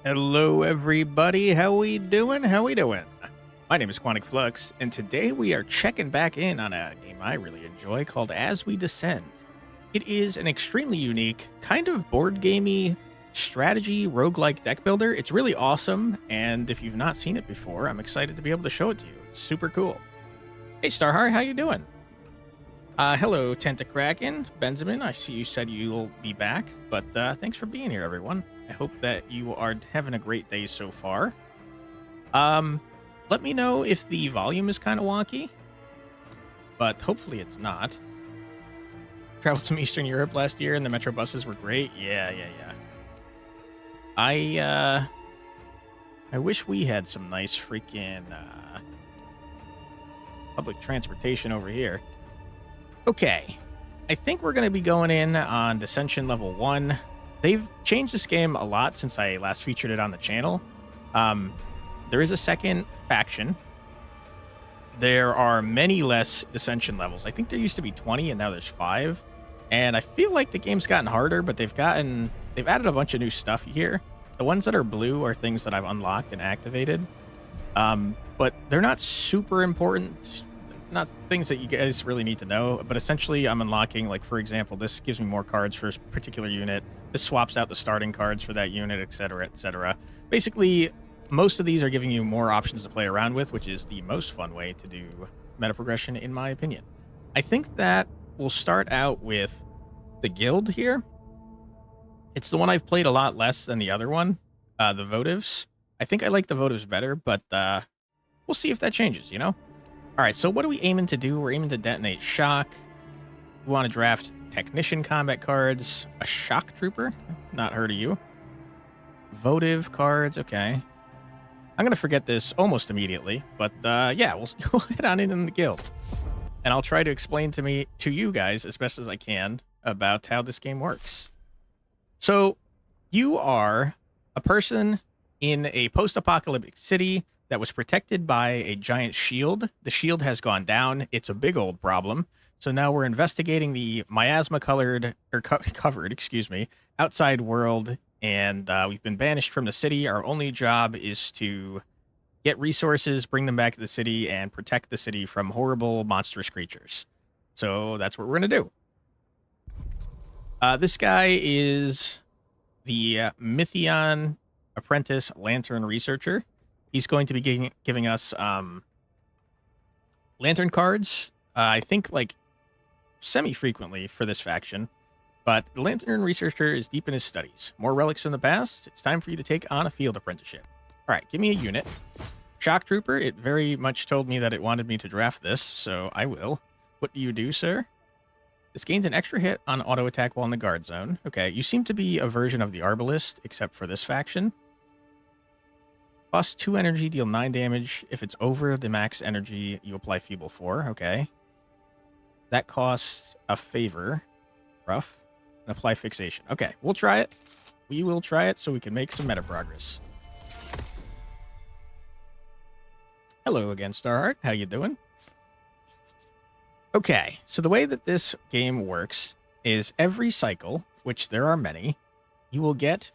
Hello, everybody. How we doing? How we doing? My name is Quantic Flux, and today we are checking back in on a game I really enjoy called As We Descend. It is an extremely unique, kind of board gamey strategy roguelike deck builder. It's really awesome, and if you've not seen it before, I'm excited to be able to show it to you. It's super cool. Hey, Starheart, how you doing? Hello, Tentacraken. Benjamin, I see you said you'll be back, but thanks for being here, everyone. I hope that you are having a great day so far. Let me know if the volume is kind of wonky, but hopefully it's not. Traveled some Eastern Europe last year, and the metro buses were great. Yeah. I wish we had some nice freaking public transportation over here. Okay, I think we're going to be going in on Dissension Level 1. They've changed this game a lot since I last featured it on the channel. There is a second faction. There are many less Dissension levels. I think there used to be 20, and now there's 5. And I feel like the game's gotten harder, but they've added a bunch of new stuff here. The ones that are blue are things that I've unlocked and activated. But they're not super important. Not things that you guys really need to know, but essentially I'm unlocking, like, for example, this gives me more cards for a particular unit. This swaps out the starting cards for that unit, etc., etc. Basically, most of these are giving you more options to play around with, which is the most fun way to do meta progression, in my opinion. I think that we'll start out with the guild here. It's the one I've played a lot less than the other one, the votives. I think I like the votives better, but we'll see if that changes, you know? All right, so what are we aiming to do? We're aiming to detonate shock. We want to draft technician combat cards, a shock trooper, not heard of you. Votive cards, okay. I'm going to forget this almost immediately, but yeah, we'll head on in the guild. And I'll try to explain to you guys as best as I can about how this game works. So you are a person in a post-apocalyptic city that was protected by a giant shield. The shield has gone down. It's a big old problem. So now we're investigating the miasma-covered outside world, and we've been banished from the city. Our only job is to get resources, bring them back to the city, and protect the city from horrible, monstrous creatures. So that's what we're going to do. This guy is the Mythion Apprentice Lantern Researcher. He's going to be giving us lantern cards, I think, like, semi-frequently for this faction. But the Lantern Researcher is deep in his studies. More relics from the past. It's time for you to take on a field apprenticeship. All right, give me a unit. Shock Trooper, it very much told me that it wanted me to draft this, so I will. What do you do, sir? This gains an extra hit on auto attack while in the guard zone. Okay, you seem to be a version of the Arbalist, except for this faction. Cost 2 energy, deal 9 damage. If it's over the max energy, you apply Feeble 4. Okay. That costs a favor. Rough. And apply fixation. Okay, we'll try it. We will try it so we can make some meta progress. Hello again, Starheart. How you doing? Okay, so the way that this game works is every cycle, which there are many, you will get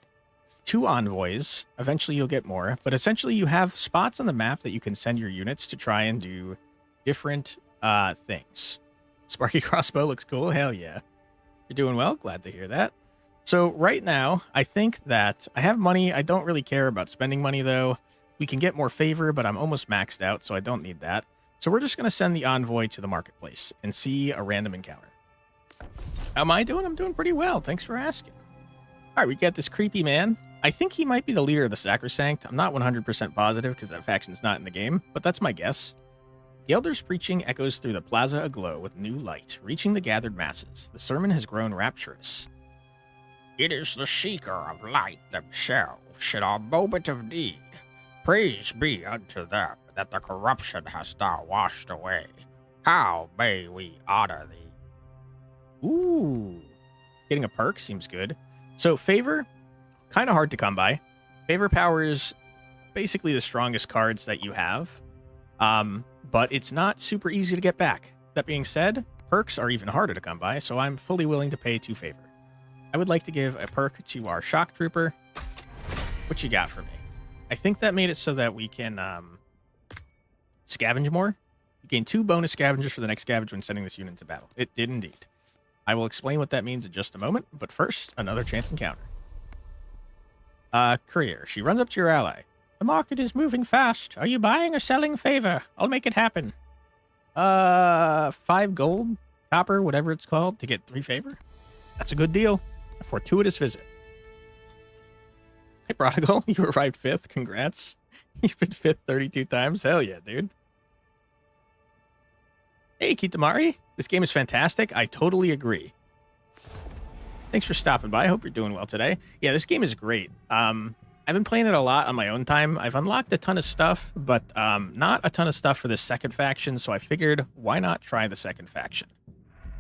2 envoys. Eventually you'll get more, but essentially you have spots on the map that you can send your units to try and do different things. Sparky Crossbow looks cool. Hell yeah. You're doing well. Glad to hear that. So right now, I think that I have money. I don't really care about spending money, though. We can get more favor, but I'm almost maxed out, so I don't need that. So we're just going to send the envoy to the marketplace and see a random encounter. How am I doing? I'm doing pretty well. Thanks for asking. All right, we got this creepy man. I think he might be the leader of the Sacrosanct. I'm not 100% positive because that faction's not in the game, but that's my guess. The Elder's preaching echoes through the plaza aglow with new light, reaching the gathered masses. The sermon has grown rapturous. It is the seeker of light themselves in our moment of need. Praise be unto them that the corruption has now washed away. How may we honor thee? Ooh. Getting a perk seems good. So favor, kind of hard to come by. Favor powers basically the strongest cards that you have. But it's not super easy to get back. That being said, perks are even harder to come by, so I'm fully willing to pay 2 favor. I would like to give a perk to our Shock Trooper. What you got for me? I think that made it so that we can scavenge more. You gain 2 bonus scavengers for the next scavenge when sending this unit into battle. It did indeed. I will explain what that means in just a moment, but first, another chance encounter. Courier. She runs up to your ally. The market is moving fast. Are you buying or selling favor? I'll make it happen. 5 gold, copper, whatever it's called, to get 3 favor. That's a good deal. A fortuitous visit. Hey, Prodigal, you arrived 5th. Congrats. You've been 5th 32 times. Hell yeah, dude. Hey, Kitamari. This game is fantastic. I totally agree. Thanks for stopping by. I hope you're doing well today. Yeah, this game is great. I've been playing it a lot on my own time. I've unlocked a ton of stuff, but not a ton of stuff for this second faction, so I figured, why not try the second faction?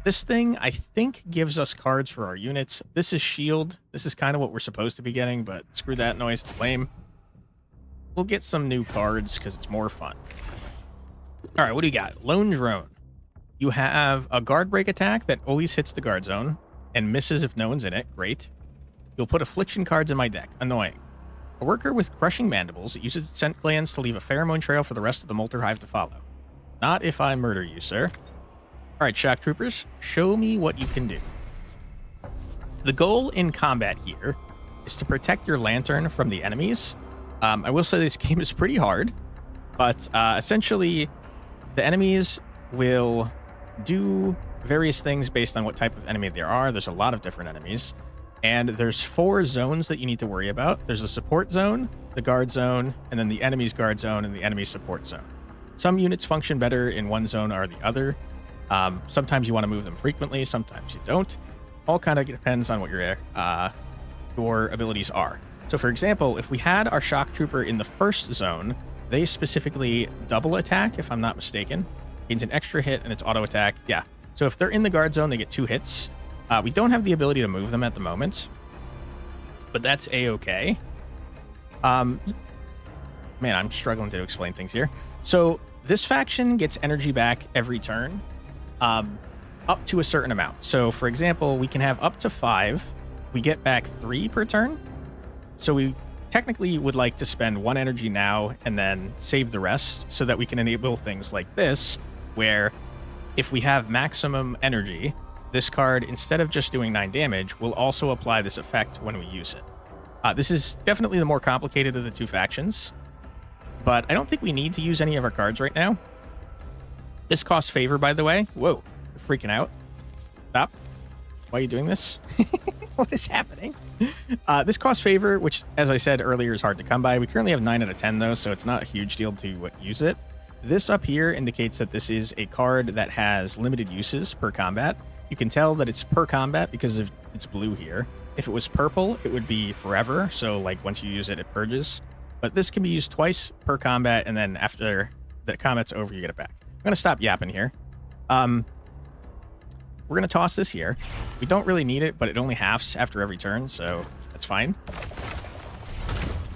This thing, I think, gives us cards for our units. This is shield. This is kind of what we're supposed to be getting, but screw that noise. It's lame. We'll get some new cards because it's more fun. All right, what do you got? Lone Drone. You have a guard break attack that always hits the guard zone and misses if no one's in it. Great. You'll put affliction cards in my deck. Annoying. A worker with crushing mandibles. It uses its scent glands to leave a pheromone trail for the rest of the Molter Hive to follow. Not if I murder you, sir. All right, shock troopers, show me what you can do. The goal in combat here is to protect your lantern from the enemies. I will say this game is pretty hard, but essentially the enemies will do various things based on what type of enemy there are. There's a lot of different enemies, and there's 4 zones that you need to worry about. There's the support zone, the guard zone, and then the enemy's guard zone and the enemy's support zone. Some units function better in one zone or the other. Sometimes you want to move them frequently, sometimes you don't. All kind of depends on what your abilities are. So for example, if we had our shock trooper in the first zone, they specifically double attack, if I'm not mistaken. Gains an extra hit and it's auto attack. Yeah. So if they're in the guard zone, they get 2 hits. We don't have the ability to move them at the moment, but that's a-okay. Man, I'm struggling to explain things here. So this faction gets energy back every turn. Up to a certain amount. So for example, we can have up to 5. We get back 3 per turn. So we technically would like to spend 1 energy now and then save the rest so that we can enable things like this, where if we have maximum energy, this card, instead of just doing 9 damage, will also apply this effect when we use it. This is definitely the more complicated of the 2 factions, but I don't think we need to use any of our cards right now. This costs favor, by the way. Whoa, you're freaking out. Stop. Why are you doing this? What is happening? This costs favor, which, as I said earlier, is hard to come by. We currently have 9 out of 10, though, so it's not a huge deal to use it. This up here indicates that this is a card that has limited uses per combat. You can tell that it's per combat because it's blue here. If it was purple, it would be forever, so like once you use it, it purges. But this can be used twice per combat, and then after the combat's over, you get it back. I'm going to stop yapping here. We're going to toss this here. We don't really need it, but it only halves after every turn, so that's fine.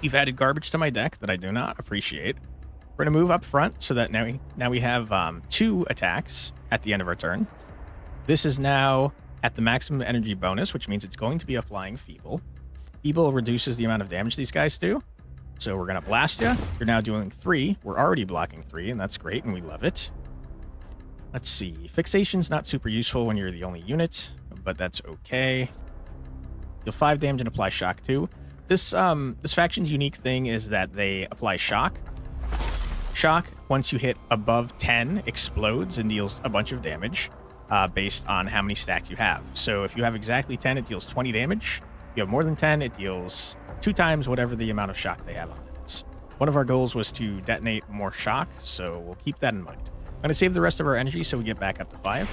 You've added garbage to my deck that I do not appreciate. We're going to move up front so that now we have 2 attacks at the end of our turn. This is now at the maximum energy bonus, which means it's going to be applying Feeble. Feeble reduces the amount of damage these guys do. So we're going to blast you. You're now doing 3. We're already blocking 3, and that's great, and we love it. Let's see. Fixation's not super useful when you're the only unit, but that's okay. Deal 5 damage and apply shock too. This faction's unique thing is that they apply shock. Shock, once you hit above 10, explodes and deals a bunch of damage based on how many stacks you have. So if you have exactly 10, it deals 20 damage. If you have more than 10, it deals 2 times whatever the amount of shock they have on it. One of our goals was to detonate more shock, so we'll keep that in mind. I'm going to save the rest of our energy so we get back up to 5.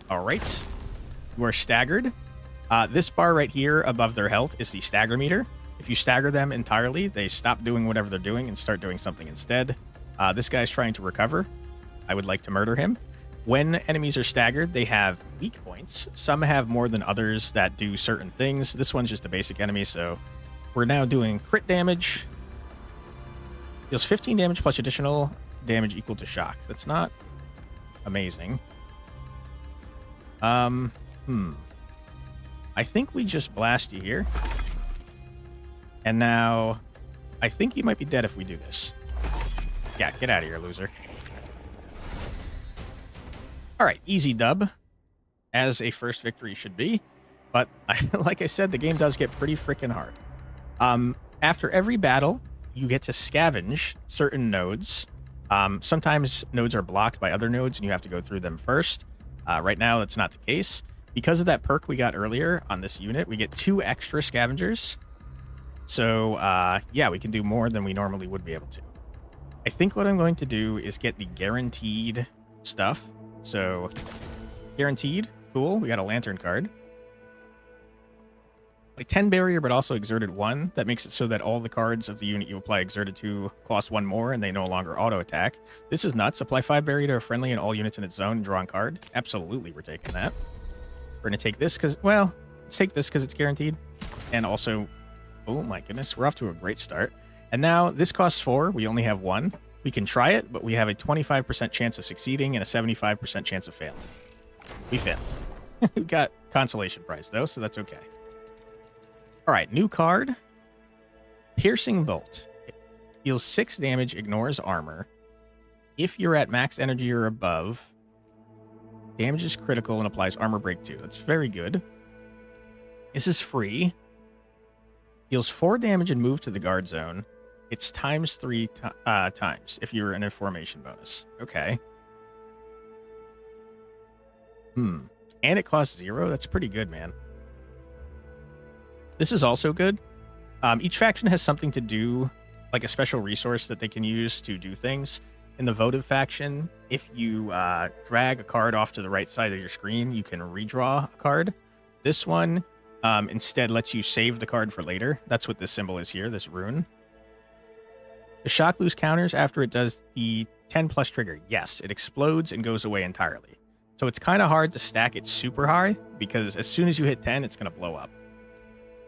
All right. We're staggered. This bar right here above their health is the stagger meter. If you stagger them entirely, they stop doing whatever they're doing and start doing something instead. This guy's trying to recover. I would like to murder him. When enemies are staggered, they have weak points. Some have more than others that do certain things. This one's just a basic enemy, so we're now doing crit damage. Deals 15 damage plus additional damage equal to shock. That's not amazing. I think we just blast you here. And now, I think he might be dead if we do this. Yeah, get out of here, loser. All right, easy dub, as a first victory should be. But like I said, the game does get pretty freaking hard. After every battle, you get to scavenge certain nodes. Sometimes nodes are blocked by other nodes, and you have to go through them first. Right now, that's not the case. Because of that perk we got earlier on this unit, we get 2 extra scavengers. So, yeah, we can do more than we normally would be able to. I think what I'm going to do is get the guaranteed stuff. So, guaranteed. Cool. We got a lantern card. A 10 barrier, but also exerted 1. That makes it so that all the cards of the unit you apply exerted to cost 1 more, and they no longer auto-attack. This is nuts. Apply 5 barrier to a friendly and all units in its zone and draw a card. Absolutely, we're taking that. We're going to take this because, well, let's take this because it's guaranteed. And also, oh my goodness, we're off to a great start. And now this costs 4. We only have 1. We can try it, but we have a 25% chance of succeeding and a 75% chance of failing. We failed. We got consolation prize, though, so that's okay. All right, new card. Piercing Bolt. It deals 6 damage, ignores armor. If you're at max energy or above, damage is critical and applies armor break 2. That's very good. This is free. Deals 4 damage and move to the guard zone. It's times 3 times if you're in a formation bonus. Okay. And it costs 0. That's pretty good, man. This is also good. Each faction has something to do, like a special resource that they can use to do things. In the votive faction, if you drag a card off to the right side of your screen, you can redraw a card. This one instead lets you save the card for later. That's what this symbol is here, this rune. The shock loose counters after it does the 10 plus trigger. Yes, it explodes and goes away entirely. So it's kind of hard to stack it super high because as soon as you hit 10, it's going to blow up.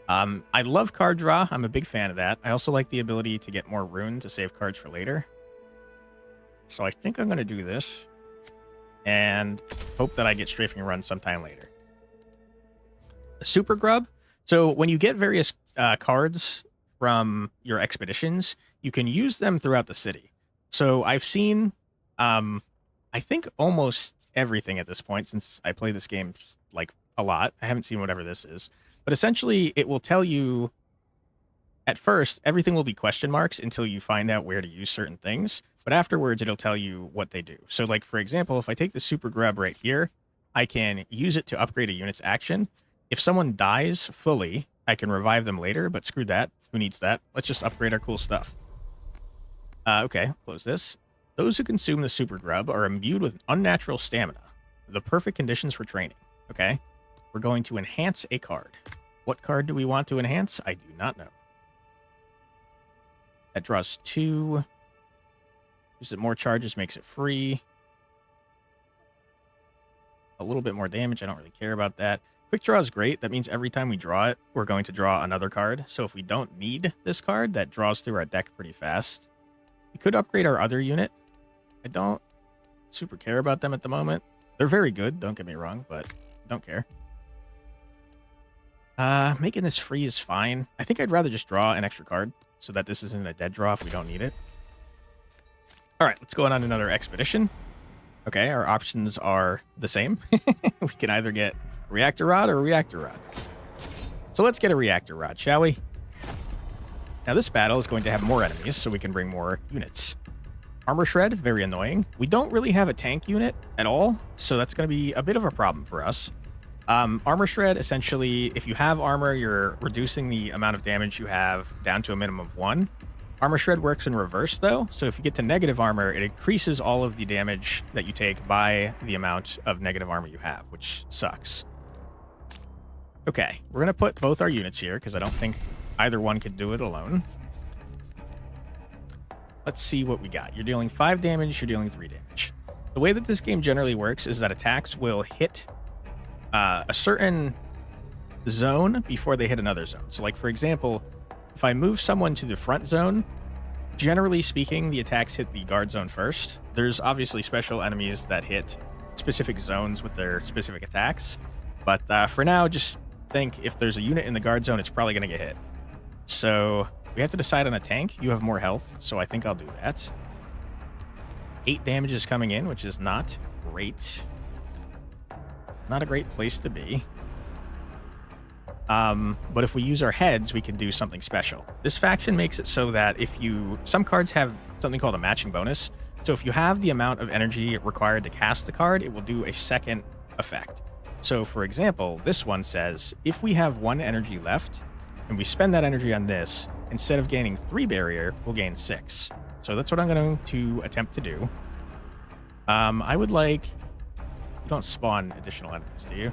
I love card draw. I'm a big fan of that. I also like the ability to get more rune to save cards for later. So I think I'm going to do this and hope that I get strafing run sometime later. A super grub. So when you get various cards from your expeditions, you can use them throughout the city. So I've seen, I think almost everything at this point since I play this game like a lot. I haven't seen whatever this is. But essentially, it will tell you, at first, everything will be question marks until you find out where to use certain things. But afterwards, it'll tell you what they do. So, like, for example, if I take the super grub right here, I can use it to upgrade a unit's action. If someone dies fully, I can revive them later, but screw that. Who needs that? Let's just upgrade our cool stuff. Okay, close this. Those who consume the super grub are imbued with unnatural stamina. The perfect conditions for training. Okay. We're going to enhance a card. What card do we want to enhance? I do not know. That draws 2. Gives it more charges, makes it free. A little bit more damage. I don't really care about that. Quick draw is great. That means every time we draw it, we're going to draw another card. So if we don't need this card, that draws through our deck pretty fast. We could upgrade our other unit. I don't super care about them at the moment. They're very good, don't get me wrong, but don't care. Making this free is fine. I think I'd rather just draw an extra card so that this isn't a dead draw if we don't need it. All right, let's go on another expedition. Okay, our options are the same. We can either get a reactor rod or a reactor rod. So let's get a reactor rod, shall we? Now this battle is going to have more enemies, so we can bring more units. Armor shred, very annoying. We don't really have a tank unit at all, so that's going to be a bit of a problem for us. Armor shred, essentially, if you have armor, you're reducing the amount of damage you have down to a minimum of 1. Armor shred works in reverse, though, so if you get to negative armor, it increases all of the damage that you take by the amount of negative armor you have, which sucks. Okay, we're going to put both our units here, because I don't think either one could do it alone. Let's see what we got. You're dealing 5 damage, you're dealing 3 damage. The way that this game generally works is that attacks will hit a certain zone before they hit another zone. So, like, for example, if I move someone to the front zone, generally speaking, the attacks hit the guard zone first. There's obviously special enemies that hit specific zones with their specific attacks. But for now, just think if there's a unit in the guard zone, it's probably going to get hit. So we have to decide on a tank. You have more health, so I think I'll do that. 8 damage is coming in, which is not great. Not a great place to be. But if we use our heads, we can do something special. This faction makes it so that some cards have something called a matching bonus. So if you have the amount of energy required to cast the card, it will do a second effect. So for example, this one says, if we have 1 energy left and we spend that energy on this, instead of gaining 3 barrier, we'll gain 6. So that's what I'm going to attempt to do. I would like... You don't spawn additional enemies, do you?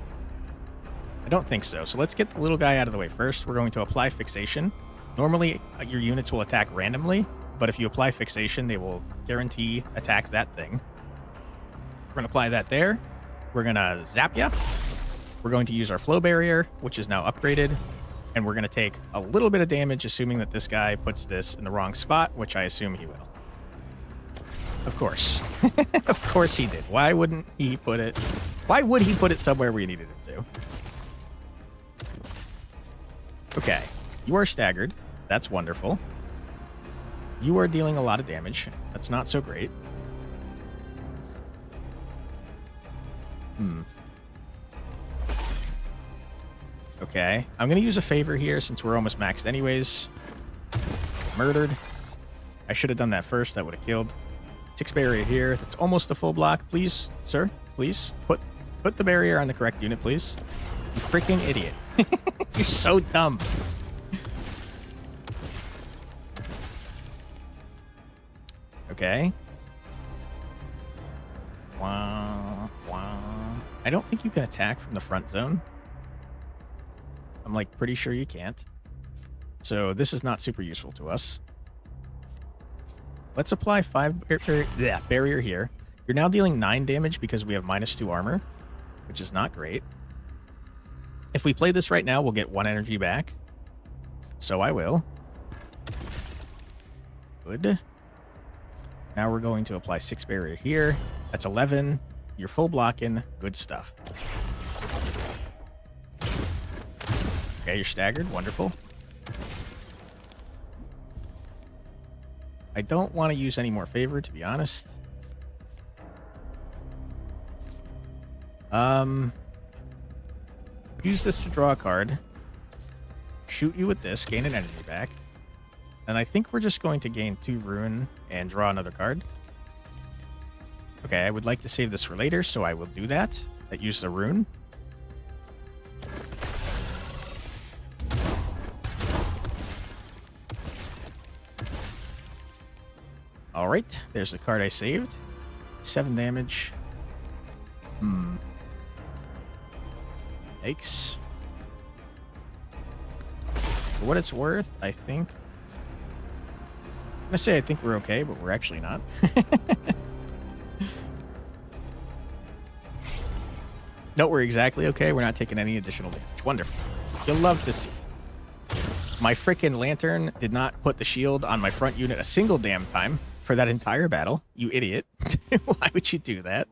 I don't think so. So let's get the little guy out of the way first. We're going to apply fixation. Normally, your units will attack randomly, but if you apply fixation, they will guarantee attack that thing. We're going to apply that there. We're going to zap ya. We're going to use our flow barrier, which is now upgraded. And we're going to take a little bit of damage, assuming that this guy puts this in the wrong spot, which I assume he will. Of course. Of course he did. Why wouldn't he put it? Why would he put it somewhere we needed him to? Okay. You are staggered. That's wonderful. You are dealing a lot of damage. That's not so great. Okay. I'm going to use a favor here since we're almost maxed anyways. Murdered. I should have done that first. That would have killed. 6 barrier here. That's almost a full block. Please, sir, please. Put the barrier on the correct unit, please. You freaking idiot. You're so dumb. Okay. Wow. I don't think you can attack from the front zone. I'm like pretty sure you can't. So this is not super useful to us. Let's apply 5 barrier here. You're now dealing 9 damage because we have -2 armor, which is not great. If we play this right now, we'll get 1 energy back. So I will. Good. Now we're going to apply 6 barrier here. That's 11. You're full blocking. Good stuff. Okay, you're staggered. Wonderful. I don't want to use any more favor, to be honest. Use this to draw a card. Shoot you with this, gain an energy back. And I think we're just going to gain 2 ruin and draw another card. Okay, I would like to save this for later, so I will do that. That use the rune. Alright, there's the card I saved. 7 damage. Yikes. For what it's worth, I think... I'm going to say I think we're okay, but we're actually not. No, we're exactly okay. We're not taking any additional damage. Wonderful. You'll love to see. My frickin' lantern did not put the shield on my front unit a single damn time for that entire battle. You idiot. Why would you do that?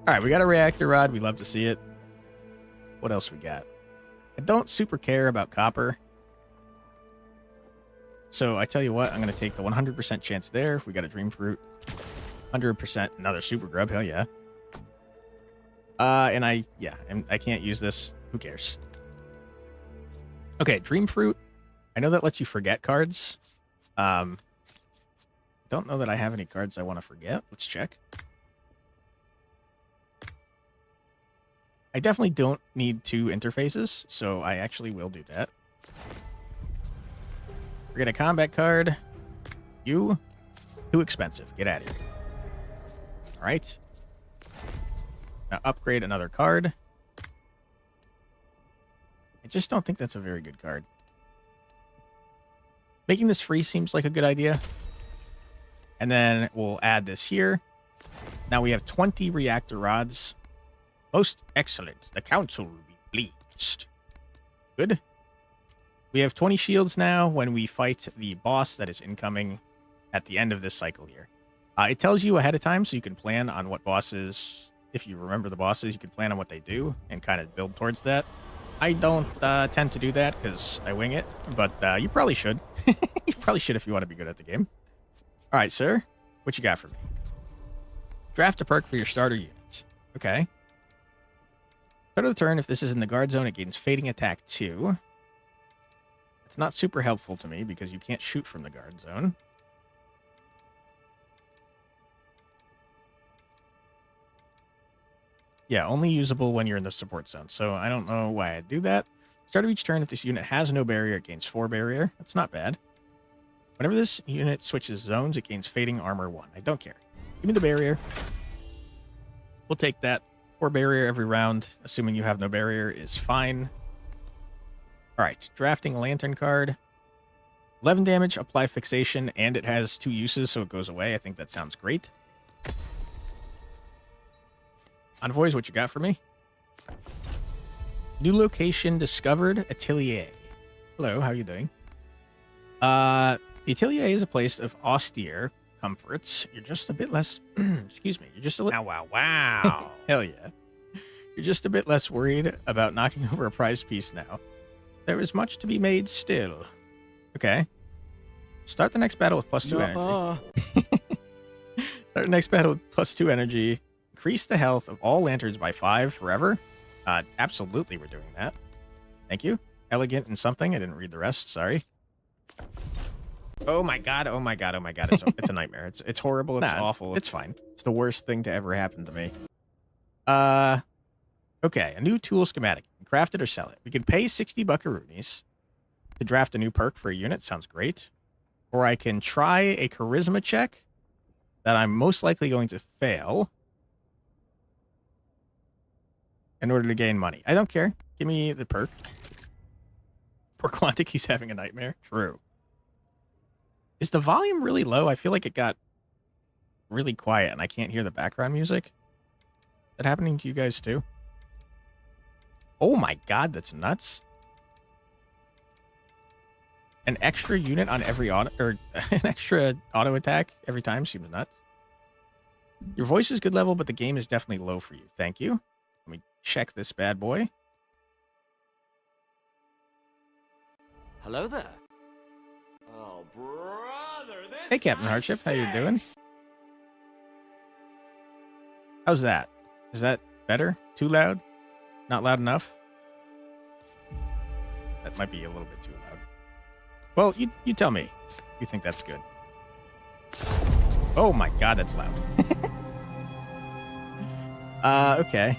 Alright, we got a reactor rod. We love to see it. What else we got? I don't super care about copper. So I tell you what, I'm going to take the 100% chance there. We got a dream fruit. 100% another super grub. Hell yeah. And I can't use this. Who cares? Okay, dream fruit. I know that lets you forget cards. Don't know that I have any cards I want to forget. Let's check. I definitely don't need 2 interfaces, so I actually will do that. We're going to combat card. You. Too expensive. Get out of here. All right. Now upgrade another card. I just don't think that's a very good card. Making this free seems like a good idea. And then we'll add this here. Now we have 20 reactor rods. Most excellent. The council will be pleased. Good. We have 20 shields now when we fight the boss that is incoming at the end of this cycle here. It tells you ahead of time so you can plan on what bosses, if you remember the bosses, you can plan on what they do and kind of build towards that. I don't tend to do that because I wing it, but you probably should. You probably should if you want to be good at the game. All right, sir. What you got for me? Draft a perk for your starter units. Okay. Start of the turn, if this is in the guard zone, it gains Fading Attack 2. It's not super helpful to me because you can't shoot from the guard zone. Yeah, only usable when you're in the support zone. So I don't know why I do that. Start of each turn, if this unit has no barrier, it gains 4 barrier. That's not bad. Whenever this unit switches zones, it gains Fading Armor 1. I don't care. Give me the barrier. We'll take that. 4 barrier every round, assuming you have no barrier, is fine. All right, drafting a Lantern card. 11 damage, apply fixation, and it has 2 uses, so it goes away. I think that sounds great. Envoys, what you got for me? New location discovered, Atelier. Hello, how are you doing? The Atelier is a place of austere comforts. You're just a bit less... excuse me. You're just a little... Wow. Hell yeah. You're just a bit less worried about knocking over a prized piece now. There is much to be made still. Okay. Start the next battle with +2 energy. Start the next battle with +2 energy. Increase the health of all lanterns by 5 forever. Absolutely, we're doing that. Thank you. Elegant and something. I didn't read the rest. Sorry. Oh my god. Oh my god. Oh my god. It's a nightmare. It's horrible. It's awful. It's fine. It's the worst thing to ever happen to me. Okay. A new tool schematic. Craft it or sell it. We can pay 60 buckaroonies to draft a new perk for a unit. Sounds great. Or I can try a charisma check that I'm most likely going to fail in order to gain money. I don't care. Give me the perk. Poor Quantic, he's having a nightmare. True. Is the volume really low? I feel like it got really quiet and I can't hear the background music. Is that happening to you guys too? Oh my god, that's nuts. An extra unit on every auto, or an extra auto attack every time seems nuts. Your voice is good level, but the game is definitely low for you. Thank you. Let me check this bad boy. Hello there. Oh, brother. Hey, Captain Hardship. How you doing? How's that? Is that better? Too loud? Not loud enough? That might be a little bit too loud. Well, you tell me. You think that's good. Oh my god, that's loud. Okay.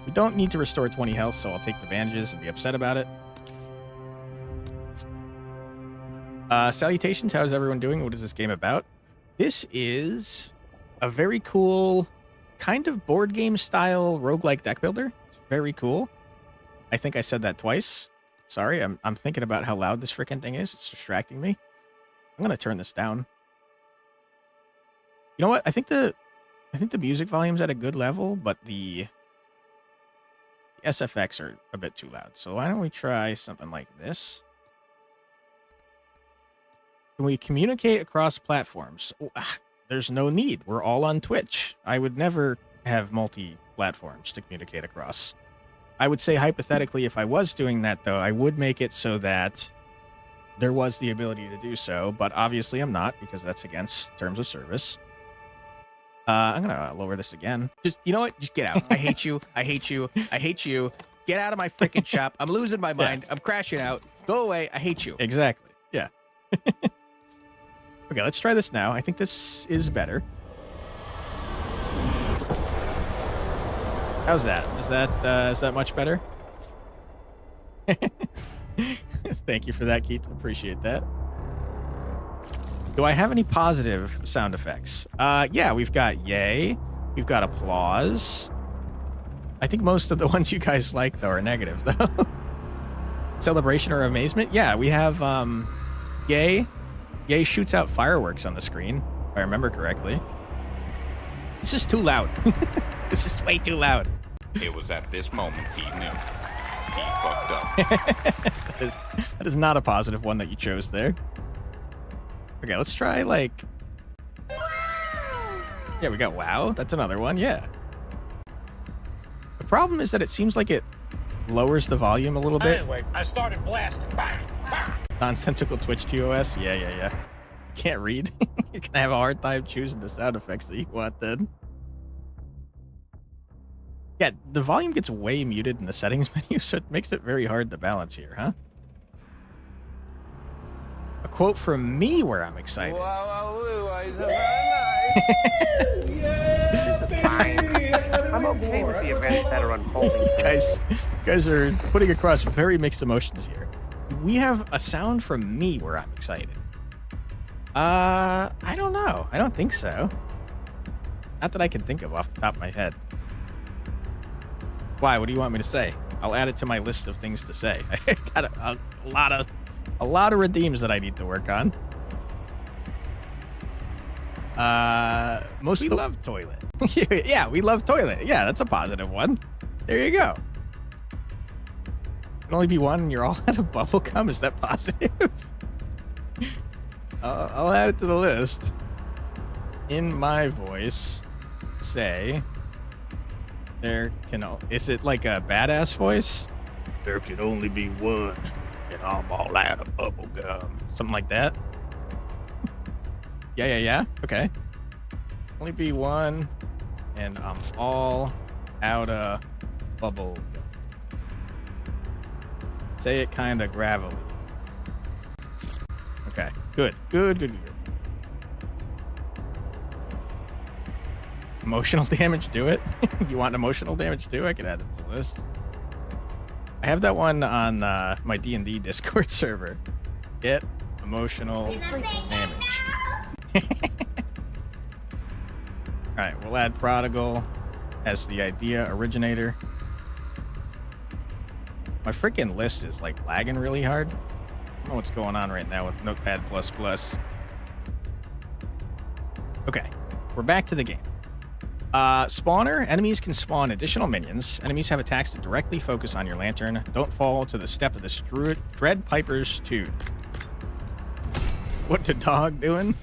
We don't need to restore 20 health, so I'll take the bandages and be upset about it. Salutations, how's everyone doing? What is this game about? This is a very cool, kind of board game style roguelike deck builder. It's very cool. I think I said that twice. Sorry, I'm thinking about how loud this freaking thing is. It's distracting me. I'm gonna turn this down. You know what? I think the music volume's at a good level, but the SFX are a bit too loud. So why don't we try something like this? Can we communicate across platforms? Oh, there's no need. We're all on Twitch. I would never have multi-platforms to communicate across. I would say hypothetically, if I was doing that, though, I would make it so that there was the ability to do so. But obviously I'm not, because that's against terms of service. I'm going to lower this again. Just, you know what? Just get out. I hate you. I hate you. I hate you. Get out of my freaking shop. I'm losing my mind. I'm crashing out. Go away. I hate you. Exactly. Yeah. Okay, let's try this now. I think this is better. How's that? Is that much better? Thank you for that, Keith. Appreciate that. Do I have any positive sound effects? Yeah, we've got yay. We've got applause. I think most of the ones you guys like, though, are negative, though. Celebration or amazement? Yeah, we have yay. Yay shoots out fireworks on the screen, if I remember correctly. This is too loud. This is way too loud. It was at this moment he knew. He fucked up. That is not a positive one that you chose there. Okay, let's try, like... Yeah, we got wow. That's another one, yeah. The problem is that it seems like it lowers the volume a little bit. Anyway, I started blasting. Bang, bang. Nonsensical Twitch TOS. Yeah. Can't read. You're gonna have a hard time choosing the sound effects that you want then. Yeah, the volume gets way muted in the settings menu, so it makes it very hard to balance here, huh? A quote from me where I'm excited. This is fine. I'm okay with the events that are unfolding. Guys are putting across very mixed emotions here. We have a sound from me where I'm excited. I don't know. I don't think so. Not that I can think of off the top of my head. Why? What do you want me to say? I'll add it to my list of things to say. I got a lot of redeems that I need to work on. We love toilet. Yeah, we love toilet. Yeah, that's a positive one. There you go. Can only be one and you're all out of bubble gum. Is that positive? I'll add it to the list. In my voice, say is it like a badass voice? There can only be one and I'm all out of bubble gum. Something like that. Yeah. Okay. Only be one and I'm all out of bubble gum. Say it kind of gravelly. Okay. Good. Emotional damage, do it. You want emotional damage too? I can add it to the list. I have that one on my D&D Discord server. Get emotional damage. Alright, we'll add Prodigal as the idea originator. My freaking list is like lagging really hard. I don't know what's going on right now with Notepad++. Okay, we're back to the game. Spawner. Enemies can spawn additional minions. Enemies have attacks that directly focus on your lantern. Don't fall to the step of the Dread Piper's tune. What the dog doing?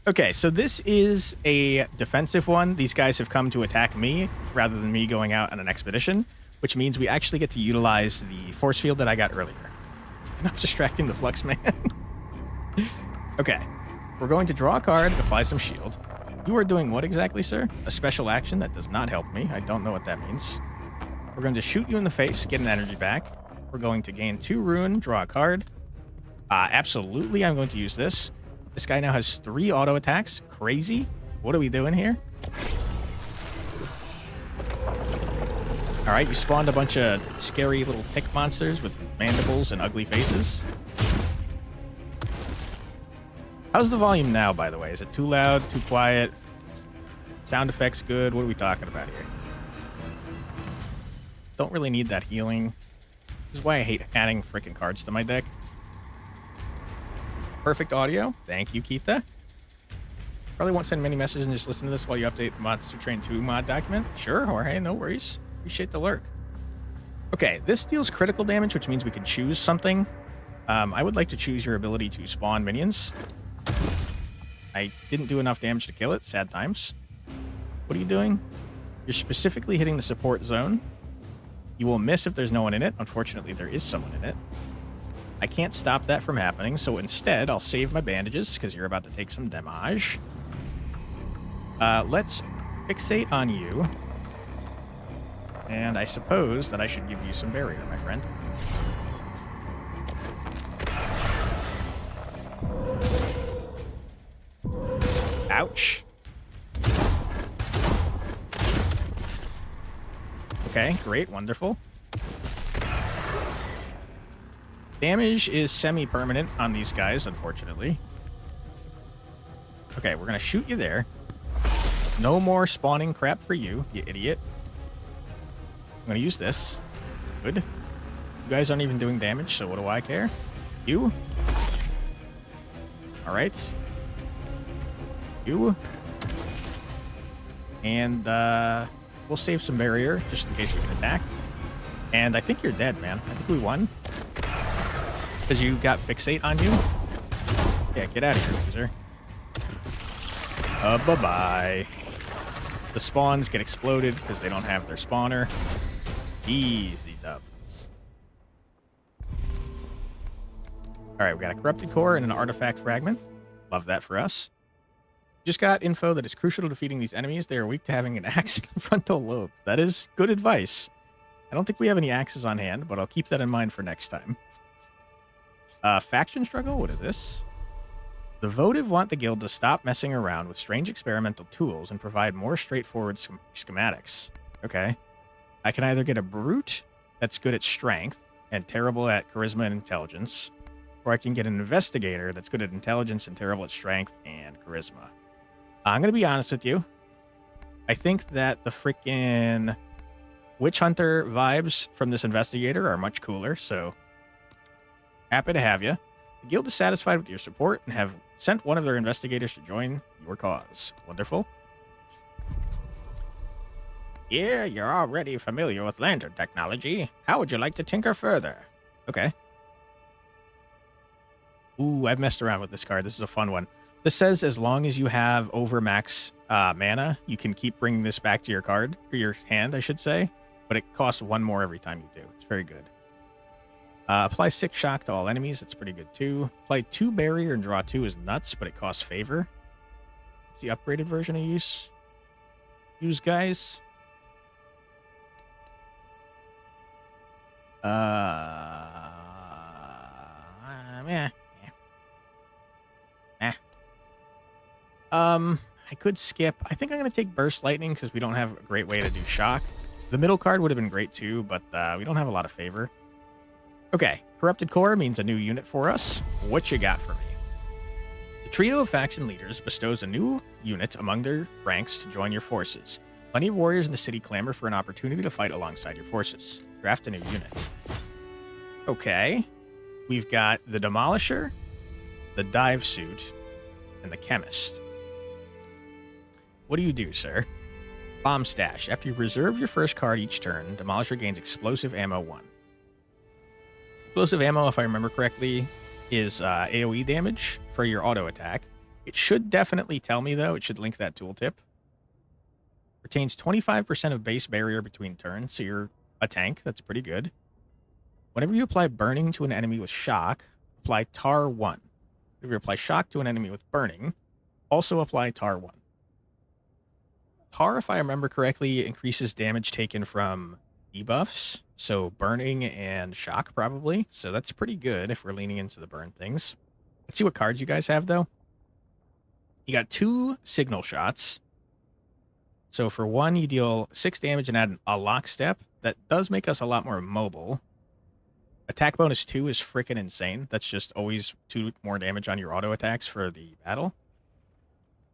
Okay, so this is a defensive one. These guys have come to attack me rather than me going out on an expedition, which means we actually get to utilize the force field that I got earlier. And I'm distracting the Flux Man. Okay, we're going to draw a card, apply some shield. You are doing what exactly, sir? A special action? That does not help me. I don't know what that means. We're going to shoot you in the face, get an energy back. We're going to gain 2 rune, draw a card. Absolutely, I'm going to use this. This guy now has 3 auto attacks. Crazy. What are we doing here? All right, you spawned a bunch of scary little tick monsters with mandibles and ugly faces. How's the volume now, by the way? Is it too loud, too quiet? Sound effects good? What are we talking about here? Don't really need that healing. This is why I hate adding freaking cards to my deck. Perfect audio. Thank you, Keitha. Probably won't send many messages and just listen to this while you update the Monster Train 2 mod document. Sure, Jorge, no worries. Appreciate the lurk. Okay, this deals critical damage, which means we can choose something. I would like to choose your ability to spawn minions. I didn't do enough damage to kill it. Sad times. What are you doing? You're specifically hitting the support zone. You will miss if there's no one in it. Unfortunately, there is someone in it. I can't stop that from happening, so instead, I'll save my bandages, because you're about to take some damage. Let's fixate on you. And I suppose that I should give you some barrier, my friend. Ouch. Okay, great, wonderful. Damage is semi-permanent on these guys, unfortunately. Okay, we're gonna shoot you there. No more spawning crap for you, you idiot. I'm gonna use this. Good. You guys aren't even doing damage, so what do I care? You. Alright. You. And, we'll save some barrier, just in case we get attacked. And I think you're dead, man. I think we won. Because you got fixate on you? Yeah, get out of here, loser. Bye-bye. The spawns get exploded because they don't have their spawner. Easy dub. All right, we got a corrupted core and an artifact fragment. Love that for us. Just got info that it's crucial to defeating these enemies. They are weak to having an axe in the frontal lobe. That is good advice. I don't think we have any axes on hand, but I'll keep that in mind for next time. Faction struggle? What is this? The votive want the guild to stop messing around with strange experimental tools and provide more straightforward schematics. Okay. I can either get a brute that's good at strength and terrible at charisma and intelligence, or I can get an investigator that's good at intelligence and terrible at strength and charisma. I'm going to be honest with you. I think that the freaking witch hunter vibes from this investigator are much cooler, so happy to have you. The guild is satisfied with your support and have sent one of their investigators to join your cause. Wonderful. Yeah, you're already familiar with lantern technology. How would you like to tinker further? Okay. Ooh, I've messed around with this card. This is a fun one. This says as long as you have over max mana, you can keep bringing this back to your card, or your hand, I should say. But it costs one more every time you do. It's very good. Apply 6 shock to all enemies. That's pretty good too. Apply 2 barrier and draw 2 is nuts, but it costs favor. It's the upgraded version I use. Guys. I could skip. I think I'm going to take Burst Lightning because we don't have a great way to do shock. The middle card would have been great too, but we don't have a lot of favor. Okay, Corrupted Core means a new unit for us. What you got for me? The trio of faction leaders bestows a new unit among their ranks to join your forces. Plenty of warriors in the city clamor for an opportunity to fight alongside your forces. Draft a new unit. Okay, we've got the Demolisher, the Dive Suit, and the Chemist. What do you do, sir? Bomb Stash. After you reserve your first card each turn, Demolisher gains Explosive Ammo 1. Explosive Ammo, if I remember correctly, is AoE damage for your auto attack. It should definitely tell me, though. It should link that tooltip. Retains 25% of base barrier between turns, so you're a tank. That's pretty good. Whenever you apply burning to an enemy with shock, apply tar 1. If you apply shock to an enemy with burning, also apply tar 1. Tar, if I remember correctly, increases damage taken from debuffs, so burning and shock probably. So that's pretty good if we're leaning into the burn things. Let's see what cards you guys have, though. You got 2 signal shots. So for 1, you deal 6 damage and add a lockstep. That does make us a lot more mobile. Attack bonus 2 is freaking insane. That's just always 2 more damage on your auto attacks for the battle.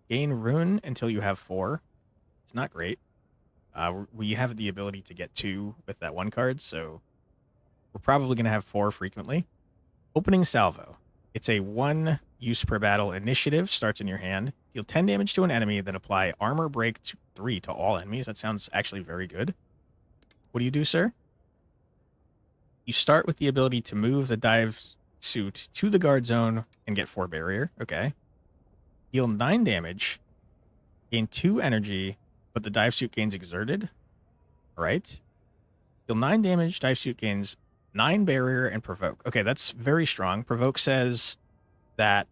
Gain rune until you have 4. It's not great. We have the ability to get 2 with that 1 card, so we're probably going to have 4 frequently. Opening Salvo. It's a 1 use per battle initiative. Starts in your hand. Deal 10 damage to an enemy, then apply Armor Break 3 to all enemies. That sounds actually very good. What do you do, sir? You start with the ability to move the Dive Suit to the guard zone and get 4 barrier. Okay. Deal 9 damage. Gain 2 energy, but the Dive Suit gains Exerted. All right. Deal 9 damage. Dive Suit gains 9 barrier and Provoke. Okay, that's very strong. Provoke says that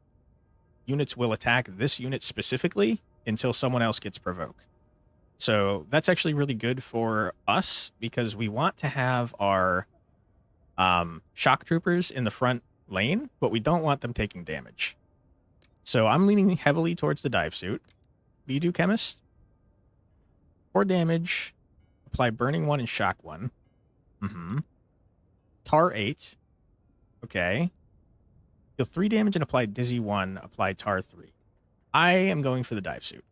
units will attack this unit specifically until someone else gets Provoke. So that's actually really good for us because we want to have our shock troopers in the front lane, but we don't want them taking damage. So I'm leaning heavily towards the Dive Suit. What do you do, Chemist? 4 damage. Apply Burning 1 and Shock 1. Tar 8. Okay. Deal 3 damage and apply Dizzy 1. Apply Tar 3. I am going for the Dive Suit.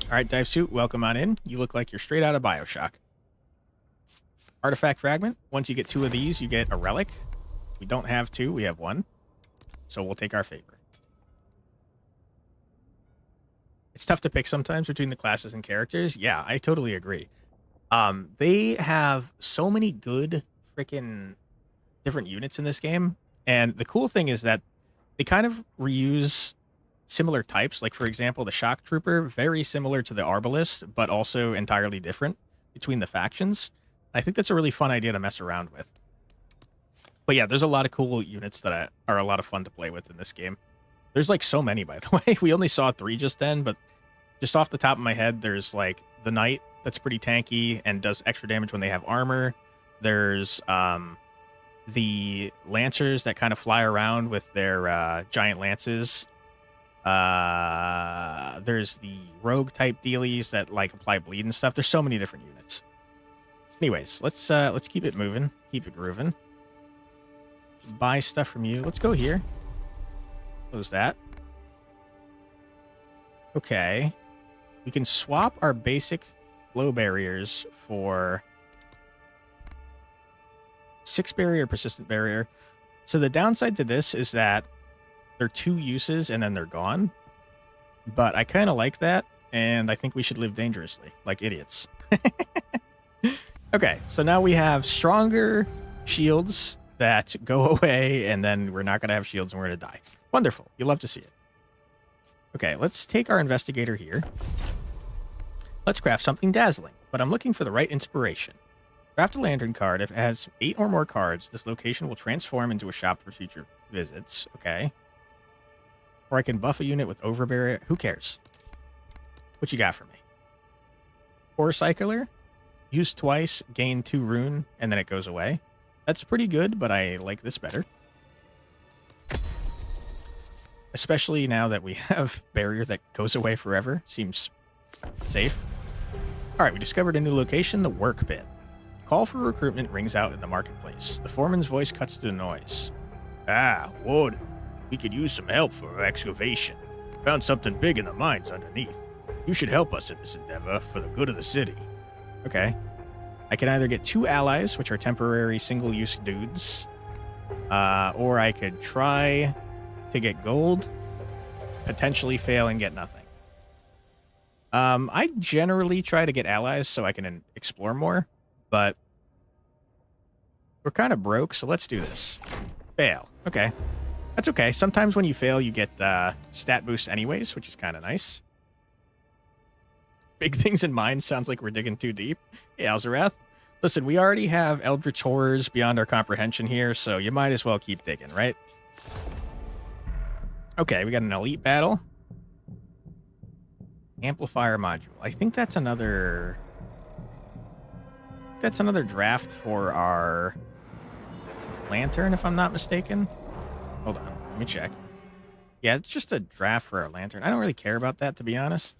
All right, Dive Suit, welcome on in. You look like you're straight out of Bioshock. Artifact Fragment. Once you get 2 of these, you get a relic. We don't have 2, we have 1. So we'll take our favor. It's tough to pick sometimes between the classes and characters. Yeah, I totally agree. They have so many good freaking different units in this game. And the cool thing is that they kind of reuse similar types. Like, for example, the Shock Trooper, very similar to the Arbalist, but also entirely different between the factions. I think that's a really fun idea to mess around with. But yeah, there's a lot of cool units that are a lot of fun to play with in this game. There's like so many, by the way. We only saw 3 just then, but just off the top of my head, there's like the Knight that's pretty tanky and does extra damage when they have armor. There's the Lancers that kind of fly around with their giant lances. There's the rogue type dealies that like apply bleed and stuff. There's so many different units. Anyways, let's keep it moving, keep it grooving. Buy stuff from you. Let's go here. Close that. Okay. We can swap our basic flow barriers for 6 barrier, persistent barrier. So the downside to this is that they're 2 uses and then they're gone. But I kind of like that, and I think we should live dangerously, like idiots. Okay, so now we have stronger shields that go away, and then we're not going to have shields and we're going to die. Wonderful. You'll love to see it. Okay, let's take our investigator here. Let's craft something dazzling, but I'm looking for the right inspiration. Craft a lantern card. If it has 8 or more cards, this location will transform into a shop for future visits. Okay. Or I can buff a unit with overbearer. Who cares? What you got for me? Ore Cycler. Use twice, gain 2 rune, and then it goes away. That's pretty good, but I like this better. Especially now that we have barrier that goes away forever. Seems safe. Alright, we discovered a new location, the work pit. Call for recruitment rings out in the marketplace. The foreman's voice cuts through the noise. Ah, Warden. We could use some help for our excavation. Found something big in the mines underneath. You should help us in this endeavor for the good of the city. Okay. I can either get 2 allies, which are temporary single-use dudes, or I could try to get gold, potentially fail and get nothing. I generally try to get allies so I can explore more, but we're kind of broke, so let's do this. Fail. Okay. That's okay. Sometimes when you fail, you get stat boost anyways, which is kind of nice. Big things in mind sounds like we're digging too deep. Yeah, Alzarath. Listen, we already have Eldritch Horrors beyond our comprehension here, so you might as well keep digging, right? Okay, we got an elite battle. Amplifier module. I think that's another... That's another draft for our lantern, if I'm not mistaken. Hold on, let me check. Yeah, it's just a draft for our lantern. I don't really care about that, to be honest.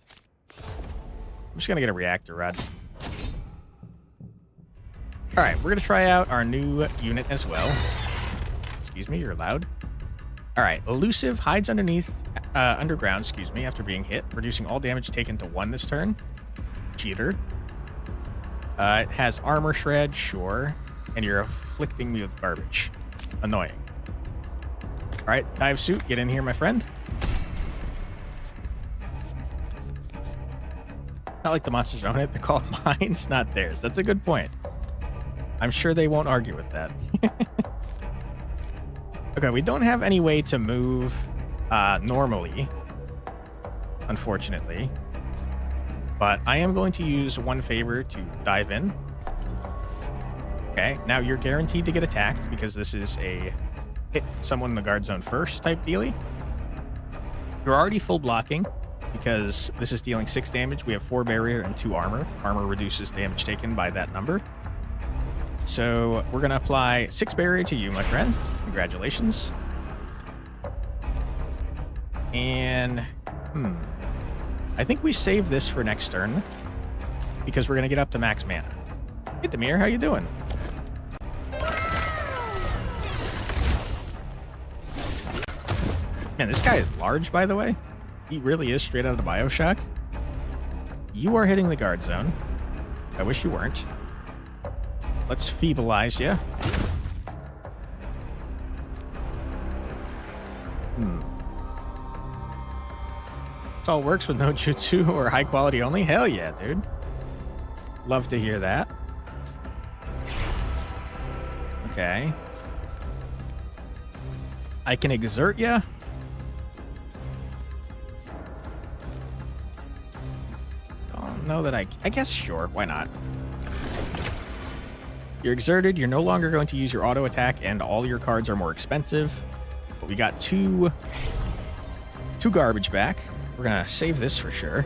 I'm just going to get a reactor rod. All right, we're going to try out our new unit as well. Excuse me, you're loud. All right, elusive, hides underground, after being hit, reducing all damage taken to 1 this turn. Cheater. It has armor shred, sure. And you're afflicting me with garbage. Annoying. All right, dive suit, get in here, my friend. Not like the monsters own it. They're called mines, not theirs. That's a good point. I'm sure they won't argue with that. Okay, we don't have any way to move normally, unfortunately. But I am going to use 1 favor to dive in. Okay, now you're guaranteed to get attacked because this is a hit someone in the guard zone first type dealie. You're already full blocking because this is dealing 6 damage. We have 4 barrier and 2 armor. Armor reduces damage taken by that number. So we're going to apply 6 barrier to you, my friend. Congratulations. And, I think we save this for next turn because we're going to get up to max mana. Hey, Demir, how you doing? Man, this guy is large, by the way. He really is straight out of BioShock. You are hitting the guard zone. I wish you weren't. Let's feeblize you. This all works with no jutsu or high quality only? Hell yeah, dude. Love to hear that. Okay. I can exert you. don't know that I guess sure, why not? You're exerted, you're no longer going to use your auto attack, and all your cards are more expensive. But we got two garbage back. We're gonna save this for sure.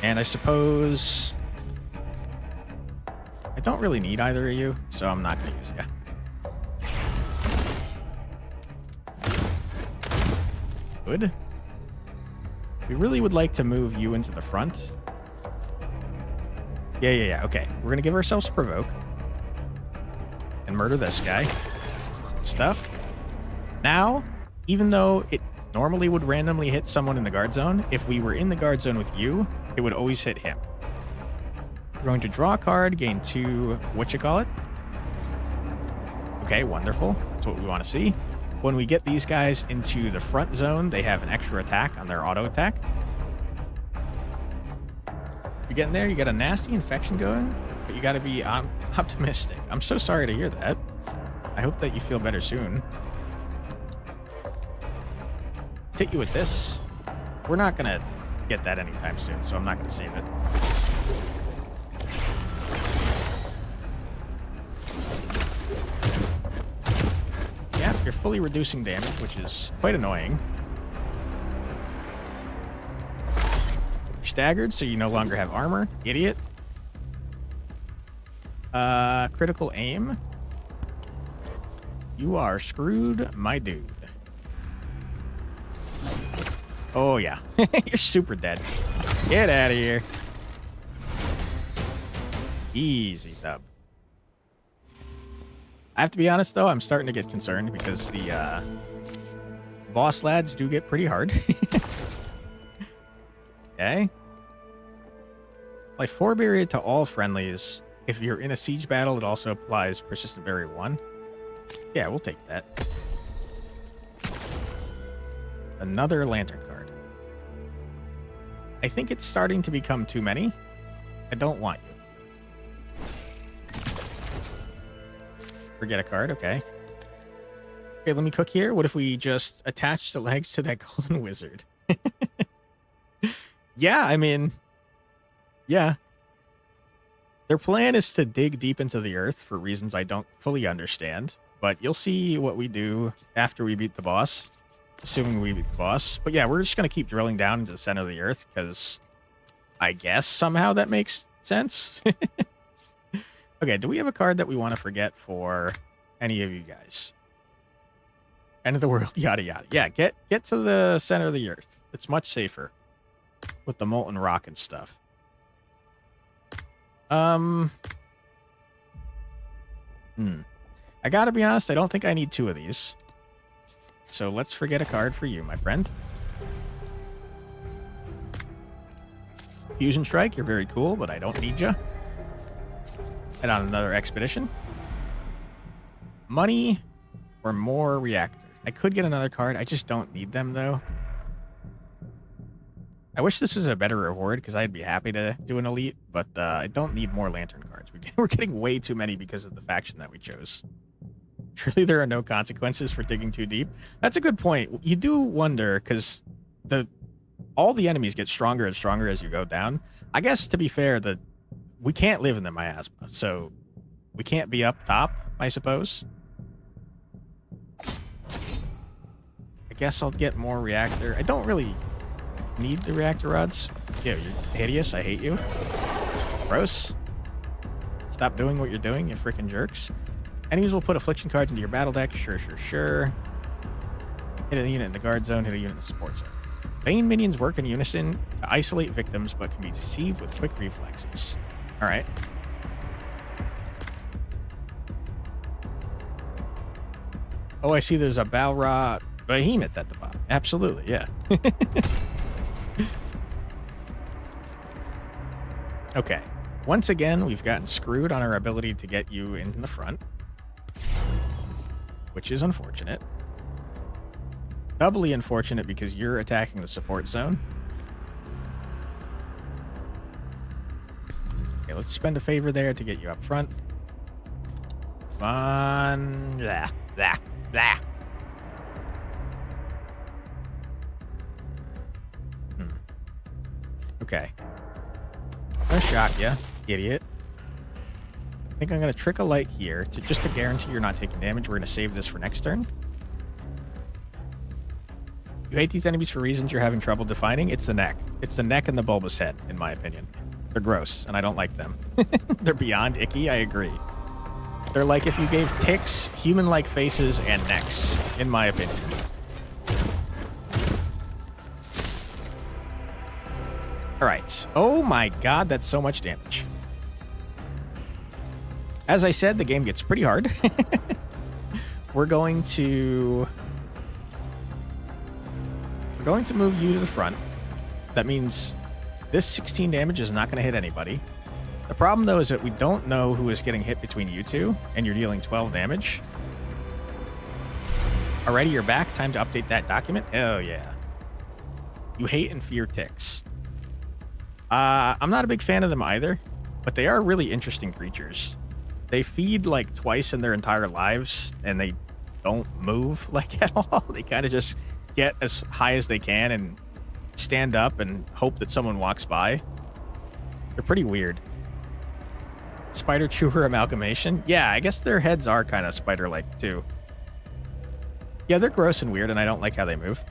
And I suppose I don't really need either of you, so I'm not gonna use you. Good. We really would like to move you into the front. Yeah. Okay. We're going to give ourselves provoke. And murder this guy. Stuff. Now, even though it normally would randomly hit someone in the guard zone, if we were in the guard zone with you, it would always hit him. We're going to draw a card, gain 2, Okay, wonderful. That's what we want to see. When we get these guys into the front zone, they have an extra attack on their auto attack. You getting there? You got a nasty infection going, but you got to be optimistic. I'm so sorry to hear that. I hope that you feel better soon. Hit you with this. We're not going to get that anytime soon, so I'm not going to save it. Yeah, you're fully reducing damage, which is quite annoying. You're staggered, so you no longer have armor. Idiot. Critical aim. You are screwed, my dude. Oh, yeah. You're super dead. Get out of here. Easy dub. I have to be honest, though, I'm starting to get concerned because the boss lads do get pretty hard. Okay. Apply 4 barrier to all friendlies. If you're in a siege battle, it also applies persistent barrier 1. Yeah, we'll take that. Another lantern card. I think it's starting to become too many. I don't want you. Forget a card, okay. Okay, let me cook here. What if we just attach the legs to that golden wizard? Yeah, I mean, yeah. Their plan is to dig deep into the earth for reasons I don't fully understand, but you'll see what we do after we beat the boss, assuming we beat the boss. But yeah, we're just going to keep drilling down into the center of the earth because I guess somehow that makes sense. Okay, do we have a card that we want to forget for any of you guys? End of the world, yada yada. Yeah, get to the center of the earth. It's much safer with the molten rock and stuff. I gotta be honest, I don't think I need 2 of these. So let's forget a card for you, my friend. Fusion Strike, you're very cool, but I don't need you. Head on another expedition. Money or more reactors. I could get another card. I just don't need them, though. I wish this was a better reward, because I'd be happy to do an elite, but I don't need more lantern cards. We're getting way too many because of the faction that we chose. Surely there are no consequences for digging too deep. That's a good point. You do wonder, because all the enemies get stronger and stronger as you go down. I guess, to be fair, we can't live in the miasma, so we can't be up top, I suppose. I guess I'll get more reactor. I don't really need the reactor rods. Yeah, you're hideous. I hate you. Gross. Stop doing what you're doing, you freaking jerks. Enemies will put affliction cards into your battle deck. Sure. Hit a unit in the guard zone, hit a unit in the support zone. Bane minions work in unison to isolate victims, but can be deceived with quick reflexes. All right. Oh, I see there's a Balra Behemoth at the bottom. Absolutely, yeah. Okay. Once again, we've gotten screwed on our ability to get you in the front, which is unfortunate. Doubly unfortunate because you're attacking the support zone. Okay, let's spend a favor there to get you up front. Come on. Blah. Okay. Gonna shock you, idiot. I think I'm gonna trick a light here just to guarantee you're not taking damage. We're gonna save this for next turn. You hate these enemies for reasons you're having trouble defining. It's the neck. It's the neck and the bulbous head, in my opinion. They're gross, and I don't like them. They're beyond icky, I agree. They're like if you gave ticks human-like faces and necks, in my opinion. Alright. Oh my god, that's so much damage. As I said, the game gets pretty hard. We're going to move you to the front. That means this 16 damage is not going to hit anybody. The problem, though, is that we don't know who is getting hit between you two, and you're dealing 12 damage. Alrighty, you're back. Time to update that document. Oh, yeah. You hate and fear ticks. I'm not a big fan of them either, but they are really interesting creatures. They feed like twice in their entire lives, and they don't move like at all. They kind of just get as high as they can and stand up and hope that someone walks by. They're pretty weird. Spider chewer amalgamation. Yeah, I guess their heads are kind of spider-like too. Yeah, they're gross and weird, and I don't like how they move.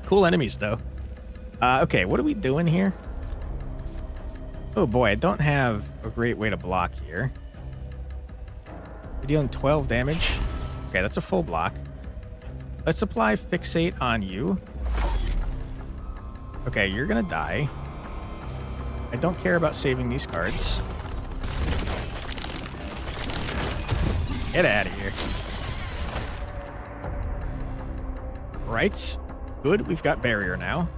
Cool enemies, though. Okay, what are we doing here? Oh boy, I don't have a great way to block here. We're dealing 12 damage. Okay, that's a full block. Let's apply fixate on you. Okay, you're gonna die. I don't care about saving these cards. Get out of here. Right. Good, we've got barrier now.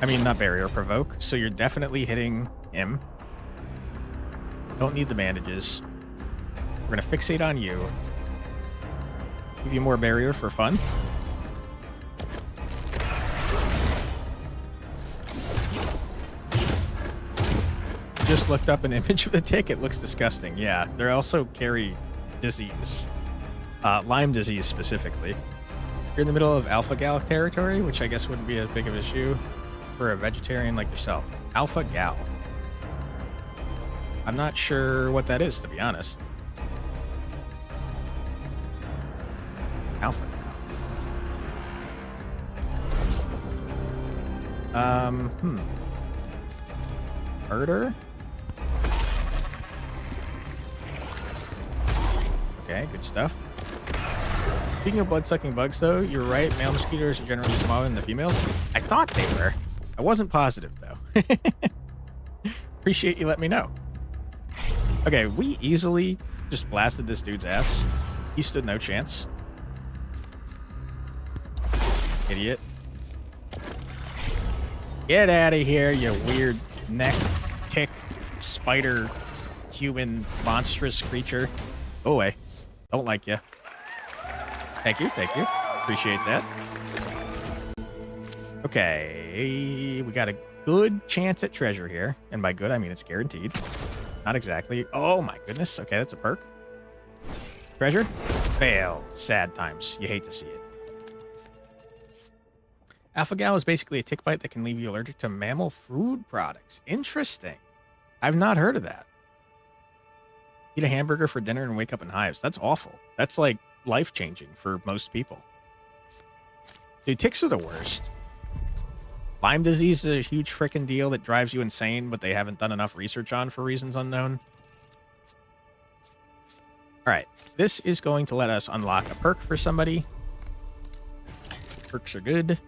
I mean, not barrier, provoke. So you're definitely hitting him. Don't need the bandages. We're going to fixate on you. Give you more barrier for fun. Just looked up an image of the tick. It looks disgusting. Yeah, they also carry disease. Lyme disease specifically. You're in the middle of alpha gal territory, which I guess wouldn't be as big of an issue for a vegetarian like yourself. Alpha gal. I'm not sure what that is, to be honest. Alpha gal. Murder? Okay, good stuff. Speaking of blood-sucking bugs, though, you're right. Male mosquitoes are generally smaller than the females. I thought they were. I wasn't positive, though. Appreciate you letting me know. Okay, we easily just blasted this dude's ass. He stood no chance. Idiot. Get out of here, you weird neck, tick, spider, human, monstrous creature. Go away. Don't like you. Thank you, thank you. Appreciate that. Okay, we got a good chance at treasure here. And by good, I mean it's guaranteed. Not exactly. Oh my goodness. Okay, that's a perk. Treasure? Failed. Sad times. You hate to see it. Alpha gal is basically a tick bite that can leave you allergic to mammal food products. Interesting. I've not heard of that. Eat a hamburger for dinner and wake up in hives. That's awful. That's like life-changing for most people. Dude, ticks are the worst. Lyme disease is a huge freaking deal that drives you insane, but they haven't done enough research on for reasons unknown. All right, this is going to let us unlock a perk for somebody. Perks are good.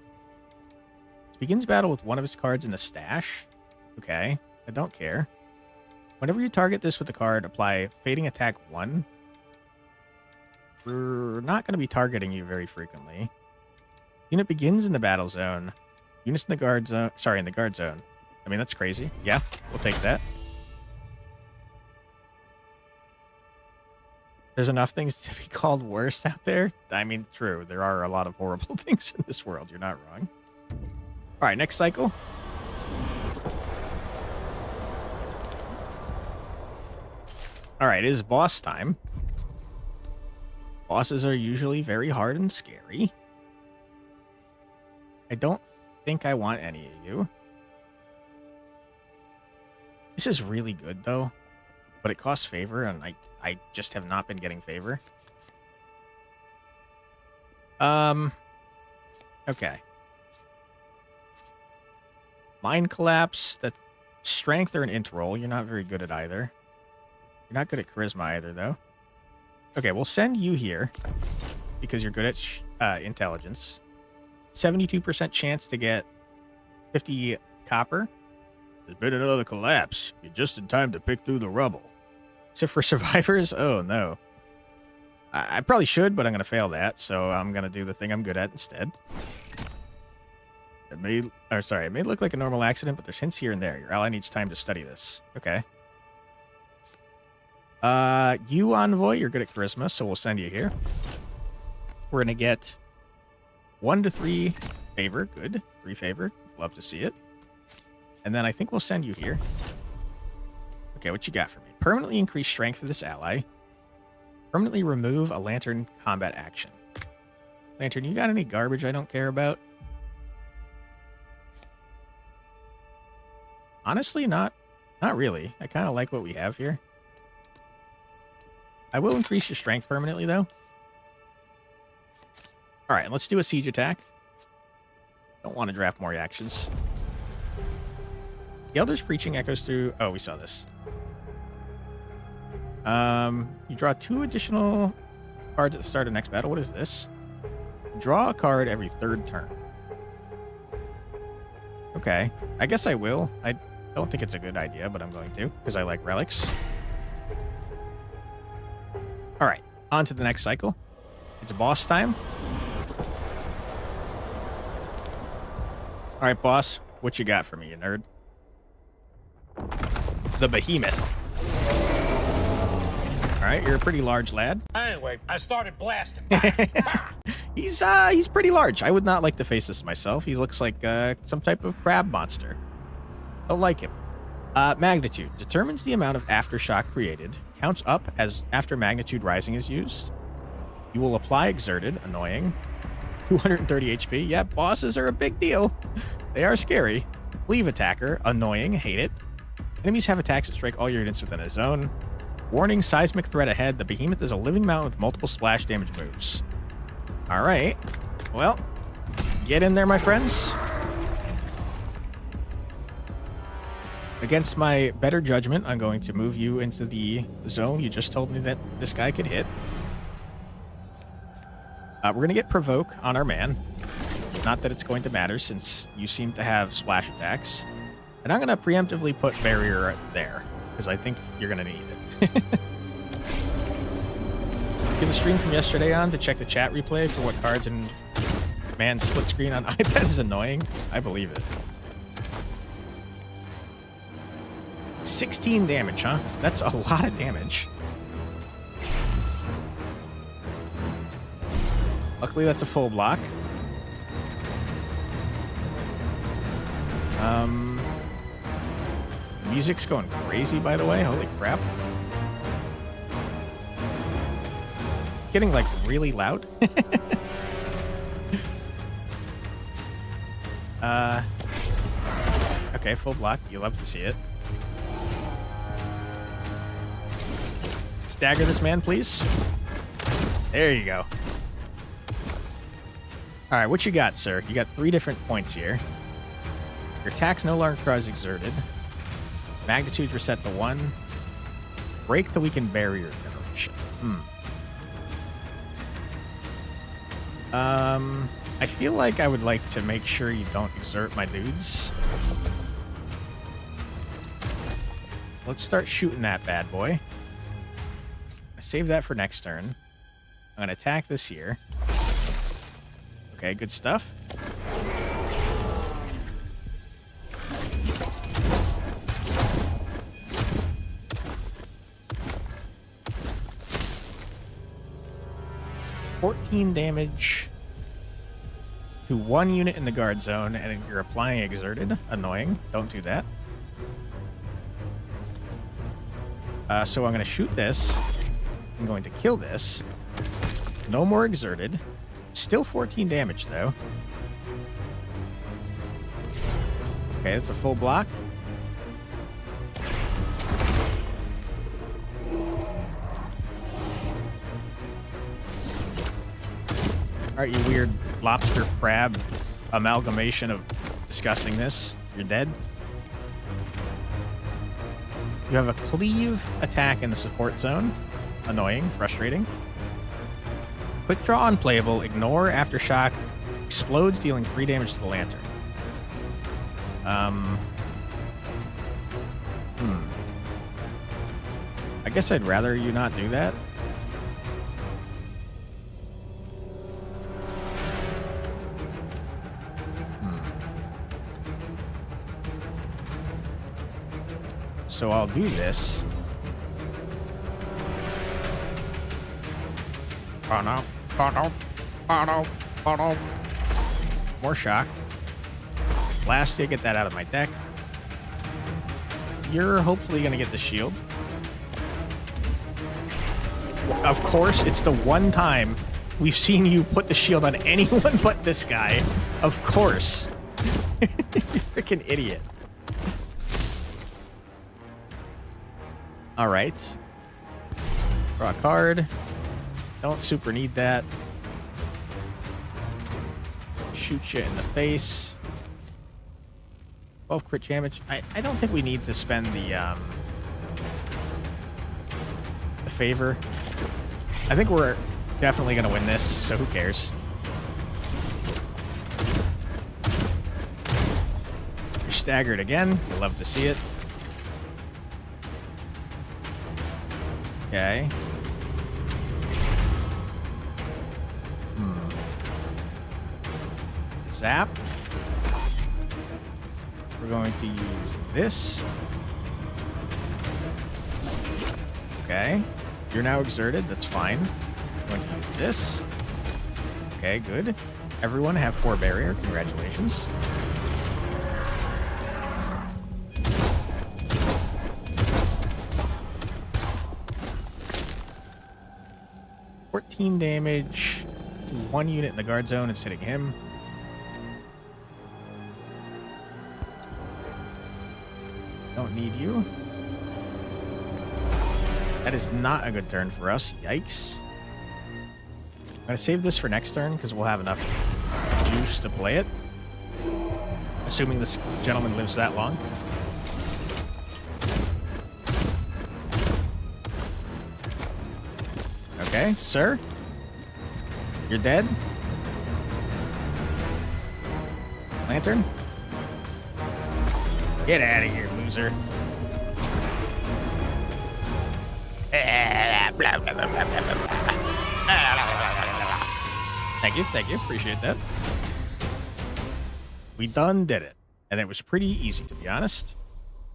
Begins battle with one of its cards in the stash. Okay, I don't care. Whenever you target this with a card, apply Fading Attack 1. We're not going to be targeting you very frequently. Unit begins in the battle zone. Units in the guard zone. Sorry, in the guard zone. I mean, that's crazy. Yeah, we'll take that. There's enough things to be called worse out there. I mean, true. There are a lot of horrible things in this world. You're not wrong. All right, next cycle. All right, it is boss time. Bosses are usually very hard and scary. I don't think I want any of you. This is really good, though. But it costs favor, and I just have not been getting favor. Okay. Mind Collapse. That's strength or an int roll. You're not very good at either. You're not good at charisma either, though. Okay, we'll send you here because you're good at intelligence. 72% chance to get 50 copper. There's been another collapse. You're just in time to pick through the rubble. Except for survivors? Oh, no. I probably should, but I'm going to fail that, so I'm going to do the thing I'm good at instead. It may look like a normal accident, but there's hints here and there. Your ally needs time to study this. Okay. You, Envoy, you're good at charisma, so we'll send you here. We're going to get 1 to 3 favor. Good. 3 favor. Love to see it. And then I think we'll send you here. Okay, what you got for me? Permanently increase strength of this ally. Permanently remove a lantern combat action. Lantern, you got any garbage I don't care about? Honestly, not really. I kind of like what we have here. I will increase your strength permanently, though. All right, let's do a siege attack. Don't want to draft more actions. The Elder's Preaching echoes through... Oh, we saw this. You draw 2 additional cards at the start of the next battle. What is this? Draw a card every 3rd turn. Okay. I guess I will. I don't think it's a good idea, but I'm going to, because I like relics. All right. On to the next cycle. It's boss time. All right, boss. What you got for me, you nerd? The Behemoth. All right, you're a pretty large lad. Anyway, I started blasting. He's pretty large. I would not like to face this myself. He looks like some type of crab monster. Don't like him. Magnitude determines the amount of aftershock created. Counts up as after magnitude rising is used. You will apply exerted. Annoying. 230 HP. Yeah, bosses are a big deal. They are scary. Leave attacker. Annoying. Hate it. Enemies have attacks that strike all your units within a zone. Warning, seismic threat ahead. The Behemoth is a living mountain with multiple splash damage moves. All right. Well, get in there, my friends. Against my better judgment, I'm going to move you into the zone you just told me that this guy could hit. We're going to get Provoke on our man. Not that it's going to matter since you seem to have splash attacks. And I'm going to preemptively put Barrier there because I think you're going to need it. Give the stream from yesterday on to check the chat replay for what cards and man split screen on iPad is annoying. I believe it. 16 damage, huh? That's a lot of damage. Luckily, that's a full block. Music's going crazy, by the way. Holy crap. Getting, like, really loud. Okay, full block. You love to see it. Stagger this man, please. There you go. All right, what you got, sir? You got 3 different points here. Your attacks no longer cause exerted. Magnitudes reset to 1. Break the weakened barrier generation. I feel like I would like to make sure you don't exert my dudes. Let's start shooting that bad boy. I save that for next turn. I'm going to attack this here. Okay, good stuff. $14 damage to 1 unit in the guard zone, and you're applying exerted. Annoying. Don't do that. So I'm going to shoot this. I'm going to kill this. No more exerted. Still 14 damage, though. Okay, that's a full block. Alright, you weird lobster crab amalgamation of disgustingness. You're dead. You have a cleave attack in the support zone. Annoying, frustrating. Quick draw unplayable. Ignore aftershock. Explodes, dealing 3 damage to the lantern. I guess I'd rather you not do that. So I'll do this. More shock. Last year, get that out of my deck. You're hopefully going to get the shield. Of course, it's the one time we've seen you put the shield on anyone but this guy. Of course. You freaking idiot. All right. Draw a card. Don't super need that. Shoot you in the face. 12 crit damage. I don't think we need to spend the favor. I think we're definitely going to win this, so who cares? You're staggered again. You'll love to see it. Okay. Zap. We're going to use this. Okay. You're now exerted. That's fine. I'm going to use this. Okay, good. Everyone have 4 barrier. Congratulations. Damage to 1 unit in the guard zone. It's hitting him. Don't need you. That is not a good turn for us. Yikes. I'm going to save this for next turn because we'll have enough juice to play it. Assuming this gentleman lives that long. Okay, sir. You're dead. Lantern. Get out of here, loser. Thank you. Appreciate that. We done did it. And it was pretty easy, to be honest.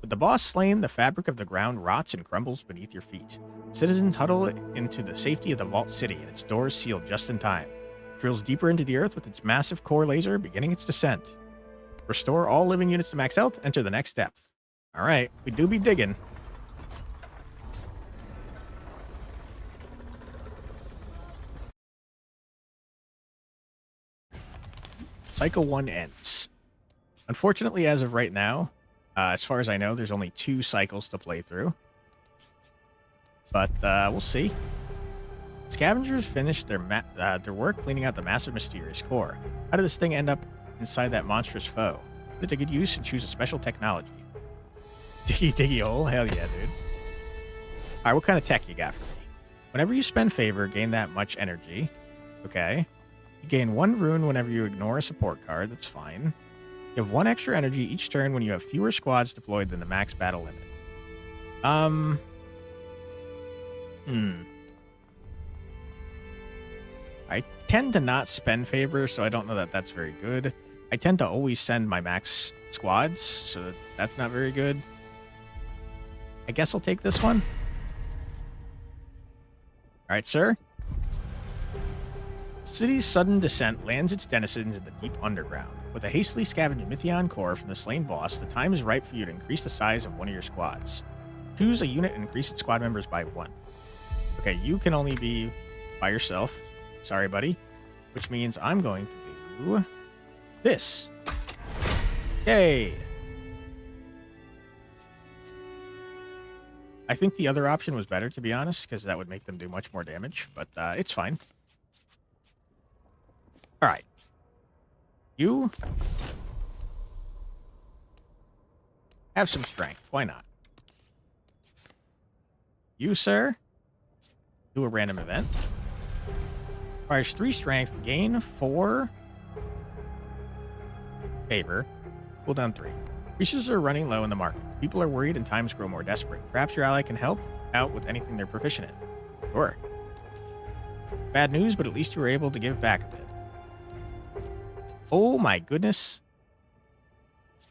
With the boss slain, the fabric of the ground rots and crumbles beneath your feet. Citizens huddle into the safety of the Vault City, and its doors sealed just in time. Drills deeper into the earth with its massive core laser, beginning its descent. Restore all living units to max health. Enter the next depth. All right, we do be digging. Cycle 1 ends. Unfortunately, as of right now, as far as I know, there's only 2 cycles to play through. But we'll see. Scavengers finished their work cleaning out the massive mysterious core. How did this thing end up inside that monstrous foe? Put it to good use and choose a special technology. Diggy hole? Hell yeah, dude. Alright, what kind of tech you got for me? Whenever you spend favor, gain that much energy. Okay. You gain 1 rune whenever you ignore a support card. That's fine. You have 1 extra energy each turn when you have fewer squads deployed than the max battle limit. I tend to not spend favor, so I don't know that that's very good. I tend to always send my max squads, so that's not very good. I guess I'll take this one. All right, sir. City's sudden descent lands its denizens in the deep underground. With a hastily scavenged Mythion core from the slain boss, the time is ripe for you to increase the size of one of your squads. Choose a unit and increase its squad members by 1. Okay, you can only be by yourself. Sorry, buddy. Which means I'm going to do this. Yay! I think the other option was better, to be honest, because that would make them do much more damage, but it's fine. All right. You have some strength. Why not? You, sir, do a random event. Requires 3 strength, gain 4 favor, cooldown 3. Resources are running low in the market. People are worried and times grow more desperate. Perhaps your ally can help out with anything they're proficient in. Sure. Bad news, but at least you were able to give back a bit. Oh my goodness.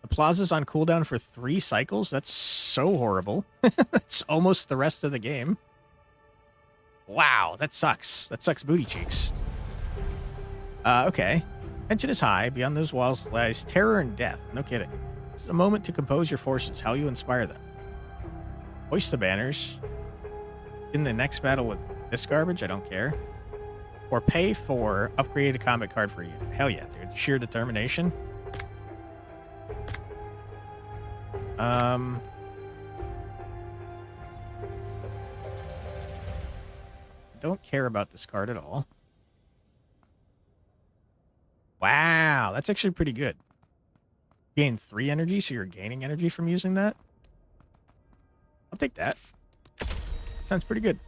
The plaza's on cooldown for 3 cycles? That's so horrible. That's almost the rest of the game. Wow, that sucks. That sucks booty cheeks. Okay. Tension is high. Beyond those walls lies terror and death. No kidding. This is a moment to compose your forces. How you inspire them. Hoist the banners. In the next battle with this garbage, I don't care. Or pay for upgrade a combat card for you. Hell yeah, dude. Sheer determination. Don't care about this card at all. Wow, that's actually pretty good. Gain 3 energy, so you're gaining energy from using that. I'll take that. Sounds pretty good.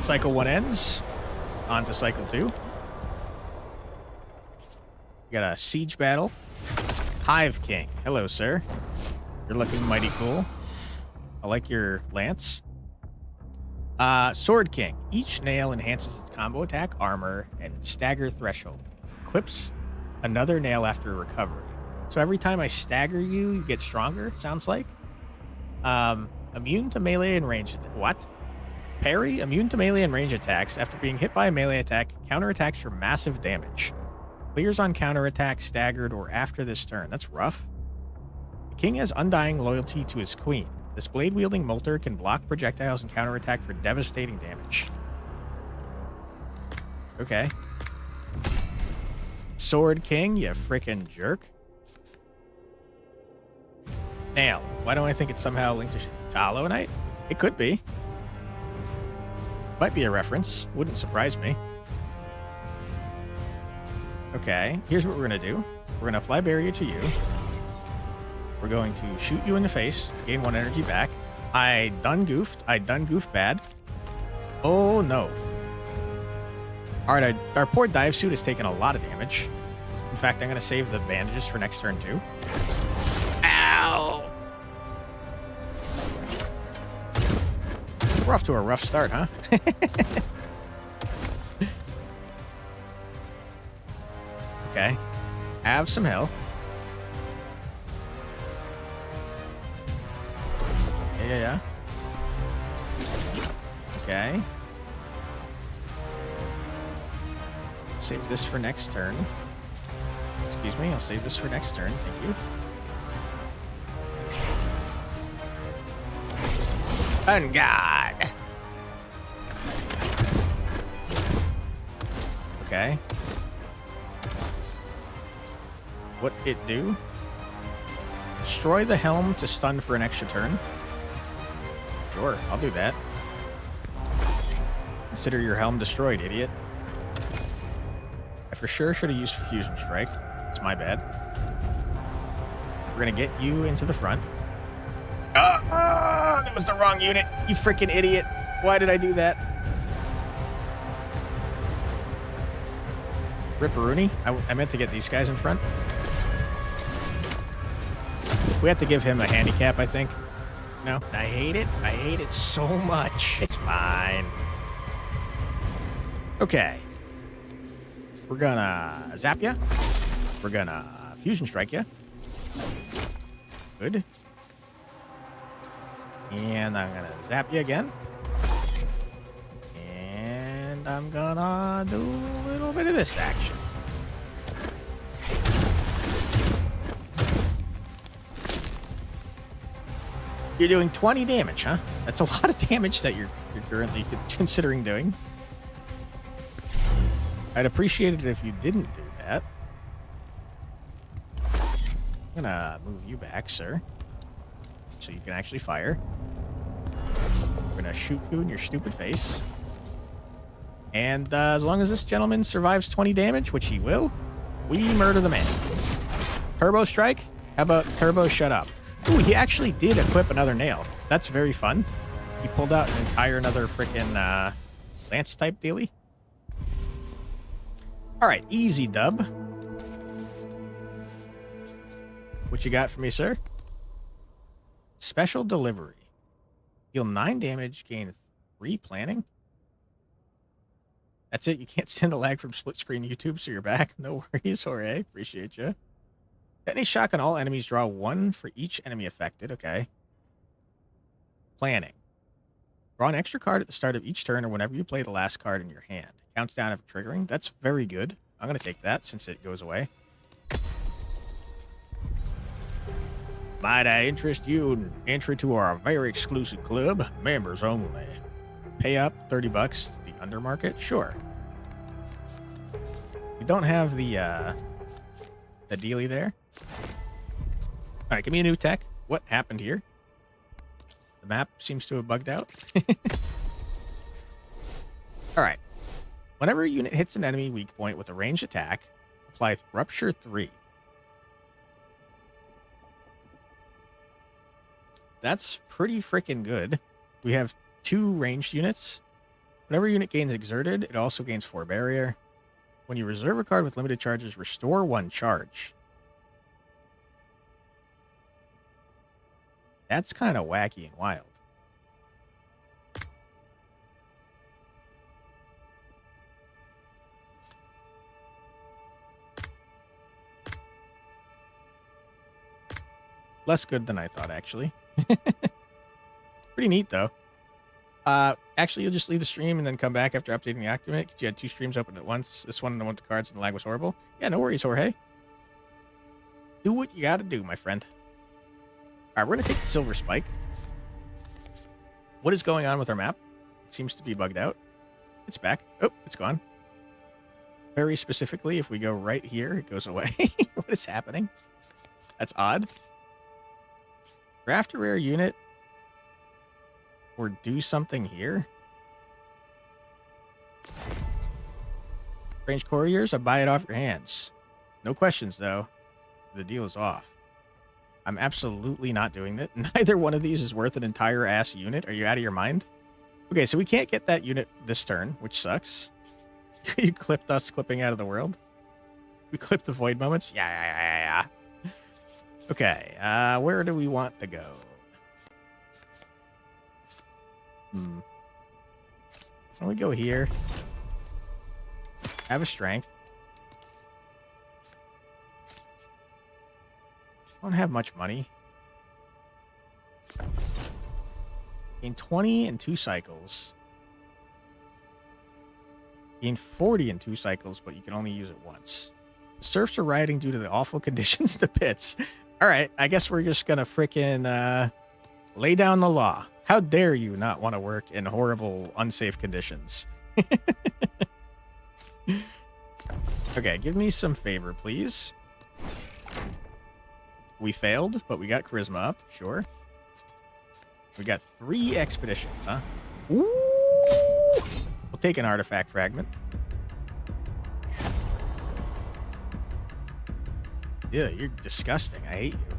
Cycle 1 ends. On to cycle 2. We got a siege battle. Hive King. Hello, sir. You're looking mighty cool. I like your lance. Sword King. Each nail enhances its combo attack, armor, and stagger threshold. Equips another nail after recovery. So every time I stagger you, you get stronger, sounds like. Immune to melee and range attack. What? Parry, immune to melee and range attacks. After being hit by a melee attack, counterattacks for massive damage. Clears on counterattack, staggered, or after this turn. That's rough. The king has undying loyalty to his queen. This blade-wielding molter can block projectiles and counterattack for devastating damage. Okay. Sword King, you frickin' jerk. Nail. Why don't I think it's somehow linked to Hollow Knight? It could be. Might be a reference. Wouldn't surprise me. Okay, here's what we're going to do. We're going to apply barrier to you. We're going to shoot you in the face, gain 1 energy back. I done goofed bad. Oh, no. All right, our poor dive suit has taken a lot of damage. In fact, I'm going to save the bandages for next turn, too. Ow! We're off to a rough start, huh? Okay. Have some health. Yeah. Okay. Save this for next turn. Excuse me, I'll save this for next turn. Thank you. Ungod. Okay. What it do? Destroy the helm to stun for an extra turn. Sure, I'll do that. Consider your helm destroyed, idiot. I for sure should have used Fusion Strike. It's my bad. We're gonna get you into the front. That was the wrong unit, you freaking idiot. Why did I do that? Ripperoonie? I meant to get these guys in front. We have to give him a handicap, I think. No? I hate it. I hate it so much. It's fine. Okay. We're gonna zap ya. We're gonna fusion strike ya. Good. And I'm gonna zap you again. And I'm gonna do a little bit of this action. You're doing 20 damage, huh? That's a lot of damage that you're currently considering doing. I'd appreciate it if you didn't do that. I'm gonna move you back, sir, so you can actually fire. We're gonna shoot you in your stupid face. And as long as this gentleman survives 20 damage, which he will, we murder the man. Turbo strike? How about turbo shut up? Ooh, he actually did equip another nail. That's very fun. He pulled out an entire another freaking lance type dealy. All right, easy dub. What you got for me, sir? Special delivery. Deal 9 damage, gain 3 planning. That's it. You can't stand the lag from split screen YouTube, so you're back. No worries, Jorge. Appreciate you. Any shock on all enemies, draw 1 for each enemy affected. Okay. Planning. Draw an extra card at the start of each turn or whenever you play the last card in your hand. Counts down after triggering. That's very good. I'm going to take that since it goes away. Might I interest you in entry to our very exclusive club? Members only. Pay up $30. The undermarket? Sure. We don't have the dealie there. All right, give me a new tech. What happened here? The map seems to have bugged out. All right. Whenever a unit hits an enemy weak point with a ranged attack, apply Rupture 3. That's pretty freaking good. We have 2 ranged units. Whenever a unit gains exerted, it also gains 4 barrier. When you reserve a card with limited charges, restore 1 charge. That's kind of wacky and wild. Less good than I thought, actually. Pretty neat, though. Actually, you'll just leave the stream and then come back after updating the document because you had 2 streams open at once. This one and the one with the cards and the lag was horrible. Yeah, no worries, Jorge. Do what you gotta do, my friend. All right, we're gonna take the silver spike. What is going on with our map? It seems to be bugged out. It's back. Oh, it's gone. Very specifically, if we go right here, it goes away. What is happening? That's odd. Draft a rare unit or do something here. Range couriers, I buy it off your hands. No questions, though. The deal is off. I'm absolutely not doing that. Neither one of these is worth an entire ass unit. Are you out of your mind? Okay, so we can't get that unit this turn, which sucks. You clipped us clipping out of the world. We clipped the void moments. Yeah. Okay, where do we want to go? Why don't we go here? Have a strength. Don't have much money. Gain 20 in 2 cycles. Gain 40 in 2 cycles, but you can only use it once. The serfs are rioting due to the awful conditions in the pits. All right, I guess we're just gonna frickin' lay down the law. How dare you not want to work in horrible, unsafe conditions? Okay, give me some favor, please. We failed, but we got charisma up. Sure. We got 3 expeditions, huh? Ooh! We'll take an artifact fragment. Yeah, you're disgusting. I hate you.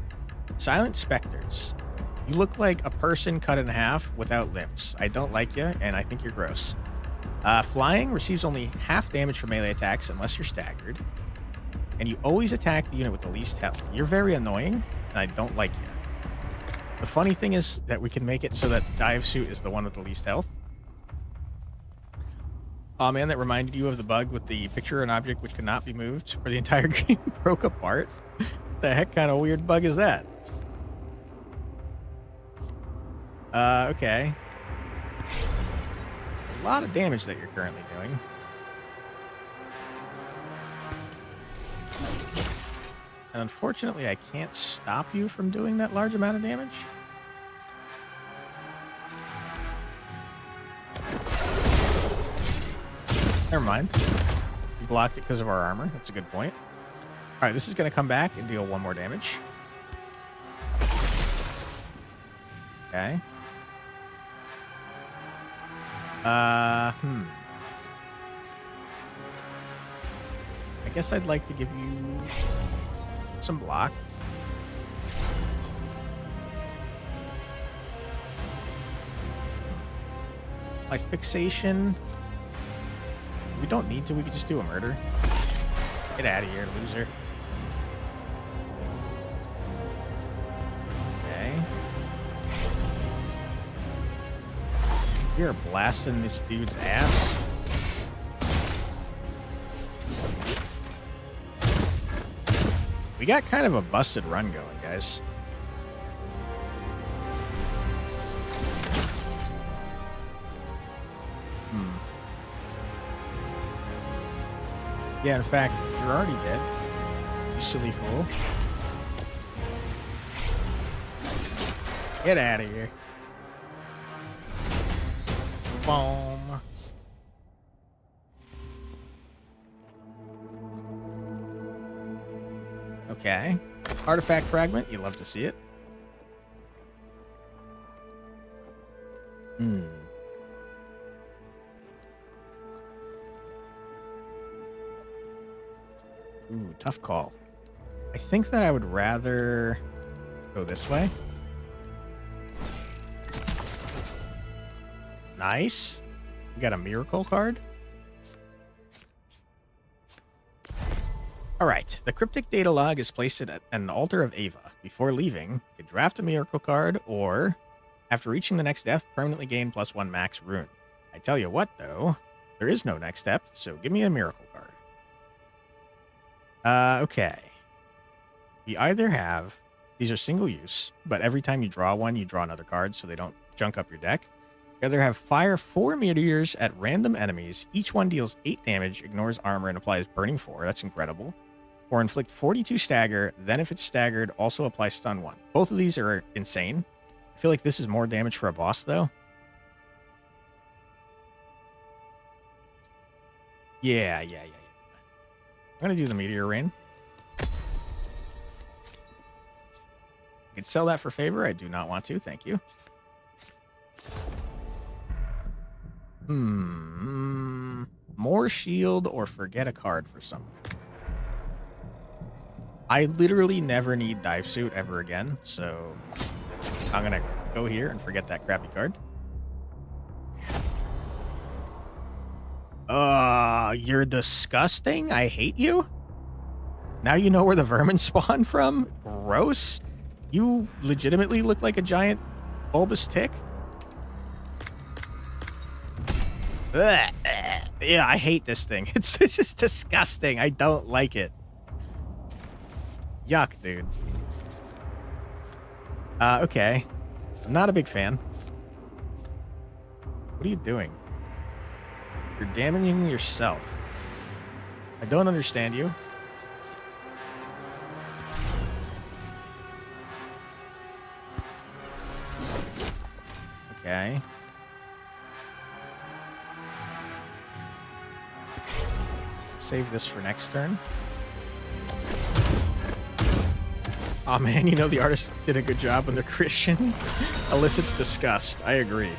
Silent specters. You look like a person cut in half without limbs. I don't like you, and I think you're gross. Flying receives only half damage from melee attacks unless you're staggered. And you always attack the unit with the least health. You're very annoying, and I don't like you. The funny thing is that we can make it so that dive suit is the one with the least health. Oh man, that reminded you of the bug with the picture an object which cannot be moved, where the entire game broke apart. What the heck kind of weird bug is that? Okay. A lot of damage that you're currently doing. And unfortunately, I can't stop you from doing that large amount of damage. Never mind. We blocked it because of our armor. That's a good point. All right, this is going to come back and deal 1 more damage. Okay. guess I'd like to give you some block. My fixation. We don't need to. We could just do a murder. Get out of here, loser. Okay. You're blasting this dude's ass. We got kind of a busted run going, guys. Yeah, in fact, you're already dead. You silly fool. Get out of here. Boom. Okay. Artifact fragment. You love to see it. Hmm. Ooh, tough call. I think that I would rather go this way. Nice. We got a miracle card. All right. The cryptic data log is placed at an altar of Ava. Before leaving, you can draft a miracle card, or after reaching the next depth, permanently gain +1 max rune. I tell you what, though, there is no next depth, so give me a miracle card. Okay. We either have, these are single use, but every time you draw one, you draw another card so they don't junk up your deck. You either have fire 4 meteors at random enemies. Each one deals 8 damage, ignores armor, and applies burning 4. That's incredible. Or inflict 42 stagger, then if it's staggered, also apply stun 1. Both of these are insane. I feel like this is more damage for a boss, though. Yeah. I'm going to do the Meteor Rain. I could sell that for favor. I do not want to. Thank you. More shield or forget a card for someone. I literally never need dive suit ever again, so I'm going to go here and forget that crappy card. You're disgusting. I hate you. Now you know where the vermin spawn from? Gross. You legitimately look like a giant bulbous tick. Ugh. Yeah, I hate this thing. It's just disgusting. I don't like it. Yuck, dude. Okay. I'm not a big fan. What are you doing? You're damaging yourself. I don't understand you. Okay. Save this for next turn. Oh man, you know the artist did a good job when they're Christian. Elicits disgust. I agree.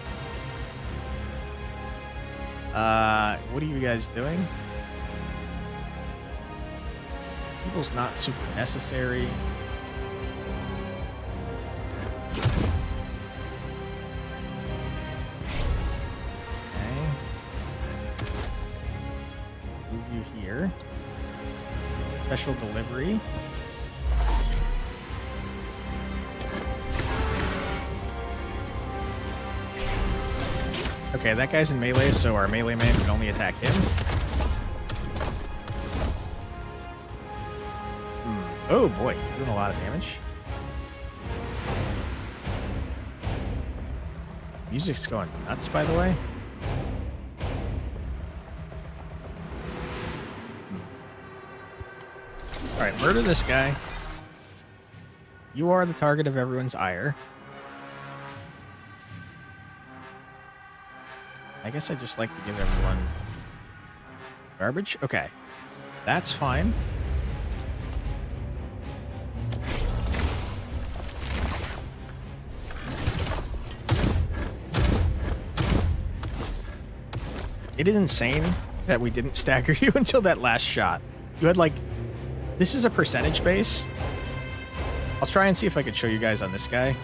What are you guys doing? Evil's not super necessary. Okay. Move you here. Special delivery. Okay, that guy's in melee, so our melee man can only attack him. Oh boy, doing a lot of damage. Music's going nuts, by the way. Alright, murder this guy. You are the target of everyone's ire. I guess I just like to give everyone garbage. Okay, that's fine. It is insane that we didn't stagger you until that last shot. You had like, this is a percentage base. I'll try and see if I could show you guys on this guy.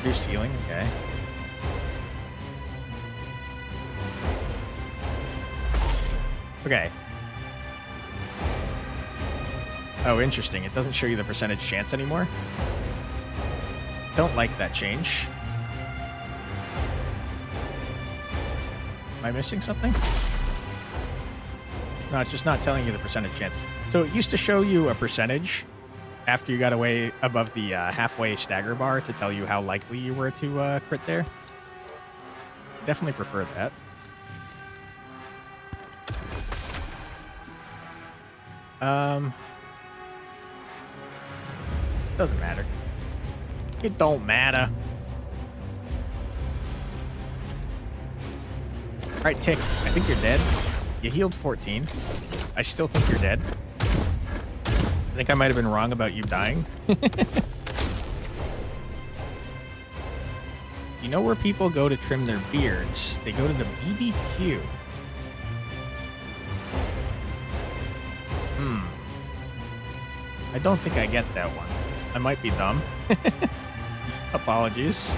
Reduced healing, okay. Okay. Oh, interesting. It doesn't show you the percentage chance anymore. Don't like that change. Am I missing something? No, it's just not telling you the percentage chance. So it used to show you a percentage after you got away above the halfway stagger bar to tell you how likely you were to crit there. Definitely prefer that. Doesn't matter. It don't matter. All right, Tick. I think you're dead. You healed 14. I still think you're dead. I think I might have been wrong about you dying. You know where people go to trim their beards? They go to the BBQ. I don't think I get that one. I might be dumb. Apologies.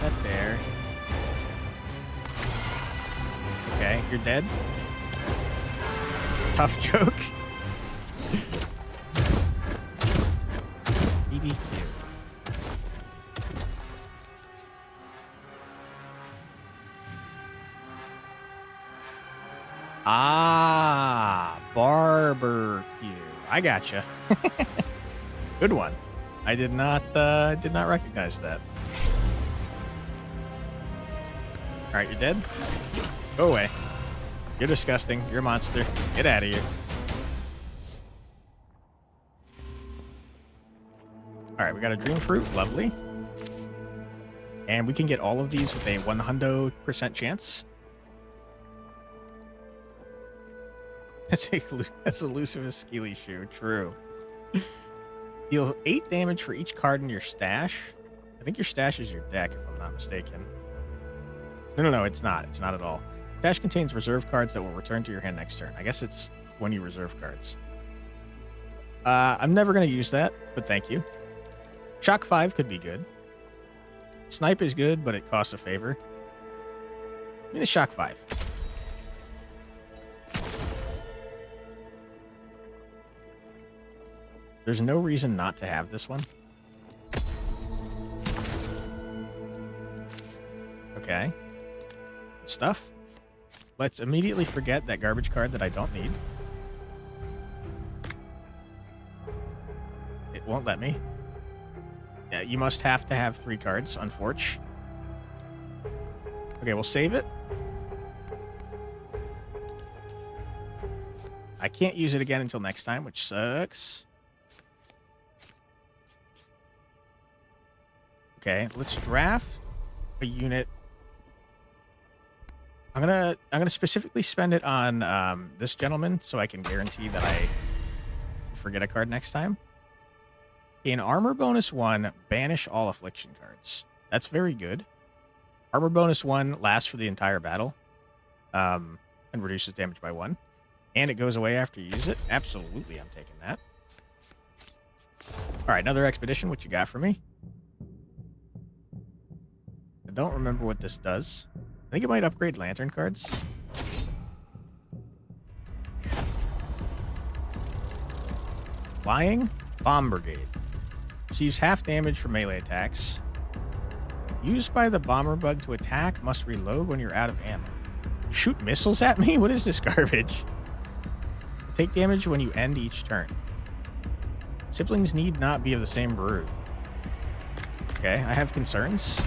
That there. Okay, you're dead. Tough joke. BBQ. Ah, barbecue. I gotcha. Good one. I did not recognize that. All right, you're dead. Go away. You're disgusting. You're a monster. Get out of here. All right, we got a dream fruit. Lovely. And we can get all of these with a 100% chance. That's elusive as Skeely Shoe. True. Deal 8 damage for each card in your stash. I think your stash is your deck, if I'm not mistaken. No, it's not. It's not at all. Stash contains reserve cards that will return to your hand next turn. I guess it's when you reserve cards. I'm never going to use that, but thank you. Shock 5 could be good. Snipe is good, but it costs a favor. Give me the Shock 5. There's no reason not to have this one. Okay. Stuff. Let's immediately forget that garbage card that I don't need. It won't let me. Yeah, you must have to have 3 cards, unfortunately. Okay, we'll save it. I can't use it again until next time, which sucks. Okay, let's draft a unit. I'm gonna specifically spend it on this gentleman so I can guarantee that I forget a card next time. In armor bonus 1, banish all affliction cards. That's very good. Armor bonus 1 lasts for the entire battle, and reduces damage by 1. And it goes away after you use it. Absolutely, I'm taking that. All right, another expedition. What you got for me? I don't remember what this does. I think it might upgrade lantern cards. Flying Bomb Brigade. Receives half damage from melee attacks. Used by the bomber bug to attack, must reload when you're out of ammo. Shoot missiles at me? What is this garbage? Take damage when you end each turn. Siblings need not be of the same brood. Okay, I have concerns.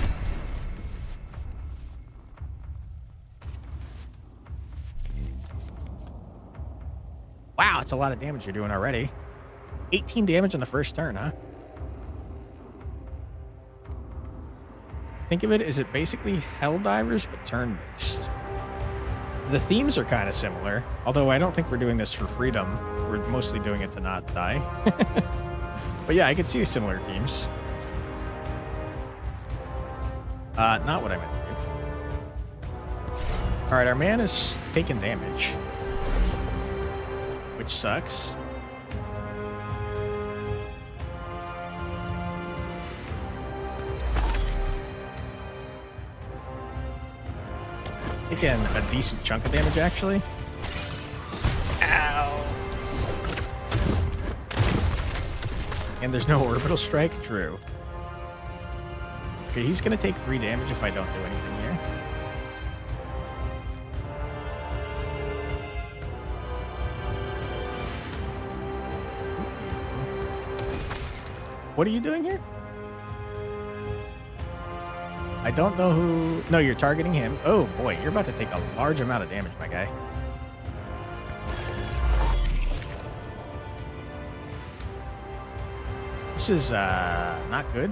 Wow, it's a lot of damage you're doing already. 18 damage on the first turn, huh? Think of it as it basically Helldivers, but turn-based. The themes are kind of similar, although I don't think we're doing this for freedom. We're mostly doing it to not die. But yeah, I could see similar themes. Not what I meant to do. All right, our man is taking damage, which sucks. Taking a decent chunk of damage, actually. Ow! And there's no orbital strike? True. Okay, he's gonna take 3 damage if I don't do anything here. What are you doing here? I don't know who... No, you're targeting him. Oh, boy, you're about to take a large amount of damage, my guy. This is, not good.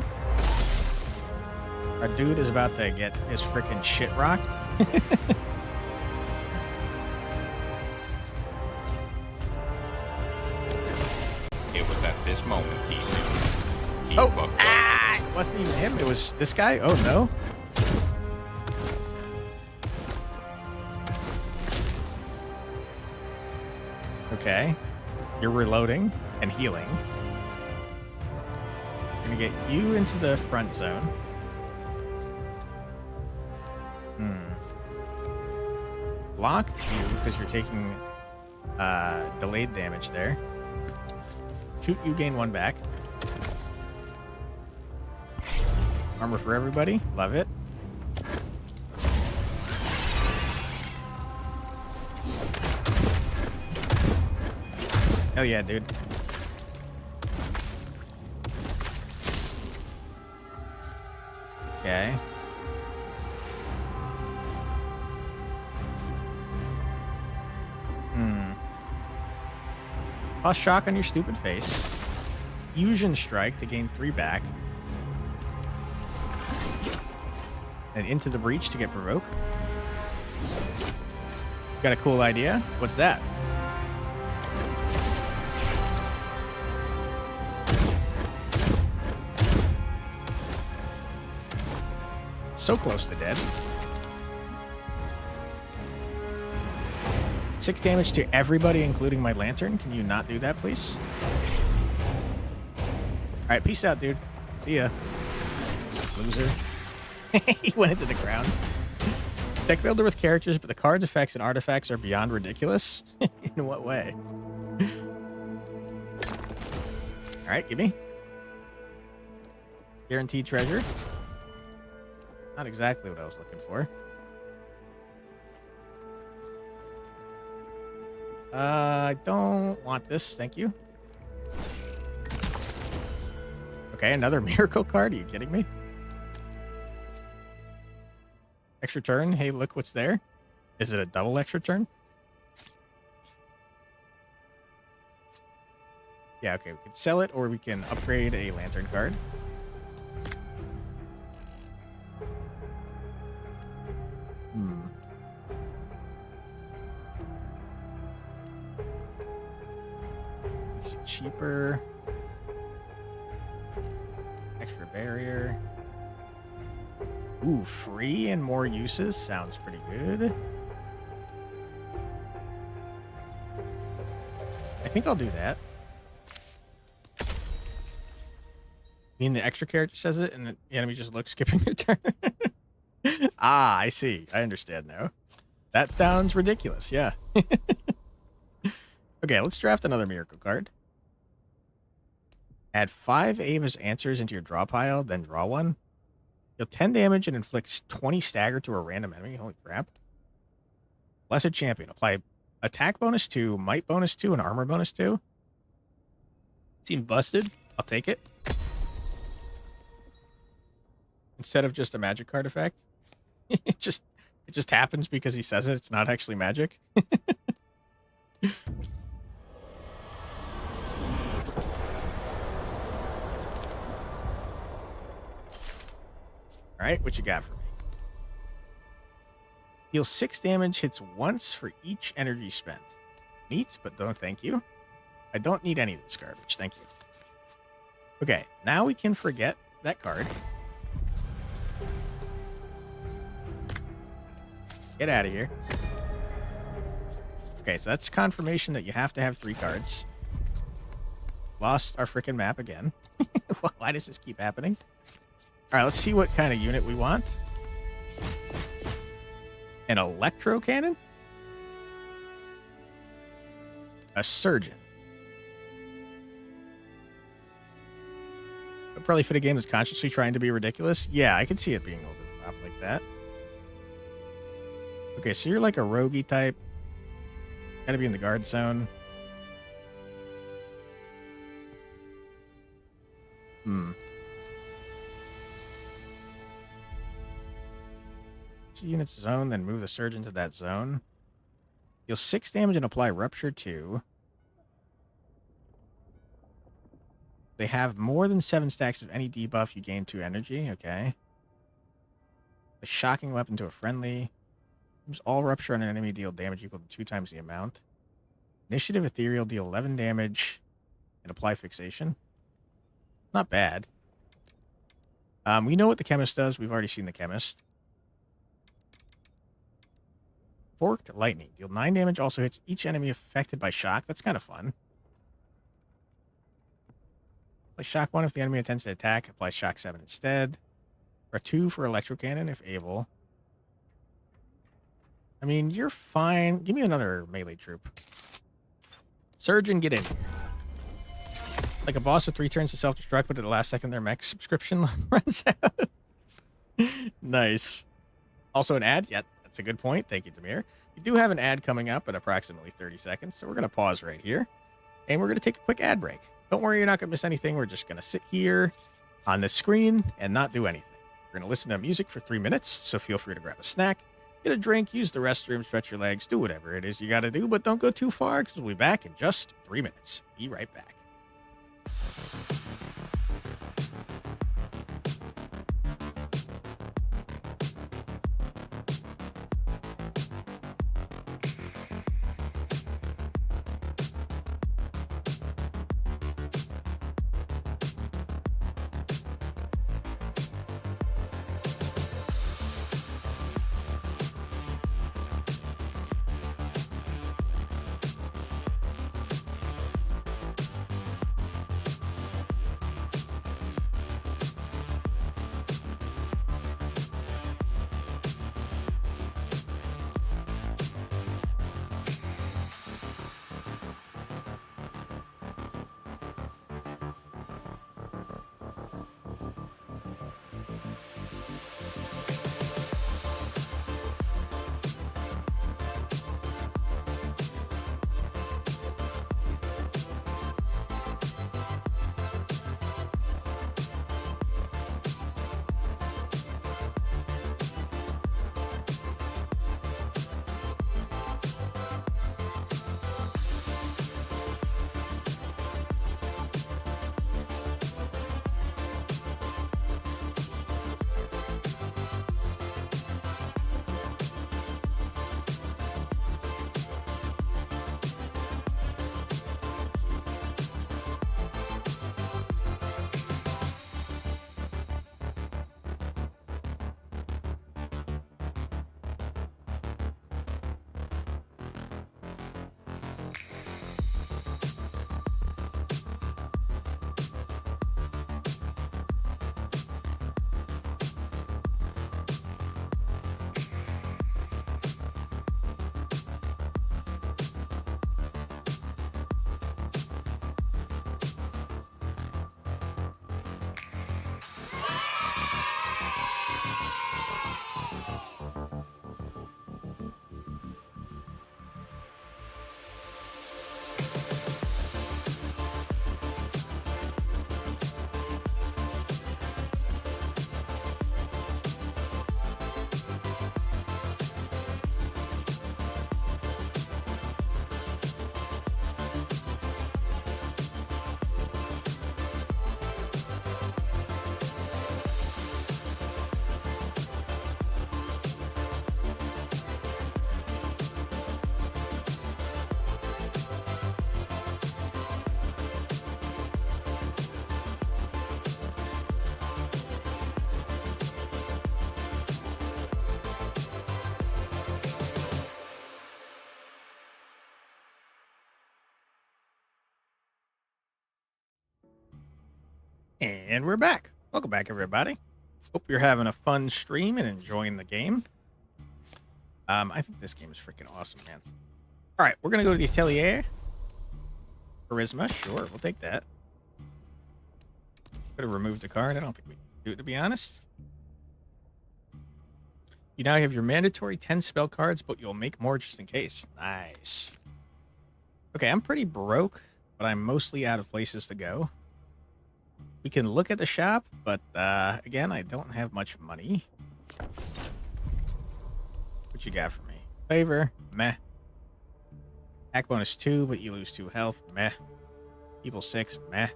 Our dude is about to get his freaking shit rocked. It was at this moment he knew. He Oh, fucked up. It wasn't even him. It was this guy. Oh, no. Okay. You're reloading and healing. We're going to get you into the front zone. Block you because you're taking delayed damage there. Shoot, you gain 1 back. Armor for everybody. Love it. Hell yeah, dude. Okay. Toss shock on your stupid face. Fusion strike to gain 3 back. And into the breach to get provoke. Got a cool idea? What's that? So close to dead. 6 damage to everybody, including my lantern. Can you not do that, please? All right, peace out, dude. See ya. Loser. He went into the ground. Deck builder with characters, but the cards, effects, and artifacts are beyond ridiculous. In what way? All right, give me. Guaranteed treasure. Not exactly what I was looking for. I don't want this. Thank you. Okay, another miracle card. Are you kidding me? Extra turn. Hey, look what's there. Is it a double extra turn? Yeah, okay. We can sell it or we can upgrade a lantern card. Cheaper. Extra barrier. Ooh, free and more uses. Sounds pretty good. I think I'll do that. I mean, the extra character says it and the enemy just looks skipping their turn. Ah, I see. I understand now. That sounds ridiculous. Yeah. Okay, let's draft another miracle card. Add 5 Ava's answers into your draw pile, then draw 1. Deal 10 damage and inflicts 20 stagger to a random enemy. Holy crap. Blessed Champion. Apply attack bonus 2, might bonus 2, and armor bonus 2. Seem busted. I'll take it. Instead of just a magic card effect. It just happens because he says it. It's not actually magic. All right, what you got for me? Deal 6 damage, hits once for each energy spent. Neat, but no thank you. I don't need any of this garbage, thank you. Okay, now we can forget that card. Get out of here. Okay, so that's confirmation that you have to have 3 cards. Lost our freaking map again. Why does this keep happening? All right, let's see what kind of unit we want. An electro cannon? A surgeon. But probably fit a game that's consciously trying to be ridiculous. Yeah, I can see it being over the top like that. Okay, so you're like a roguey type. Gotta be in the guard zone. Units zone, then move the surgeon to that zone. Deal 6 damage and apply Rupture 2. They have more than 7 stacks of any debuff, you gain 2 energy. Okay. A shocking weapon to a friendly. Use all Rupture on an enemy, deal damage equal to 2 times the amount. Initiative Ethereal, deal 11 damage and apply Fixation. Not bad. We know what the Chemist does. We've already seen the Chemist. Forked Lightning. Deal 9 damage. Also hits each enemy affected by shock. That's kind of fun. Apply Shock 1 if the enemy intends to attack. Apply Shock 7 instead. Or 2 for Electro Cannon if able. I mean, you're fine. Give me another melee troop. Surgeon, get in. Like a boss with 3 turns to self-destruct, but at the last second their mech subscription runs out. Nice. Also an ad? Yeah, that's a good point. Thank you, Demir. We do have an ad coming up in approximately 30 seconds, so we're going to pause right here. And we're going to take a quick ad break. Don't worry, you're not going to miss anything. We're just going to sit here on the screen and not do anything. We're going to listen to music for 3 minutes, so feel free to grab a snack, get a drink, use the restroom, stretch your legs, do whatever it is you got to do, but don't go too far because we'll be back in just 3 minutes. Be right back. And we're back. Welcome back, everybody. Hope you're having a fun stream and enjoying the game. I think this game is freaking awesome, man. All right, we're going to go to the Atelier. Charisma, sure, we'll take that. Could have removed the card. I don't think we can do it, to be honest. You now have your mandatory 10 spell cards, but you'll make more just in case. Nice. Okay, I'm pretty broke, but I'm mostly out of places to go. We can look at the shop, but again, I don't have much money. What you got for me? Favor, meh. Attack bonus 2, but you lose 2 health, meh. Evil 6, meh.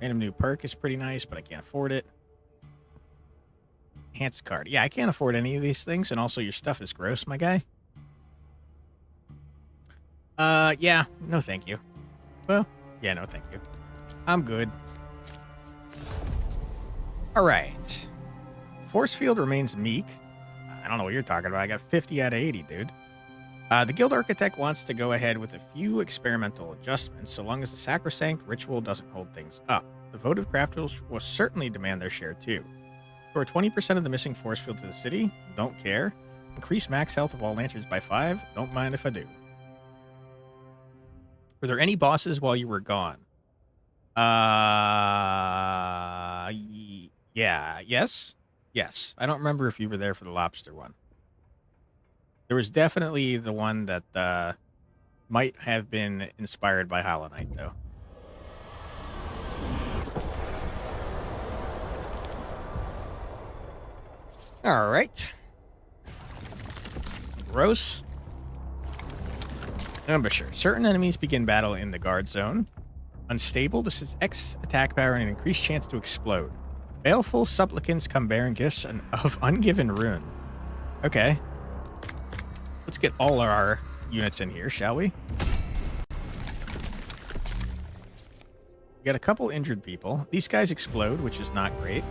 Random new perk is pretty nice, but I can't afford it. Enhanced card. Yeah, I can't afford any of these things, and also your stuff is gross, my guy. Yeah, no thank you. Well, yeah, no thank you. I'm good. All right. Force field remains meek. I don't know what you're talking about. I got 50 out of 80, dude. The Guild Architect wants to go ahead with a few experimental adjustments so long as the Sacrosanct ritual doesn't hold things up. The votive crafters will certainly demand their share too. For 20% of the missing force field to the city, don't care. Increase max health of all lanterns by 5, don't mind if I do. Were there any bosses while you were gone? Yeah, yes. I don't remember if you were there for the lobster one. There was definitely the one that might have been inspired by Hollow Knight, though. All right. Gross. Ambusher. Certain enemies begin battle in the guard zone. Unstable. This is X attack power and an increased chance to explode. Baleful supplicants come bearing gifts of ungiven rune. Okay. Let's get all our units in here, shall we? We got a couple injured people. These guys explode, which is not great.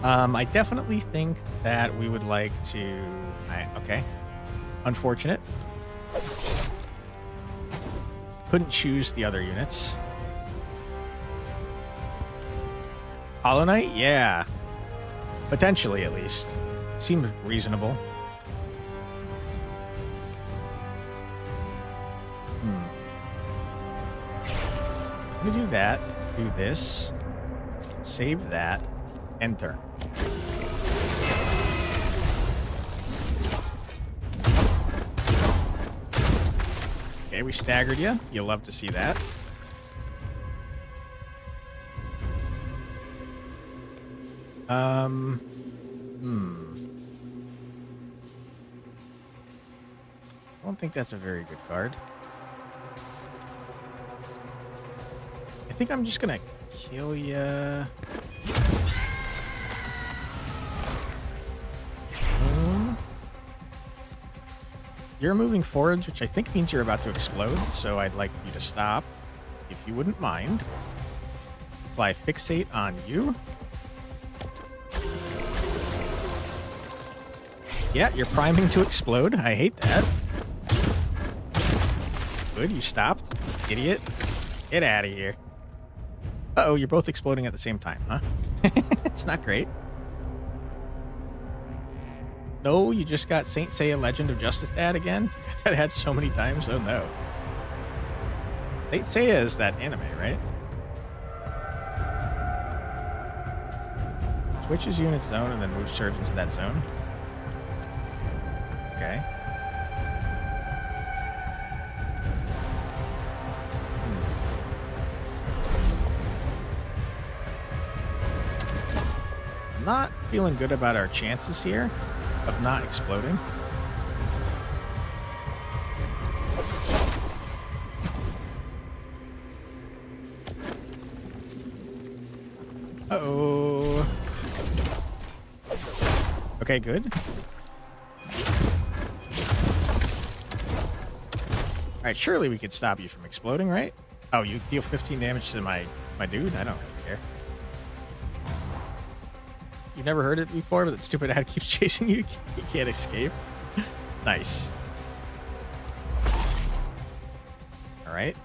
I definitely think that we would like to... okay. Unfortunate. Couldn't choose the other units. Hollow Knight? Yeah. Potentially, at least. Seems reasonable. Let me do that. Do this. Save that. End turn. Okay, we staggered you. You'll love to see that. I don't think that's a very good card. I think I'm just gonna kill ya. You're moving forwards, which I think means you're about to explode, so I'd like you to stop, if you wouldn't mind. Apply fixate on you. Yeah, you're priming to explode. I hate that. Good, you stopped. Idiot. Get out of here. Uh-oh, you're both exploding at the same time, huh? It's not great. No, you just got Saint Seiya Legend of Justice ad again? You got that ad so many times? Oh no. Saint Seiya is that anime, right? Switches unit zone and then moves Surge into that zone. Okay. I'm not feeling good about our chances here of not exploding. Uh-oh. Okay, good. Alright, surely we could stop you from exploding, right? Oh, you deal 15 damage to my dude? I don't really care. You've never heard it before, but that stupid ad keeps chasing you. You can't escape. Nice. Alright.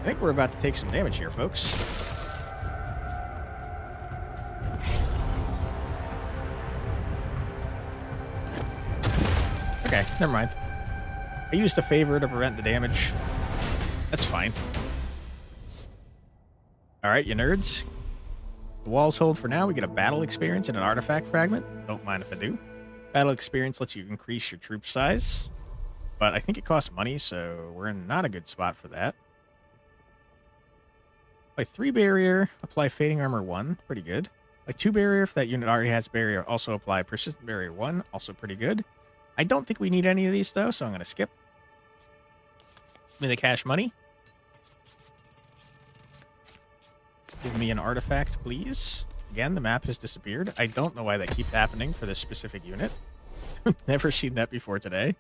I think we're about to take some damage here, folks. Okay, never mind. I used a favor to prevent the damage. That's fine. All right, you nerds. The walls hold for now. We get a battle experience and an artifact fragment. Don't mind if I do. Battle experience lets you increase your troop size, but I think it costs money, so we're in not a good spot for that. Apply 3 barrier, apply fading armor 1, pretty good. Like 2 barrier if that unit already has barrier. Also apply persistent barrier 1, also pretty good. I don't think we need any of these though, so I'm going to skip. Give me the cash money. Give me an artifact, please. Again, the map has disappeared. I don't know why that keeps happening for this specific unit. Never seen that before today.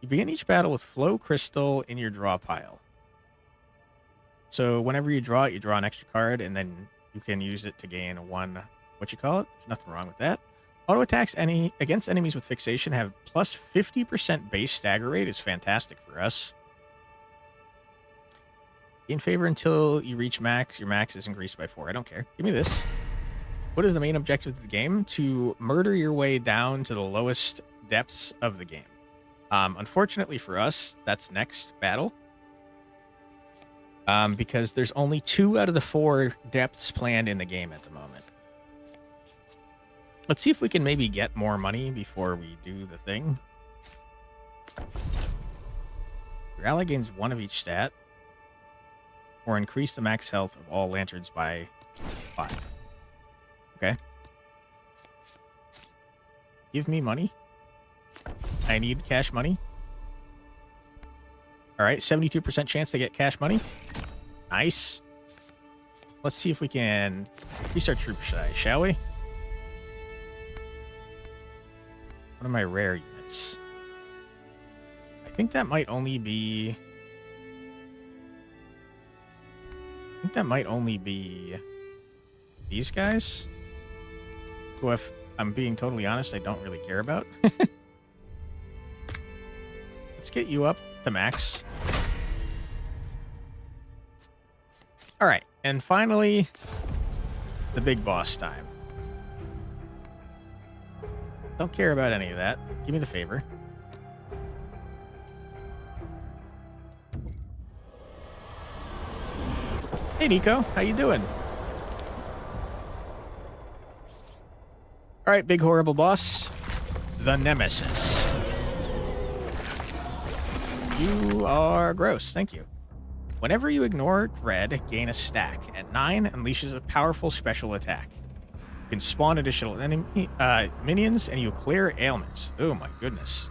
You begin each battle with flow crystal in your draw pile. So whenever you draw it, you draw an extra card, and then you can use it to gain one, what you call it? There's nothing wrong with that. Auto attacks against enemies with fixation have plus 50% base stagger rate is fantastic for us. Gain favor until you reach max. Your max is increased by 4. I don't care. Give me this. What is the main objective of the game? To murder your way down to the lowest depths of the game. Unfortunately for us, that's next battle. Because there's only 2 out of the 4 depths planned in the game at the moment. Let's see if we can maybe get more money before we do the thing. Your ally gains 1 of each stat. Or increase the max health of all lanterns by 5. Okay. Give me money. I need cash money. All right, 72% chance to get cash money. Nice. Let's see if we can increase our troop size, shall we? What are my rare units? I think that might only be... these guys, who, if I'm being totally honest, I don't really care about. Let's get you up to max. All right, and finally, the big boss time. Don't care about any of that. Give me the favor. Hey, Nico. How you doing? All right, big horrible boss. The Nemesis. You are gross. Thank you. Whenever you ignore Dread, gain a stack. At 9, unleashes a powerful special attack. You can spawn additional enemy minions, and you clear ailments. Oh, my goodness.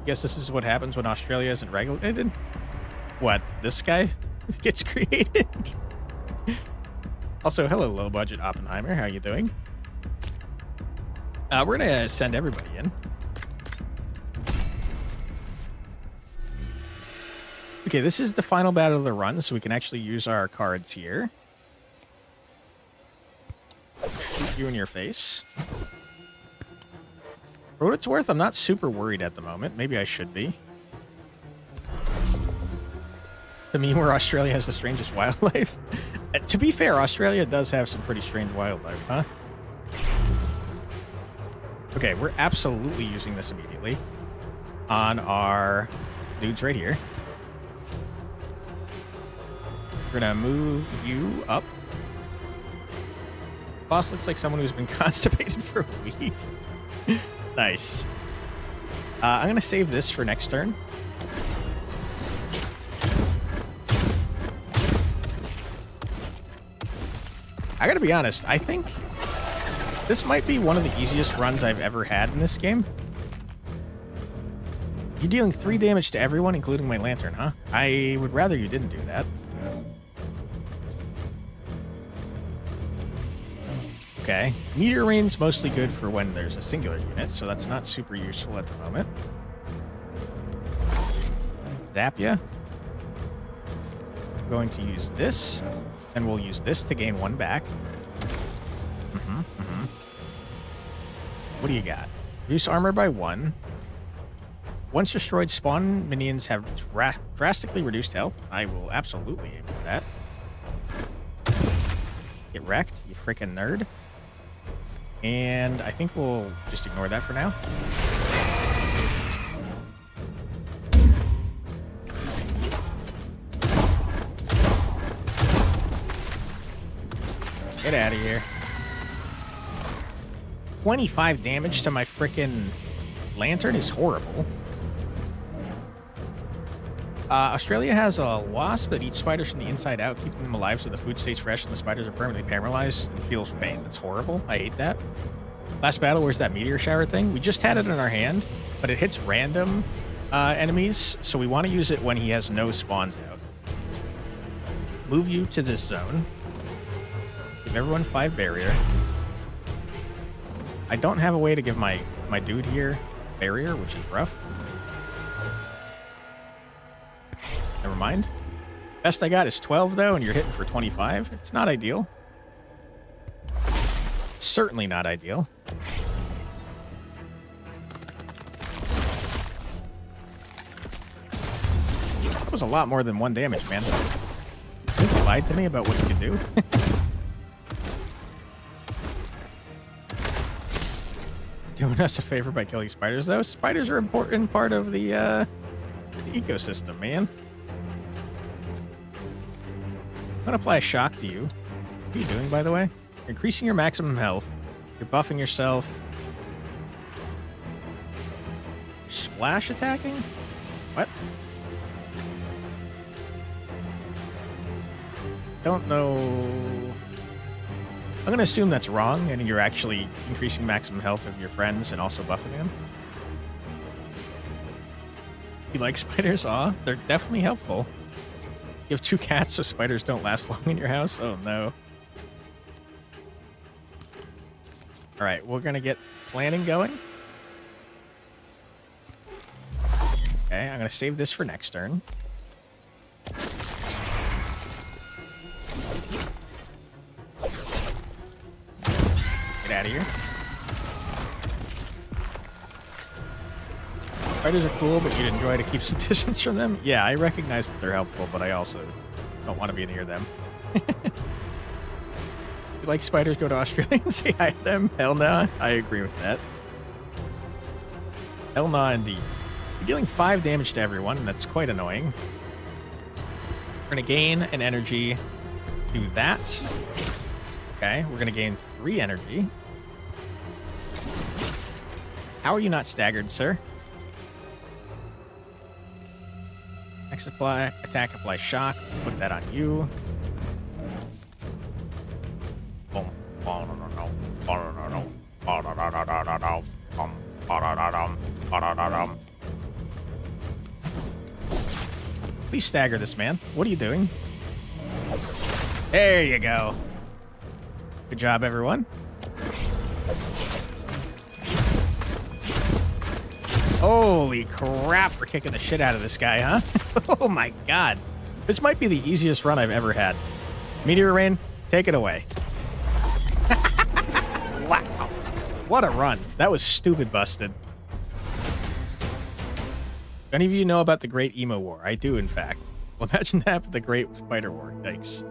Guess this is what happens when Australia isn't regulated? What, this guy gets created? Also, hello, low-budget Oppenheimer. How you doing? We're going to send everybody in. Okay, this is the final battle of the run, so we can actually use our cards here. Shoot you in your face. For what it's worth, I'm not super worried at the moment. Maybe I should be. To me, where Australia has the strangest wildlife. To be fair, Australia does have some pretty strange wildlife, huh? Okay, we're absolutely using this immediately on our dudes right here. We're gonna move you up. Boss looks like someone who's been constipated for a week. Nice. I'm gonna save this for next turn. I gotta be honest, I think this might be one of the easiest runs I've ever had in this game. You're dealing 3 damage to everyone, including my lantern, huh? I would rather you didn't do that. Okay. Meteor Rain's mostly good for when there's a singular unit, so that's not super useful at the moment. Zap ya. I'm going to use this, and we'll use this to gain 1 back. What do you got? Reduce armor by 1. Once destroyed, spawn minions have drastically reduced health. I will absolutely aim for that. Get wrecked, you freaking nerd. And I think we'll just ignore that for now. Get out of here. 25 damage to my frickin' lantern is horrible. Australia has a wasp that eats spiders from the inside out, keeping them alive so the food stays fresh and the spiders are permanently paralyzed and feels pain. That's horrible. I hate that. Last battle, where's that meteor shower thing? We just had it in our hand, but it hits random enemies, so we want to use it when he has no spawns out. Move you to this zone. Give everyone 5 barrier. I don't have a way to give my dude here barrier, which is rough. Never mind. Best I got is 12, though, and you're hitting for 25. It's not ideal. Certainly not ideal. That was a lot more than 1 damage, man. You think you lied to me about what you could do? Doing us a favor by killing spiders, though. Spiders are an important part of the ecosystem, man. I'm gonna apply a shock to you. What are you doing, by the way? You're increasing your maximum health. You're buffing yourself. Splash attacking? What? Don't know. I'm gonna assume that's wrong, and you're actually increasing maximum health of your friends and also buffing them. You like spiders? Aw, they're definitely helpful. You have 2 cats, so spiders don't last long in your house? Oh, no. All right, we're going to get planning going. Okay, I'm going to save this for next turn. Get out of here. Spiders are cool, but you'd enjoy to keep some distance from them? Yeah, I recognize that they're helpful, but I also don't want to be near them. You like spiders, go to Australia and say hi to them? Hell no. I agree with that. Hell no, indeed. You're dealing 5 damage to everyone, and that's quite annoying. We're going to gain an energy. Do that. Okay, we're going to gain 3 energy. How are you not staggered, sir? Next attack, apply shock. Put that on you. Please stagger this man. What are you doing? There you go. Good job, everyone. Holy crap, we're kicking the shit out of this guy, huh? Oh my god. This might be the easiest run I've ever had. Meteor Rain, take it away. Wow. What a run. That was stupid busted. Do any of you know about the Great Emo War? I do, in fact. Well, imagine that with the Great Spider War. Yikes.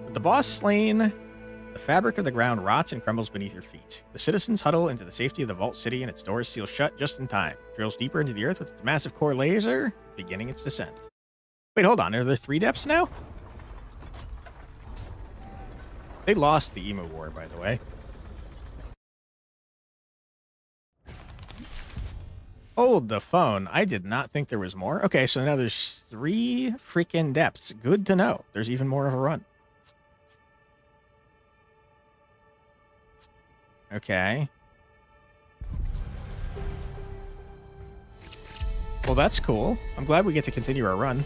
With the boss slain, the fabric of the ground rots and crumbles beneath your feet. The citizens huddle into the safety of the vault city, and its doors seal shut just in time. Drills deeper into the earth with its massive core laser, beginning its descent. Wait, hold on. Are there 3 depths now? They lost the Emo War, by the way. Hold the phone. I did not think there was more. Okay, so now there's 3 freaking depths. Good to know. There's even more of a run. Okay. Well, that's cool. I'm glad we get to continue our run.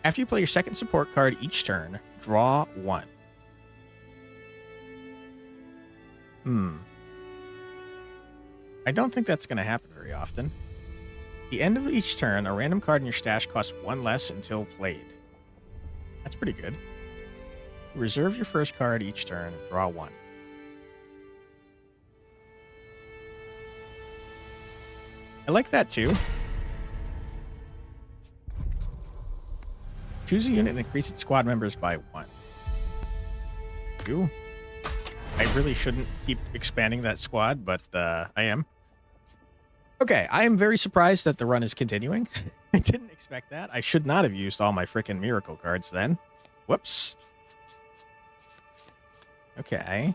After you play your second support card each turn, draw 1. I don't think that's going to happen very often. At the end of each turn, a random card in your stash costs 1 less until played. That's pretty good. Reserve your first card each turn, draw 1. I like that too. Choose a unit and increase its squad members by 1. 2. I really shouldn't keep expanding that squad, but I am. Okay, I am very surprised that the run is continuing. I didn't expect that. I should not have used all my freaking miracle cards then. Whoops. Okay.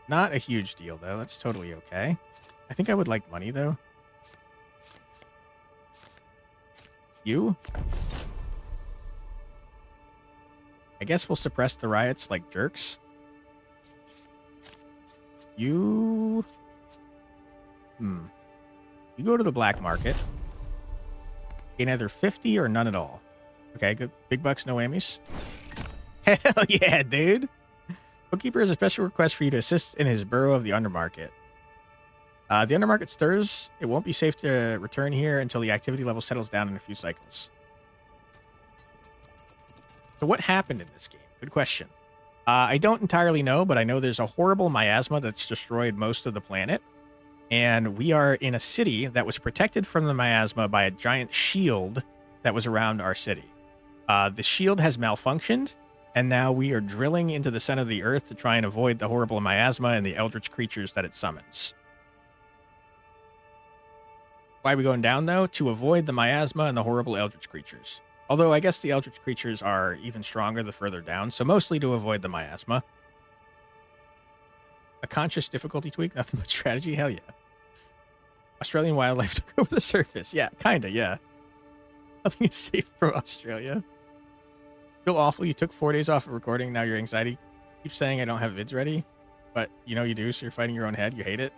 Not a huge deal, though. That's totally okay. I think I would like money, though. You? I guess we'll suppress the riots like jerks. You... You go to the black market. Gain either 50 or none at all. Okay, good. Big bucks, no whammies. Hell yeah, dude. Bookkeeper has a special request for you to assist in his borough of the Undermarket. The Undermarket stirs. It won't be safe to return here until the activity level settles down in a few cycles. So what happened in this game? Good question. I don't entirely know, but I know there's a horrible miasma that's destroyed most of the planet. And we are in a city that was protected from the miasma by a giant shield that was around our city. The shield has malfunctioned, and now we are drilling into the center of the earth to try and avoid the horrible miasma and the eldritch creatures that it summons. Why are we going down, though? To avoid the miasma and the horrible eldritch creatures. Although I guess the eldritch creatures are even stronger the further down, so mostly to avoid the miasma. A conscious difficulty tweak? Nothing but strategy? Hell yeah. Australian wildlife took over the surface. Yeah, kinda, yeah. Nothing is safe from Australia. Feel awful. You took 4 days off of recording. Now your anxiety keeps saying I don't have vids ready. But you know you do, so you're fighting your own head. You hate it.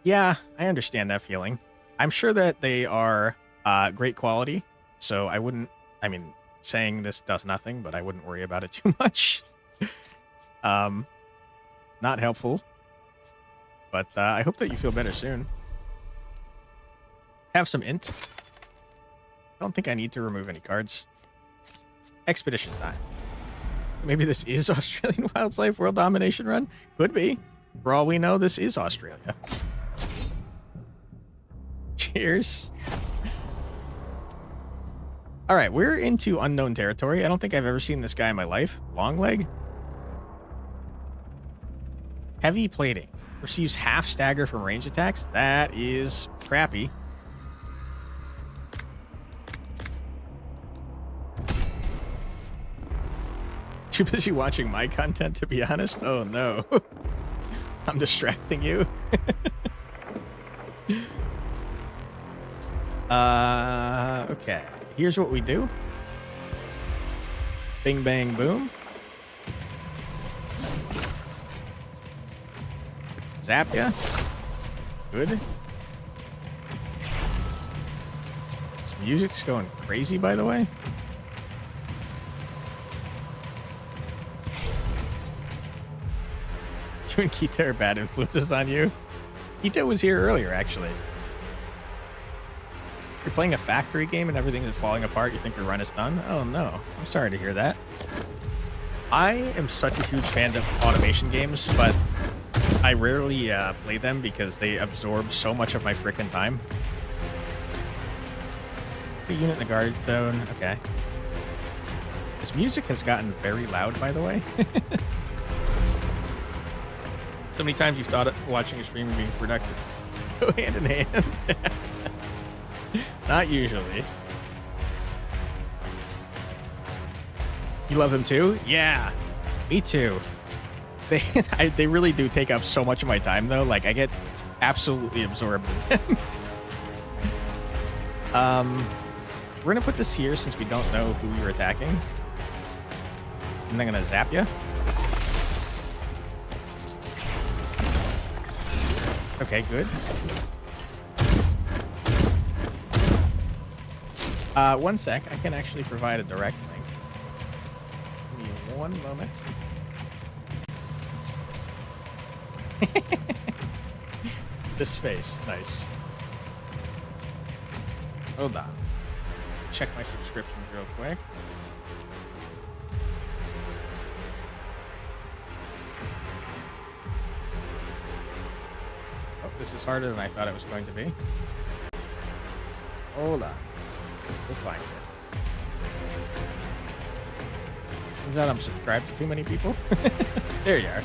Yeah, I understand that feeling. I'm sure that they are great quality. So I wouldn't, I mean, saying this does nothing, but I wouldn't worry about it too much. Not helpful. But I hope that you feel better soon. Have some int. Don't think I need to remove any cards. Expedition time. Maybe this is Australian Wildlife World Domination Run? Could be. For all we know, this is Australia. Cheers. All right, we're into unknown territory. I don't think I've ever seen this guy in my life. Long leg. Heavy plating. Receives half stagger from range attacks. That is crappy. Too busy watching my content, to be honest. Oh no. I'm distracting you. Okay. Here's what we do. Bing, bang, boom. Zap ya. Good. This music's going crazy, by the way. You and Kita are bad influences on you. Kita was here earlier, actually. You're playing a factory game and everything is falling apart. You think your run is done? Oh no. I'm sorry to hear that. I am such a huge fan of automation games, but I rarely play them because they absorb so much of my frickin' time. A unit in the guard zone. Okay. This music has gotten very loud, by the way. So many times you've thought watching a stream and being productive go hand in hand. Not usually. You love him too? Yeah, me too. They really do take up so much of my time though. Like I get absolutely absorbed in them. We're gonna put this here since we don't know who you're attacking. And I'm gonna zap you. Okay, good. One sec. I can actually provide a direct link. Give me 1 moment. This face. Nice. Hold on. Check my subscriptions real quick. Oh, this is harder than I thought it was going to be. Hold on. We'll find it. Turns out I'm subscribed to too many people. There you are.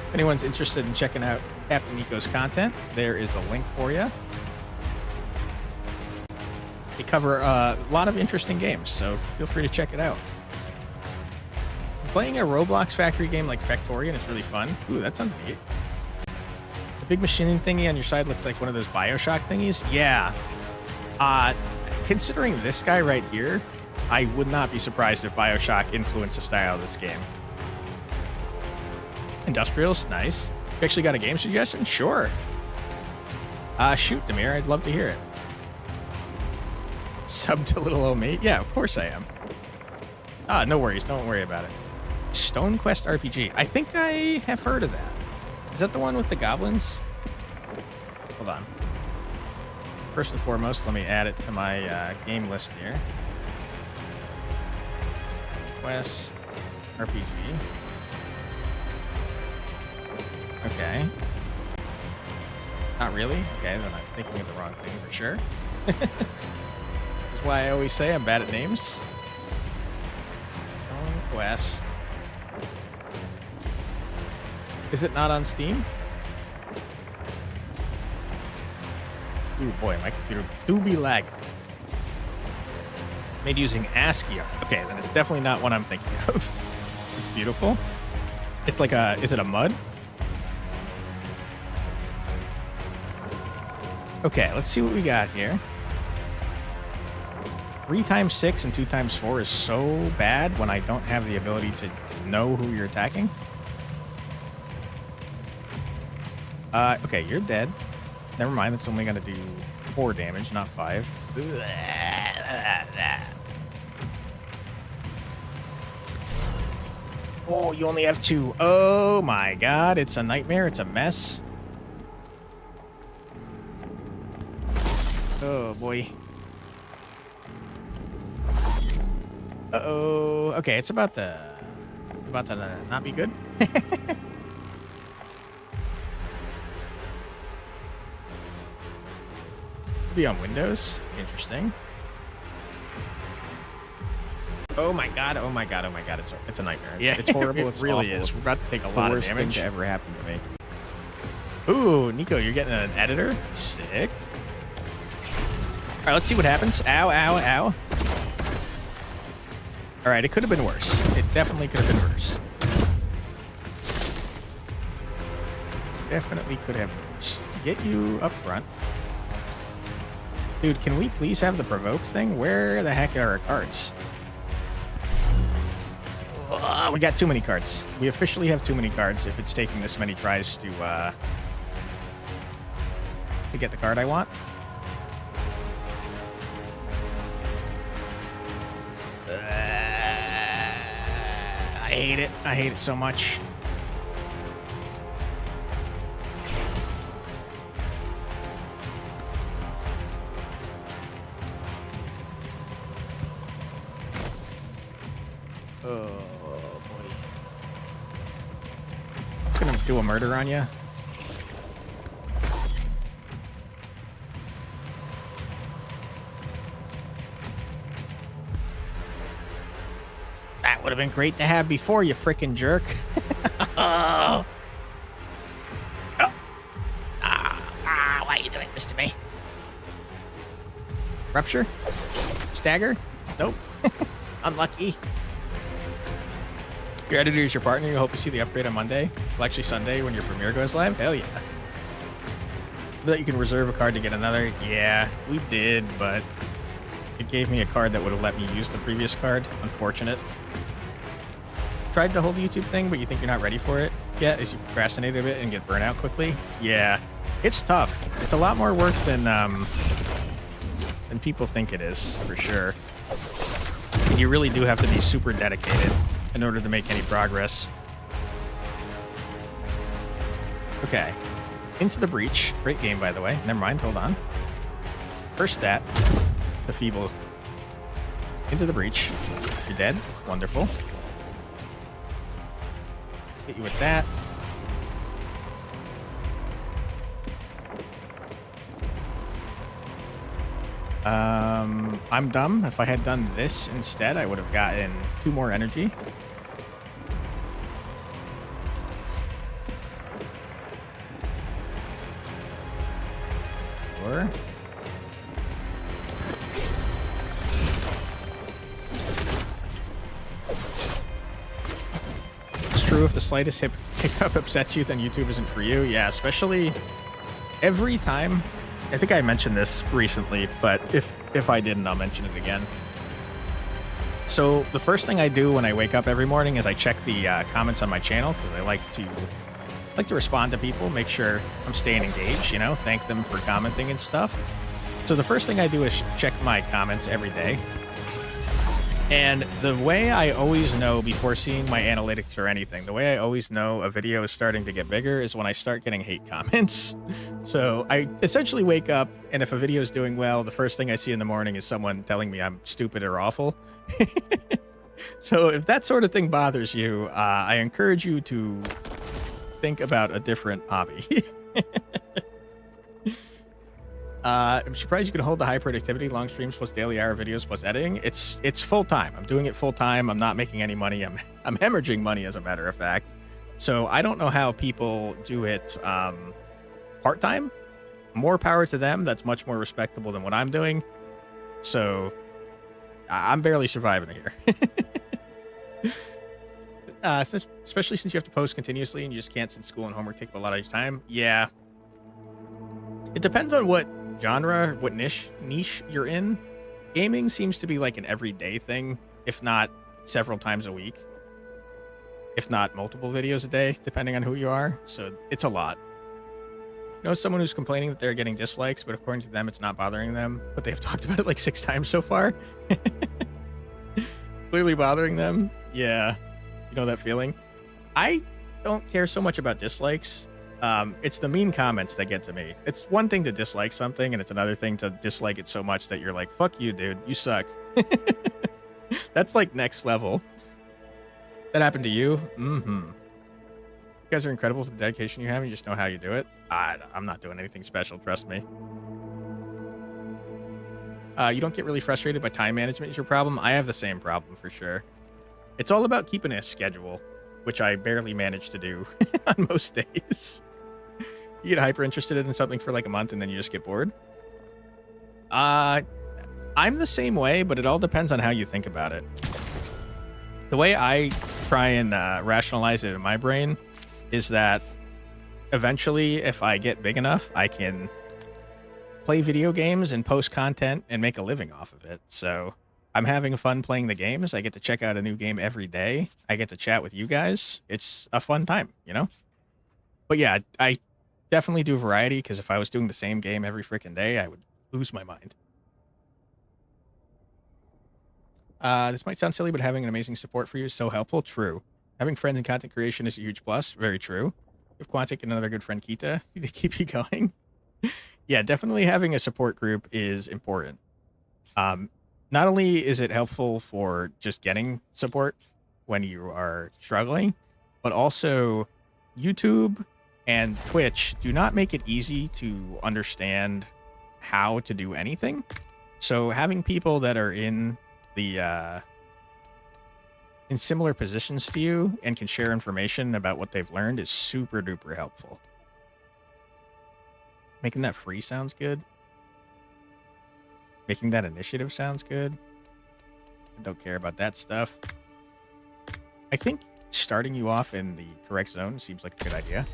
If anyone's interested in checking out Captain Nico's content, there is a link for you. They cover a lot of interesting games, so feel free to check it out. Playing a Roblox factory game like Factorian is really fun. Ooh, that sounds neat. The big machining thingy on your side looks like one of those Bioshock thingies. Yeah. Considering this guy right here, I would not be surprised if Bioshock influenced the style of this game. Industrials, nice. You actually got a game suggestion? Sure. Shoot, Demir, I'd love to hear it. Sub to little old me? Yeah, of course I am. No worries, don't worry about it. Stone Quest RPG. I think I have heard of that. Is that the one with the goblins? Hold on. First and foremost, let me add it to my game list here. Quest RPG. Okay. Not really? Okay, then I'm thinking of the wrong thing for sure. That's why I always say I'm bad at names. Stone Quest. Is it not on Steam? Ooh boy, my computer do be lagging. Made using ASCII art. Okay, then it's definitely not what I'm thinking of. It's beautiful. It's like a, is it a mud? Okay, let's see what we got here. 3 times 6 and 2 times 4 is so bad when I don't have the ability to know who you're attacking. Okay, you're dead. Never mind, that's only gonna do 4 damage, not 5. Oh, you only have 2. Oh my god, it's a nightmare, it's a mess. Oh boy. Uh-oh. Okay, it's about to not be good. Be on Windows. Interesting. Oh my god, oh my god, oh my god, it's a nightmare. Yeah, It's horrible, it it's really awful. is. We're about to take a It's lot the of worst thing damage. to ever happen to me. Ooh, Nico, you're getting an editor? Sick. Alright, let's see what happens. Ow, ow, ow. Alright, it could have been worse. It definitely could have been worse. Definitely could have been worse. Get you up front. Dude, can we please have the provoke thing? Where the heck are our cards? Ugh, we got too many cards. We officially have too many cards if it's taking this many tries to get the card I want. I hate it. I hate it so much. Oh, boy. I'm gonna do a murder on you. That would have been great to have before, you frickin' jerk. Oh. Why are you doing this to me? Rupture? Stagger? Nope. Unlucky. Your editor is your partner. You hope to see the upgrade on Monday. Well, actually Sunday when your premiere goes live. Hell yeah. That you can reserve a card to get another. Yeah, we did, but it gave me a card that would have let me use the previous card. Unfortunate. Tried the whole YouTube thing, but you think you're not ready for it yet as you procrastinate a bit and get burnt out quickly. Yeah, it's tough. It's a lot more work than people think it is, for sure. And you really do have to be super dedicated in order to make any progress. Okay. Into the Breach. Great game, by the way. Never mind, hold on. First stat. The Feeble. Into the Breach. You're dead. Wonderful. Hit you with that. I'm dumb. If I had done this instead, I would have gotten 2 more energy. Or it's true, if the slightest hiccup upsets you, then YouTube isn't for you. Yeah, especially every time. I think I mentioned this recently, but if I didn't, I'll mention it again. So the first thing I do when I wake up every morning is I check the comments on my channel, because I like to respond to people, make sure I'm staying engaged, you know, thank them for commenting and stuff. So the first thing I do is check my comments every day. And the way I always know before seeing my analytics or anything, the way I always know a video is starting to get bigger is when I start getting hate comments. So I essentially wake up, and if a video is doing well, the first thing I see in the morning is someone telling me I'm stupid or awful. So if that sort of thing bothers you, I encourage you to think about a different hobby. I'm surprised you can hold the high productivity, long streams plus daily hour videos plus editing. It's full time. I'm doing it full time. I'm not making any money. I'm hemorrhaging money, as a matter of fact. So I don't know how people do it part time. More power to them. That's much more respectable than what I'm doing. So I'm barely surviving here. Especially since you have to post continuously and you just can't, since school and homework take up a lot of your time. Yeah. It depends on what genre, what niche you're in. Gaming seems to be like an everyday thing, if not several times a week, if not multiple videos a day, depending on who you are. So it's a lot. You know, someone who's complaining that they're getting dislikes, but according to them, it's not bothering them, but they've talked about it like 6 times so far. Clearly bothering them. Yeah. You know that feeling? I don't care so much about dislikes. It's the mean comments that get to me. It's one thing to dislike something, and it's another thing to dislike it so much that you're like, fuck you, dude. You suck. That's like next level. That happened to you? Mm-hmm. You guys are incredible for the dedication you have. You just know how you do it. I'm not doing anything special, trust me. You don't get really frustrated by time management is your problem? I have the same problem for sure. It's all about keeping a schedule, which I barely manage to do on most days. You get hyper interested in something for like a month and then you just get bored. I'm the same way, but it all depends on how you think about it. The way I try and rationalize it in my brain is that eventually, if I get big enough, I can play video games and post content and make a living off of it. So I'm having fun playing the games. I get to check out a new game every day. I get to chat with you guys. It's a fun time, you know? But yeah, I definitely do variety, because if I was doing the same game every freaking day, I would lose my mind. This might sound silly, but having an amazing support for you is so helpful. True. Having friends in content creation is a huge plus. Very true. With Quantic and another good friend, Kita, they keep you going. Yeah, definitely having a support group is important. Not only is it helpful for just getting support when you are struggling, but also YouTube and Twitch do not make it easy to understand how to do anything. So having people that are in the in similar positions to you and can share information about what they've learned is super duper helpful. Making that free sounds good. Making that initiative sounds good. I don't care about that stuff. I think starting you off in the correct zone seems like a good idea.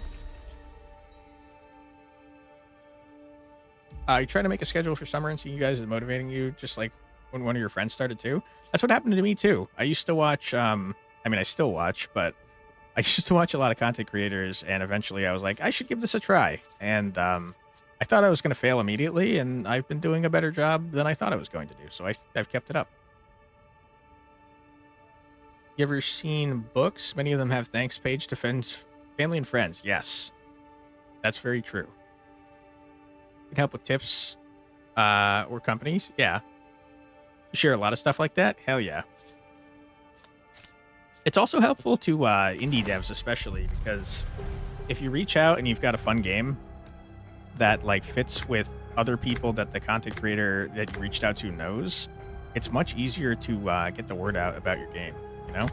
You try to make a schedule for summer and seeing you guys is motivating you, just like when one of your friends started too. That's what happened to me too. I used to watch, I mean, I still watch, but I used to watch a lot of content creators, and eventually I was like, I should give this a try. And I thought I was going to fail immediately, and I've been doing a better job than I thought I was going to do. So I've kept it up. You ever seen books? Many of them have thanks page to family and friends. Yes, that's very true. You can help with tips or companies. Yeah. You share a lot of stuff like that. Hell yeah. It's also helpful to indie devs, especially because if you reach out and you've got a fun game that like fits with other people that the content creator that you reached out to knows, it's much easier to get the word out about your game, you know?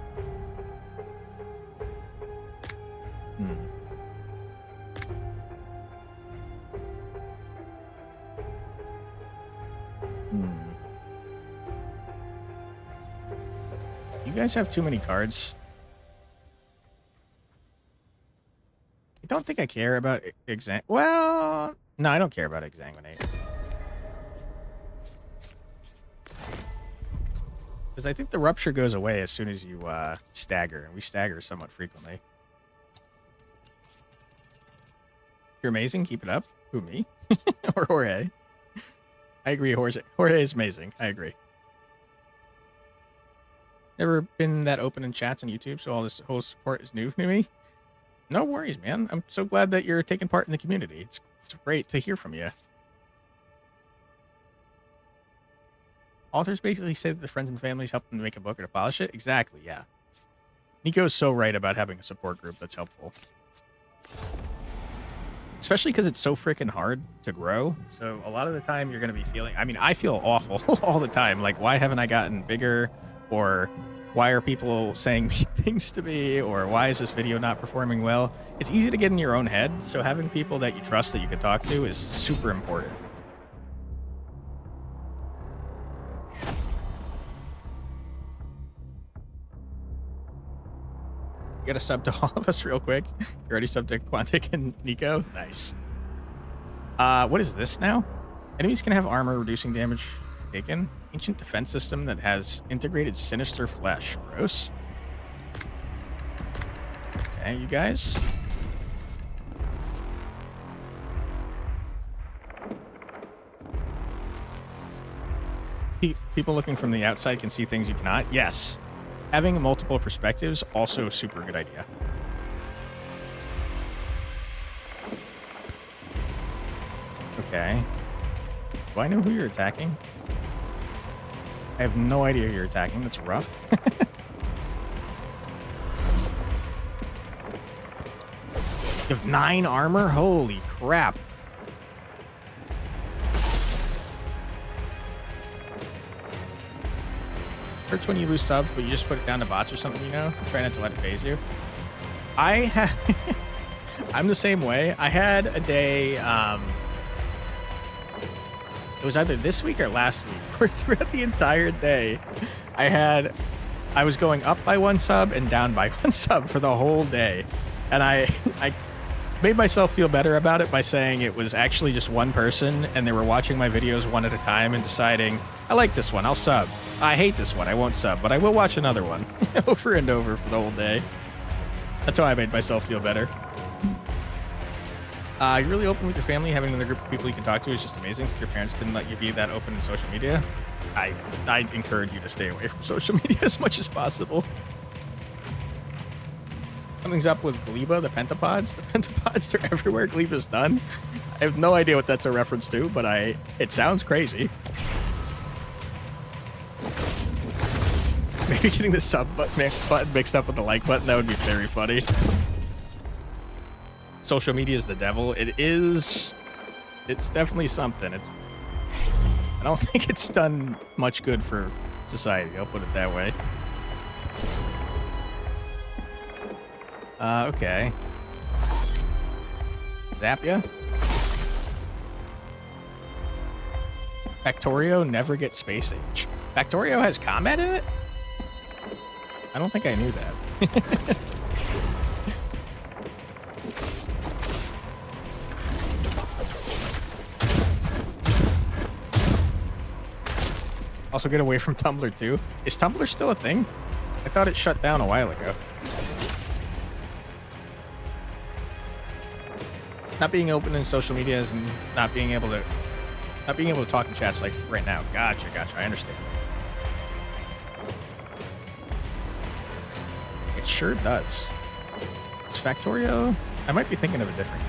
You guys have too many cards. I don't think I care about well, no, I don't care about exsanguinate. Because I think the rupture goes away as soon as you stagger, and we stagger somewhat frequently. You're amazing. Keep it up. Who, me? Or Jorge? I agree. Jorge is amazing. I agree. Never been that open in chats on YouTube, so all this whole support is new to me. No worries, man. I'm so glad that you're taking part in the community. It's great to hear from you. Authors basically say that the friends and families help them to make a book or to polish it. Exactly, yeah. Nico's so right about having a support group that's helpful. Especially because it's so freaking hard to grow. So a lot of the time you're going to be feeling... I mean, I feel awful all the time. Like, why haven't I gotten bigger? Or why are people saying mean things to me? Or why is this video not performing well? It's easy to get in your own head. So having people that you trust that you can talk to is super important. You got to sub to all of us real quick. You already subbed to Quantic and Nico. Nice. What is this now? Enemies can have armor reducing damage taken. Ancient defense system that has integrated sinister flesh. Gross. Okay, you guys. People looking from the outside can see things you cannot. Yes. Having multiple perspectives, also a super good idea. Okay. Do I know who you're attacking? I have no idea who you're attacking. That's rough. You have 9 armor? Holy crap. Hurts when you lose subs, but you just put it down to bots or something, you know? Try not to let it phase you. I'm the same way. I had a day, it was either this week or last week, where throughout the entire day, I was going up by 1 sub and down by 1 sub for the whole day. And I made myself feel better about it by saying it was actually just one person and they were watching my videos one at a time and deciding, I like this one, I'll sub. I hate this one, I won't sub, but I will watch another one over and over for the whole day. That's how I made myself feel better. You're really open with your family. Having another group of people you can talk to is just amazing. Since your parents didn't let you be that open in social media, I encourage you to stay away from social media as much as possible. Something's up with Gleba, the pentapods. The pentapods, they're everywhere. Gleba's done. I have no idea what that's a reference to, but it sounds crazy. Maybe getting the sub button mixed up with the like button, that would be very funny. Social media is the devil. It is. It's definitely something. I don't think it's done much good for society. I'll put it that way. Okay. Zapia. Factorio never gets space age. Factorio has combat in it? I don't think I knew that. Also get away from Tumblr too. Is Tumblr still a thing? I thought it shut down a while ago. Not being open in social media and not being able to talk in chats like right now. Gotcha. I understand. It sure does. Is Factorio? I might be thinking of a different game.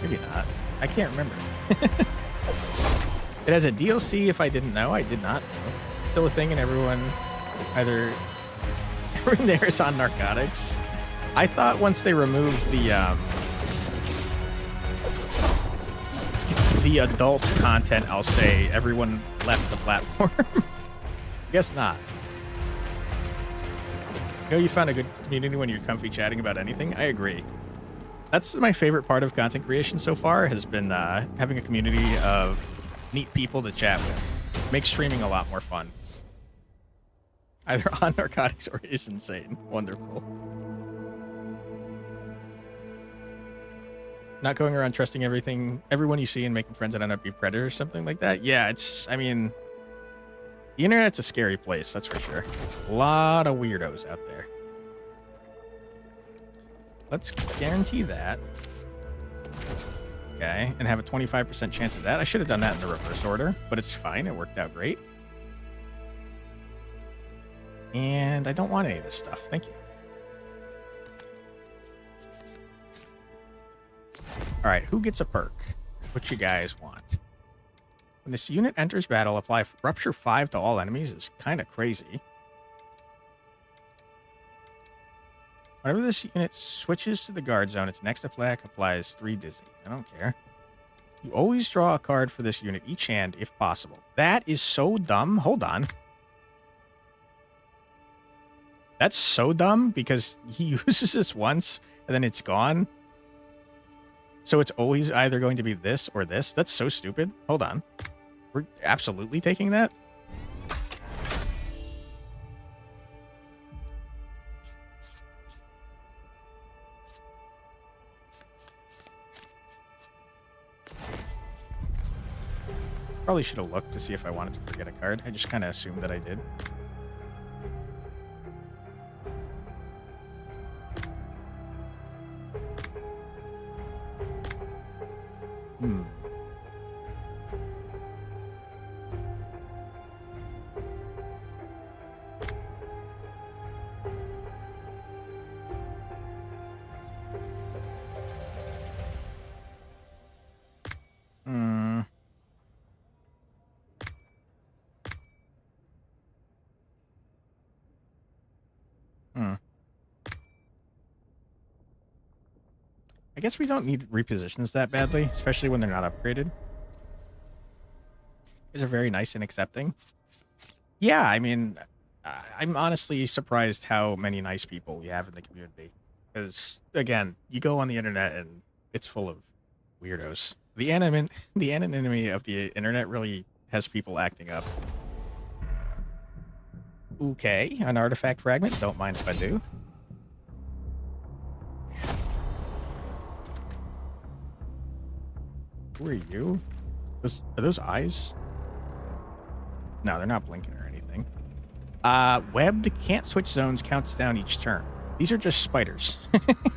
Maybe not. I can't remember. It has a DLC if I didn't know. I did not know. Still a thing and everyone there is on narcotics. I thought once they removed the adult content, I'll say, everyone left the platform. Guess not. You know, you found a good community when you're comfy chatting about anything. I agree. That's my favorite part of content creation so far, has been having a community of neat people to chat with. Makes streaming a lot more fun. Either on narcotics or is insane. Wonderful. Not going around trusting everyone you see and making friends that end up being predators or something like that. Yeah, I mean, the internet's a scary place, that's for sure. A lot of weirdos out there. Let's guarantee that. Okay, and have a 25% chance of that. I should have done that in the reverse order, but it's fine. It worked out great. And I don't want any of this stuff. Thank you. All right, who gets a perk? What you guys want? When this unit enters battle, apply Rupture 5 to all enemies is kind of crazy. Whenever this unit switches to the guard zone, its next attack applies 3 dizzy. I don't care. You always draw a card for this unit each hand if possible. That is so dumb. Hold on. That's so dumb because he uses this once and then it's gone. So it's always either going to be this or this. That's so stupid. Hold on. We're absolutely taking that. Probably should have looked to see if I wanted to forget a card. I just kind of assumed that I did. I guess we don't need repositions that badly, especially when they're not upgraded. These are very nice and accepting. Yeah, I mean, I'm honestly surprised how many nice people we have in the community. Because, again, you go on the internet and it's full of weirdos. The anonymity of the internet really has people acting up. Okay, an artifact fragment. Don't mind if I do. Who are you? Are those eyes? No, they're not blinking or anything. Webbed can't switch zones, counts down each turn. These are just spiders.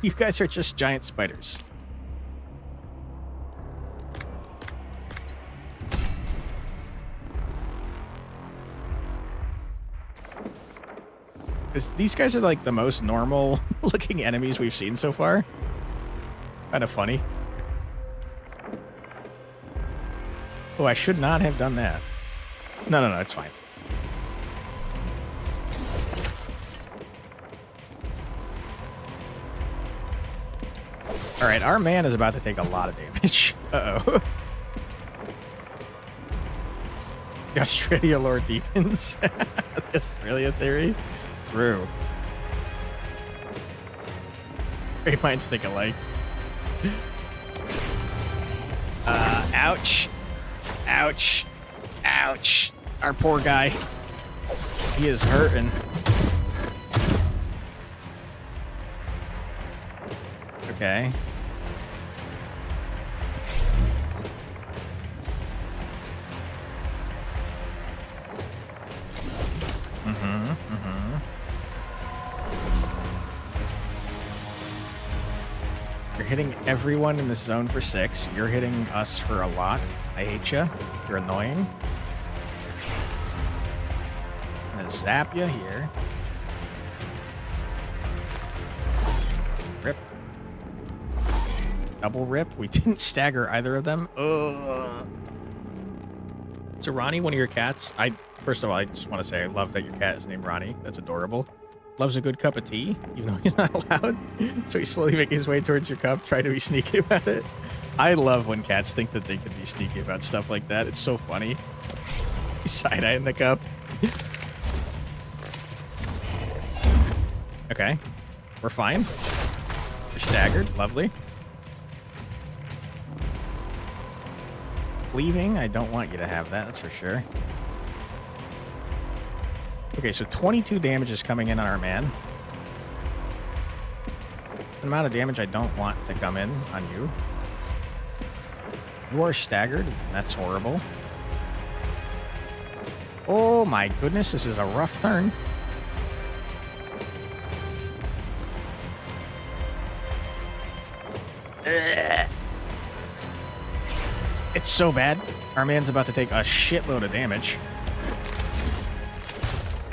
You guys are just giant spiders. These guys are like the most normal looking enemies we've seen so far. Kind of funny. Oh, I should not have done that. No, it's fine. All right, our man is about to take a lot of damage. Uh-oh. The Australia Lord Demons. Australia theory? True. Great minds think alike. Ouch. Ouch. Ouch. Our poor guy. He is hurting. Okay. You're hitting everyone in this zone for 6. You're hitting us for a lot. I hate you. You're annoying. I'm gonna zap you here. Rip. Double rip. We didn't stagger either of them. Ugh. So Ronnie, one of your cats, first of all, I just want to say I love that your cat is named Ronnie. That's adorable. loves a good cup of tea, even though he's not allowed. So he's slowly making his way towards your cup, trying to be sneaky about it. I love when cats think that they can be sneaky about stuff like that. It's so funny. He's side-eyeing the cup. Okay. We're fine. You're staggered. Lovely. Cleaving. I don't want you to have that, that's for sure. Okay, so 22 damage is coming in on our man. The amount of damage I don't want to come in on you. You are staggered. That's horrible. Oh my goodness, this is a rough turn. It's so bad. Our man's about to take a shitload of damage.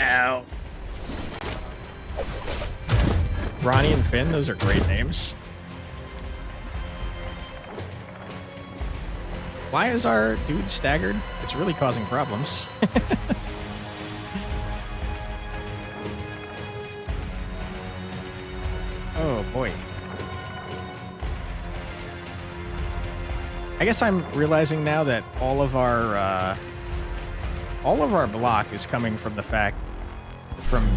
Ow. Ronnie and Finn, those are great names. Why is our dude staggered? It's really causing problems. Oh boy. I guess I'm realizing now that all of our block is coming from the fact from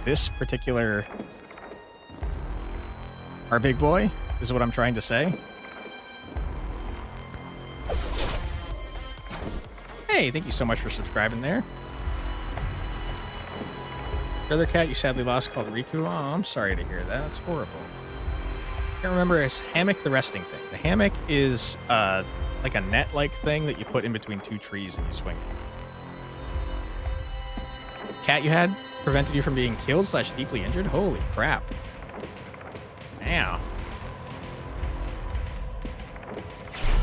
this particular our big boy is what I'm trying to say. Hey, thank you so much for subscribing there. The other cat you sadly lost called Riku. Oh, I'm sorry to hear that. That's horrible. I can't remember. It's hammock, the resting thing. The hammock is like a net-like thing that you put in between two trees and you swing. Cat you had prevented you from being killed / deeply injured? Holy crap. Ow.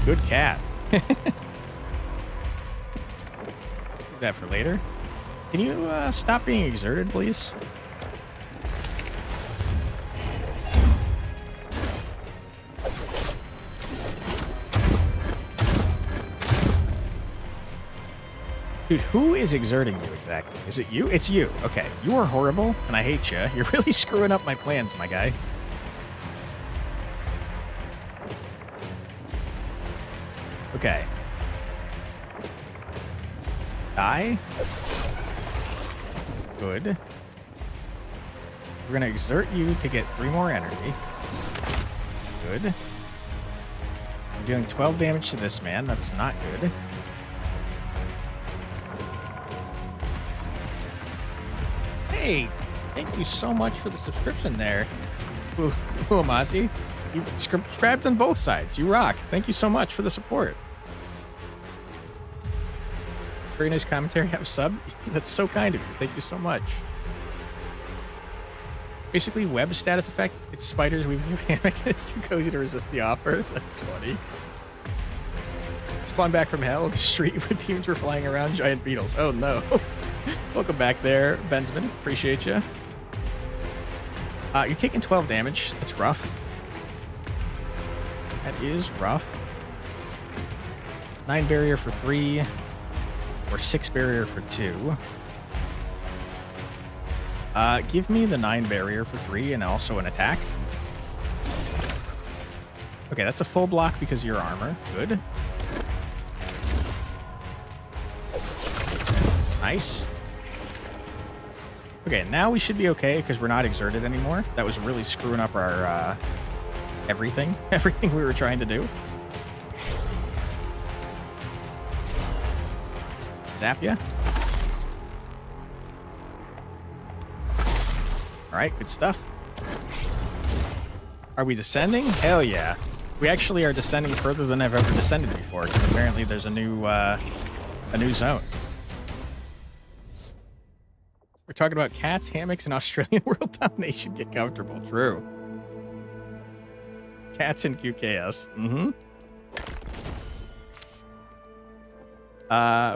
Good cat. Leave that for later. Can you stop being exerted, please? Dude, who is exerting you exactly? Is it you? It's you. Okay. You are horrible, and I hate you. You're really screwing up my plans, my guy. Okay. Die. Good. We're going to exert you to get 3 more energy. Good. I'm doing 12 damage to this man. That's not good. Hey, thank you so much for the subscription there. Uamazi. You subscribed on both sides. You rock. Thank you so much for the support. Very nice commentary. Have a sub. That's so kind of you. Thank you so much. Basically, web status effect. It's spiders weaving you hammock. It's too cozy to resist the offer. That's funny. Spawn back from hell. The street where teams were flying around giant beetles. Oh no. Welcome back there, Bensman. Appreciate you. You're taking 12 damage. That's rough. That is rough. 9 barrier for 3. Or 6 barrier for 2. Give me the 9 barrier for 3 and also an attack. Okay, that's a full block because of your armor. Good. Nice. Okay, now we should be okay because we're not exerted anymore. That was really screwing up our everything. Everything we were trying to do. Zap ya. Alright, good stuff. Are we descending? Hell yeah. We actually are descending further than I've ever descended before, because apparently there's a new zone. We're talking about cats, hammocks, and Australian world domination. Get comfortable. True. Cats and QKS. Mm-hmm.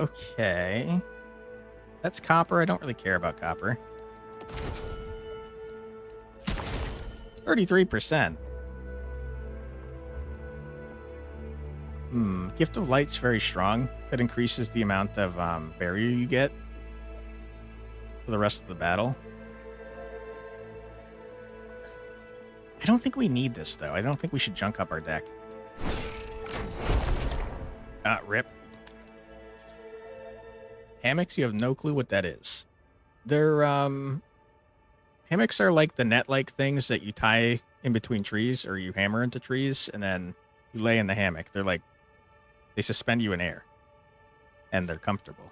Okay. That's copper. I don't really care about copper. 33%. Gift of Light's very strong. That increases the amount of barrier you get for the rest of the battle. I don't think we need this, though. I don't think we should junk up our deck. Rip. Hammocks, you have no clue what that is. They're, hammocks are like the net-like things that you tie in between trees, or you hammer into trees, and then you lay in the hammock. They're like, they suspend you in air. And they're comfortable.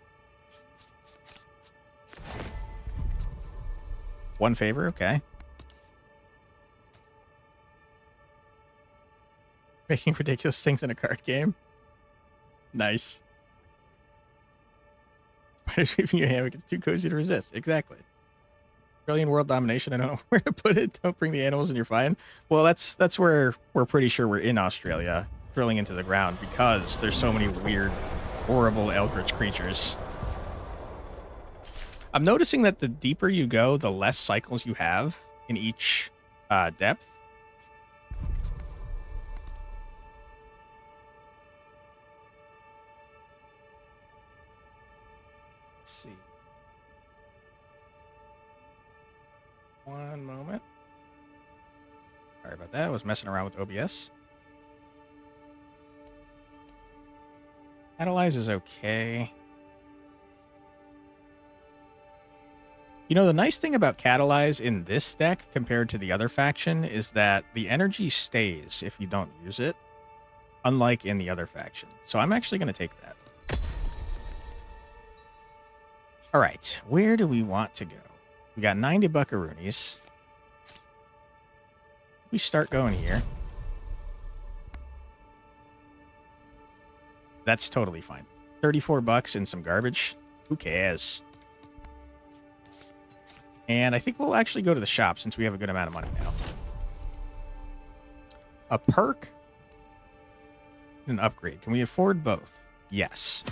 One favor, okay. Making ridiculous things in a card game. Nice. Spiders weaving your hammock. It's too cozy to resist. Exactly. Australian world domination. I don't know where to put it. Don't bring the animals and you're fine. Well, that's where we're pretty sure we're in Australia, drilling into the ground, because there's so many weird, horrible eldritch creatures. I'm noticing that the deeper you go, the less cycles you have in each depth. Let's see. One moment. Sorry about that. I was messing around with OBS. Catalyze is okay. You know, the nice thing about Catalyze in this deck compared to the other faction is that the energy stays if you don't use it, unlike in the other faction. So I'm actually going to take that. All right, where do we want to go? We got 90 buckaroonies. We start going here. That's totally fine. 34 bucks and some garbage. Who cares? And I think we'll actually go to the shop since we have a good amount of money now. A perk and an upgrade. Can we afford both? Yes.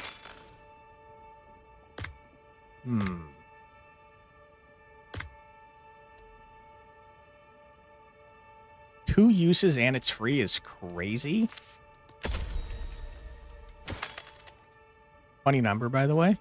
Two uses and it's free is crazy. Funny number, by the way.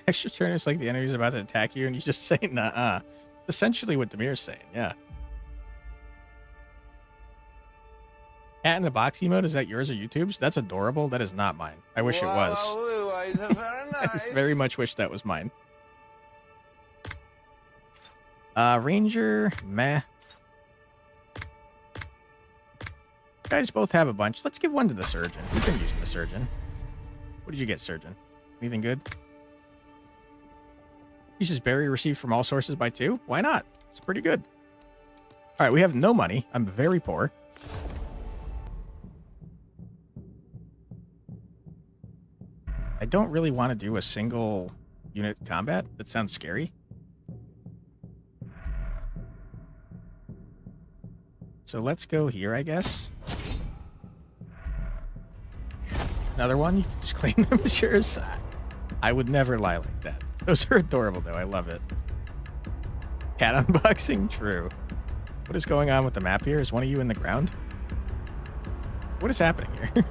Extra turn is like the enemy's about to attack you and you just say nah. Essentially what Demir's saying, yeah. Cat in the box emote, is that yours or YouTube's? That's adorable. That is not mine. I wish it was. Very nice. I very much wish that was mine. Ranger, meh. Guys both have a bunch. Let's give one to the Surgeon. We've been using the Surgeon. What did you get, Surgeon? Anything good? Uses berry received from all sources by 2? Why not? It's pretty good. All right, we have no money. I'm very poor. I don't really want to do a single unit combat. That sounds scary. So let's go here, I guess. Another one? You can just claim them as yours. I would never lie like that. Those are adorable, though. I love it. Cat unboxing? True. What is going on with the map here? Is one of you in the ground? What is happening here?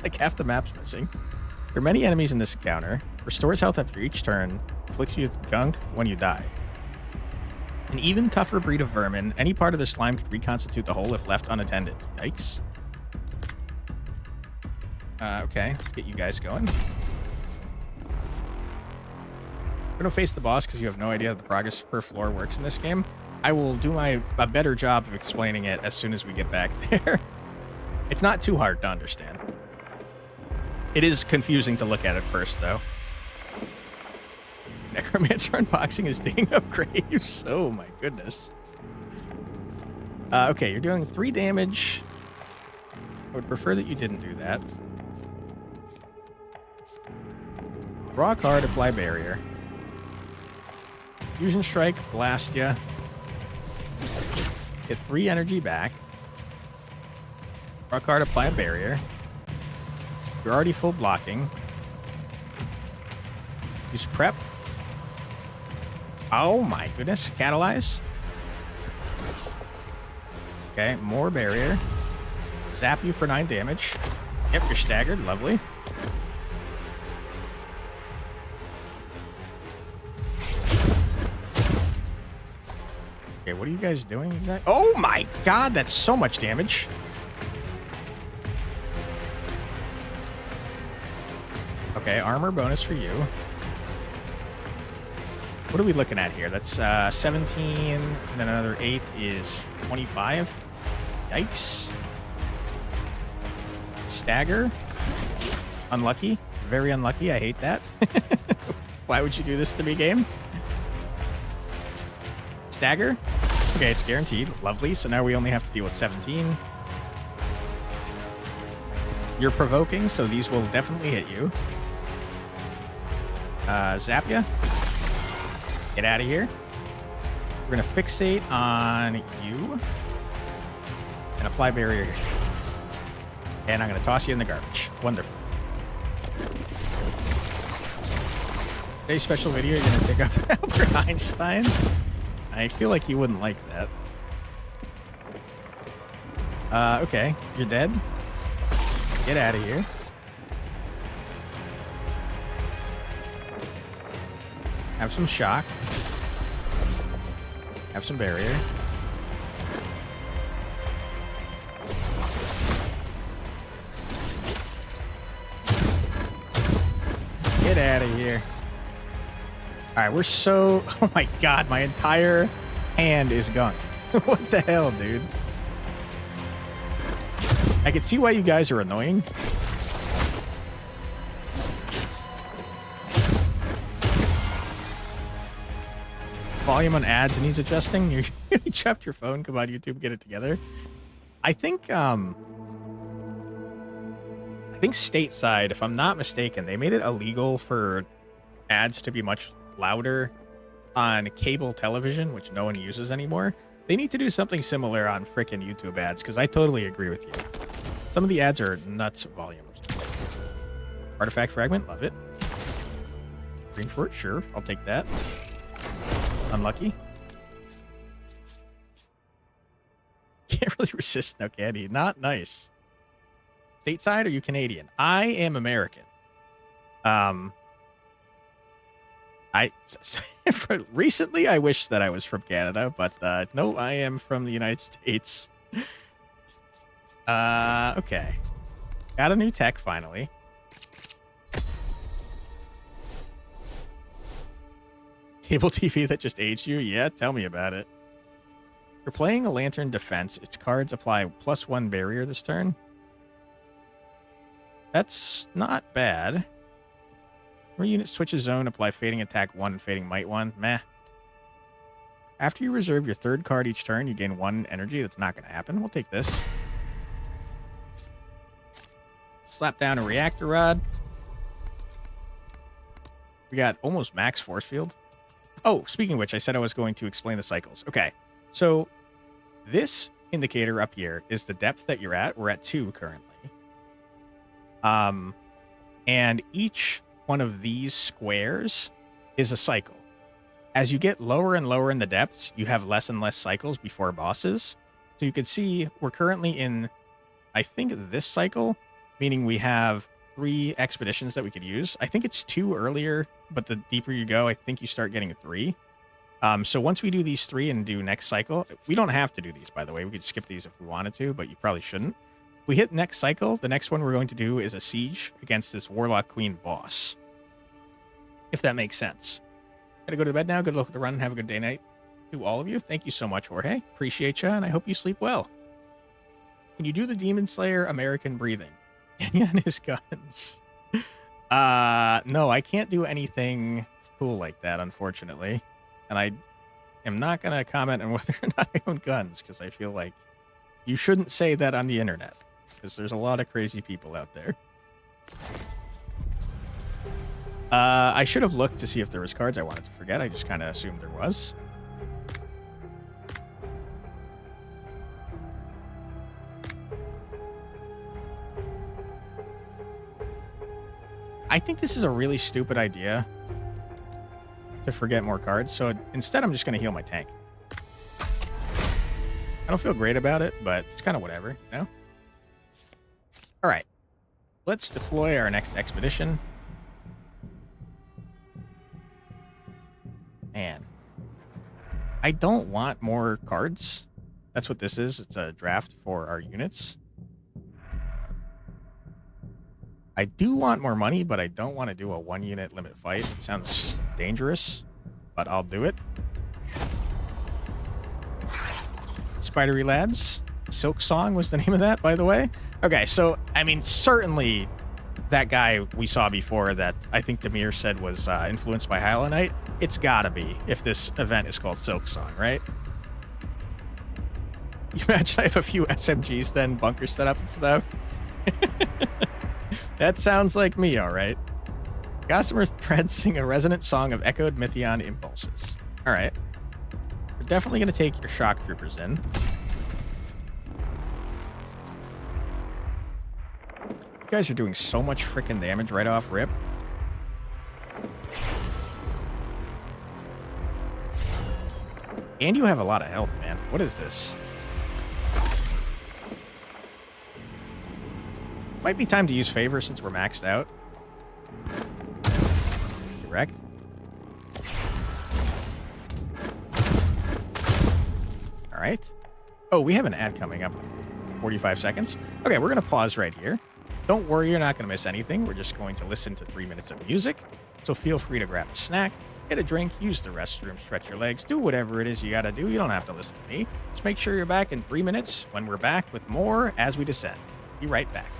Like half the map's missing. There are many enemies in this encounter. Restores health after each turn. Afflicts you with gunk when you die. An even tougher breed of vermin. Any part of the slime could reconstitute the whole if left unattended. Yikes. Okay, let's get you guys going. We're going to face the boss because you have no idea how the progress per floor works in this game. I will do a better job of explaining it as soon as we get back there. It's not too hard to understand. It is confusing to look at first, though. Necromancer unboxing is digging up graves. Oh my goodness. Okay, you're doing 3 damage. I would prefer that you didn't do that. Draw a card, apply barrier. Fusion strike, blast ya. Get 3 energy back. Draw a card, apply a barrier. You're already full blocking. Use prep. Oh my goodness. Catalyze. Okay, more barrier. Zap you for 9 damage. Yep, you're staggered. Lovely. Okay, what are you guys doing exactly? Oh my god, that's so much damage. Okay, armor bonus for you. What are we looking at here? That's 17, and then another 8 is 25. Yikes. Stagger. Unlucky. Very unlucky. I hate that. Why would you do this to me, game? Stagger. Okay, it's guaranteed. Lovely. So now we only have to deal with 17. You're provoking, so these will definitely hit you. Zap ya. Get out of here. We're going to fixate on you. And apply barrier. And I'm going to toss you in the garbage. Wonderful. Today's special video, you're going to pick up Albert Einstein. I feel like you wouldn't like that. Okay. You're dead. Get out of here. Have some shock. Have some barrier. Get out of here. Alright, we're so... Oh my god, my entire hand is gone. What the hell, dude? I can see why you guys are annoying. Volume on ads needs adjusting. You dropped your phone. Come on, YouTube, get it together. I think stateside, if I'm not mistaken, they made it illegal for ads to be much louder on cable television, which no one uses anymore. They need to do something similar on frickin' YouTube ads, because I totally agree with you. Some of the ads are nuts volumes. Artifact fragment, love it. Green for it, sure, I'll take that. Unlucky. Can't really resist no candy. Not nice. Stateside, or are you Canadian? I am American. Recently I wish that I was from Canada, but no, I am from the United States. Okay. Got a new tech finally. Cable TV that just aged you? Yeah, tell me about it. You're playing a Lantern Defense. Its cards apply +1 barrier this turn. That's not bad. Where unit switches zone, apply Fading Attack 1 and Fading Might 1. Meh. After you reserve your third card each turn, you gain 1 energy. That's not going to happen. We'll take this. Slap down a Reactor Rod. We got almost max Force Field. Oh, speaking of which, I said I was going to explain the cycles. Okay, so this indicator up here is the depth that you're at. We're at 2 currently. And each one of these squares is a cycle. As you get lower and lower in the depths, you have less and less cycles before bosses. So you can see we're currently in, I think, this cycle, meaning we have 3 expeditions that we could use. I think it's 2 earlier, but the deeper you go, I think you start getting 3. So once we do these 3 and do next cycle, we don't have to do these, by the way. We could skip these if we wanted to, but you probably shouldn't. If we hit next cycle, the next one we're going to do is a siege against this Warlock Queen boss. If that makes sense. Gotta go to bed now. Good luck with the run and have a good day night to all of you. Thank you so much, Jorge. Appreciate you, and I hope you sleep well. Can you do the Demon Slayer American breathing? And his guns. No, I can't do anything cool like that, unfortunately. And I am not going to comment on whether or not I own guns, because I feel like you shouldn't say that on the internet, because there's a lot of crazy people out there. I should have looked to see if there was cards I wanted to forget. I just kind of assumed there was. I think this is a really stupid idea to forget more cards. So instead, I'm just going to heal my tank. I don't feel great about it, but it's kind of whatever, you know? All right. Let's deploy our next expedition. Man. I don't want more cards. That's what this is. It's a draft for our units. I do want more money, but I don't want to do a 1-unit limit fight. It sounds dangerous, but I'll do it. Spidery Lads. Silk Song was the name of that, by the way. Okay, so, I mean, certainly that guy we saw before that I think Demir said was influenced by Hyalonite, it's gotta be if this event is called Silk Song, right? You imagine I have a few SMGs then, bunkers set up and stuff? That sounds like me, all right. Gossamer Threads sing a resonant song of echoed Mythion impulses. All right. We're definitely going to take your shock troopers in. You guys are doing so much freaking damage right off rip. And you have a lot of health, man. What is this? Might be time to use favor since we're maxed out. Correct. All right. Oh, we have an ad coming up in 45 seconds. Okay, we're going to pause right here. Don't worry, you're not going to miss anything. We're just going to listen to 3 minutes of music. So feel free to grab a snack, get a drink, use the restroom, stretch your legs, do whatever it is you got to do. You don't have to listen to me. Just make sure you're back in 3 minutes when we're back with more As We Descend. Be right back.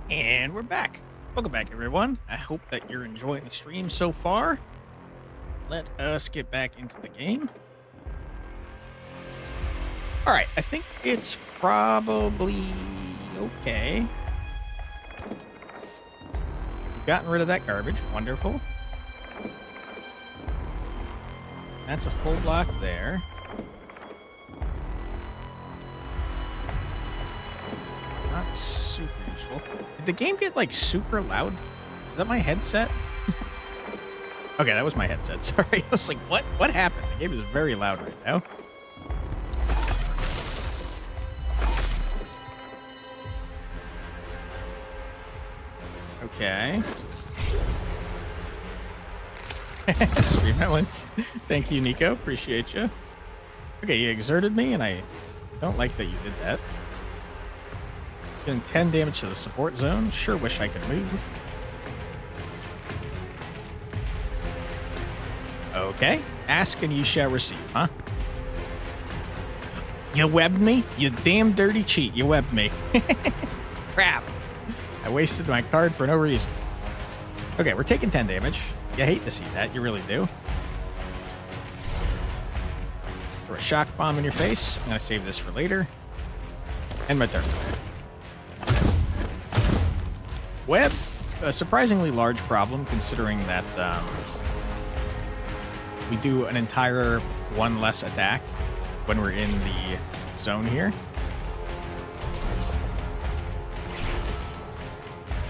And we're back. Welcome back, everyone. I hope that you're enjoying the stream so far. Let us get back into the game. All right, I think it's probably okay. We've gotten rid of that garbage. Wonderful. That's a full block there. Not super useful. Did the game get, like, super loud? Is that my headset? Okay, that was my headset. Sorry. I was like, what? What happened? The game is very loud right now. Okay. Stream balance. Thank you, Nico. Appreciate you. Okay, you exerted me, and I don't like that you did that. Doing 10 damage to the support zone. Sure wish I could move. Okay. Ask and you shall receive, huh? You webbed me? You damn dirty cheat. You webbed me. Crap. I wasted my card for no reason. Okay, we're taking 10 damage. You hate to see that. You really do. Throw a shock bomb in your face. I'm going to save this for later. And my turn. Web. A surprisingly large problem considering that we do an entire one less attack when we're in the zone here.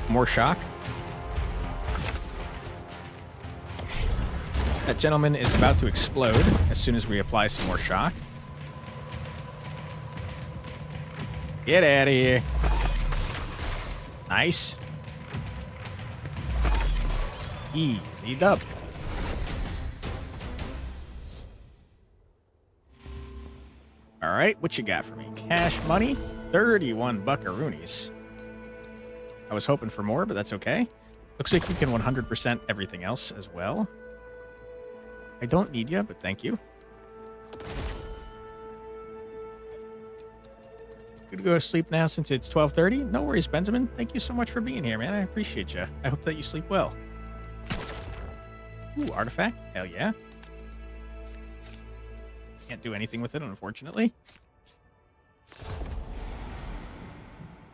More shock. That gentleman is about to explode as soon as we apply some more shock. Get out of here. Nice. Easy dub. All right, what you got for me? Cash money, 31 buckaroonies. I was hoping for more, but that's okay. Looks like you can 100% everything else as well. I don't need you, but thank you. Good to go to sleep now since it's 12:30. No worries, Benjamin. Thank you so much for being here, man. I appreciate you. I hope that you sleep well. Ooh, artifact. Hell yeah. Can't do anything with it, unfortunately.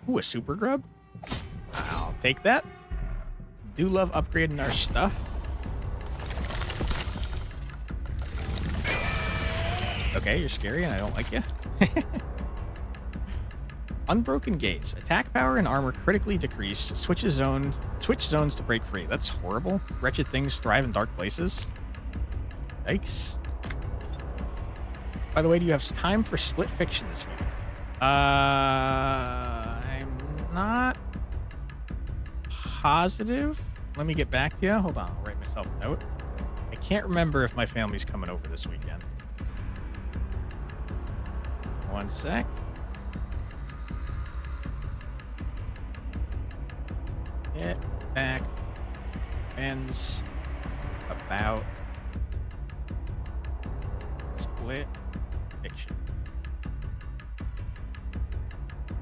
Ooh, a super grub. I'll take that. Do love upgrading our stuff. Okay, you're scary and I don't like you. Unbroken gaze. Attack power and armor critically decreased. Switch zones to break free. That's horrible. Wretched things thrive in dark places. Yikes. By the way, do you have time for split fiction this week? I'm not positive. Let me get back to you. Hold on, I'll write myself a note. I can't remember if my family's coming over this weekend. One sec. Get back. Ends about split fiction.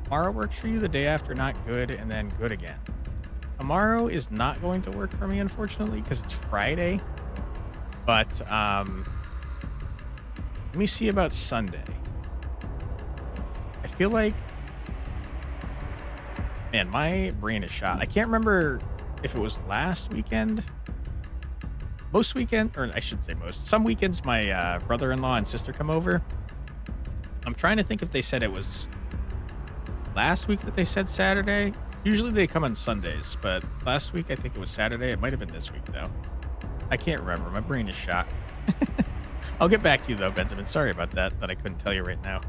Tomorrow works for you, the day after not good, and then good again. Tomorrow is not going to work for me, unfortunately, because it's Friday. But let me see about Sunday. I feel like, man, my brain is shot. I can't remember if it was last weekend. Most weekend, or I shouldn't say most. Some weekends, my brother-in-law and sister come over. I'm trying to think if they said it was last week that they said Saturday. Usually they come on Sundays, but last week I think it was Saturday. It might have been this week, though. I can't remember. My brain is shot. I'll get back to you, though, Benjamin. Sorry about that I couldn't tell you right now.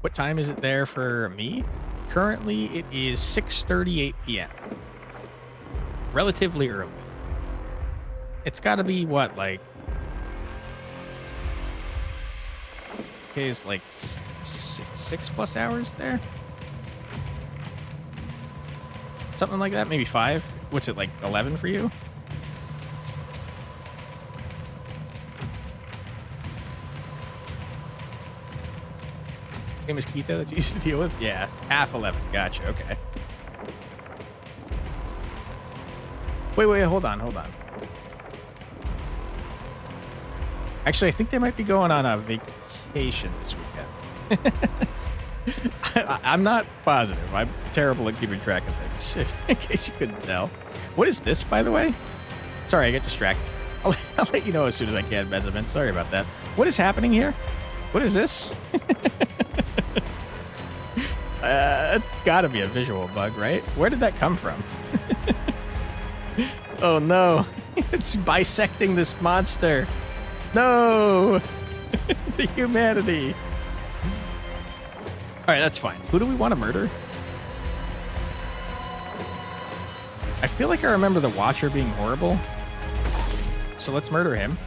What time is it there for me? Currently, it is 6:38 p.m. Relatively early. It's got to be, what, like... Okay, it's like 6+ hours there? Something like that, maybe 5. What's it, like 11 for you? Same as keto, that's easy to deal with? Yeah, half 11. Gotcha, okay. Wait, hold on. Actually, I think they might be going on a vacation this weekend. I'm not positive. I'm terrible at keeping track of things, in case you couldn't tell. What is this, by the way? Sorry, I get distracted. I'll let you know as soon as I can, Benjamin. Sorry about that. What is happening here? What is this? It's got to be a visual bug, right? Where did that come from? Oh, no. It's bisecting this monster. No. The humanity. All right, that's fine. Who do we want to murder? I feel like I remember the Watcher being horrible. So let's murder him.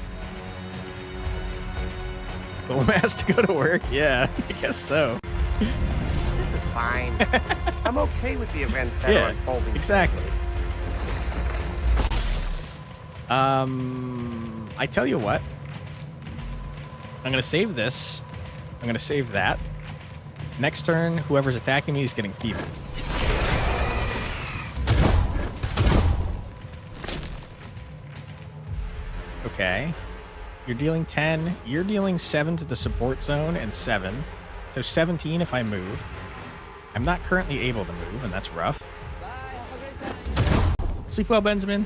Golem has to go to work? Yeah, I guess so. This is fine. I'm okay with the events that are unfolding. Exactly. I tell you what. I'm going to save this. I'm going to save that. Next turn, whoever's attacking me is getting feeble. Okay. You're dealing 10. You're dealing 7 to the support zone and 7. So 17 if I move. I'm not currently able to move, and that's rough. Sleep well, Benjamin.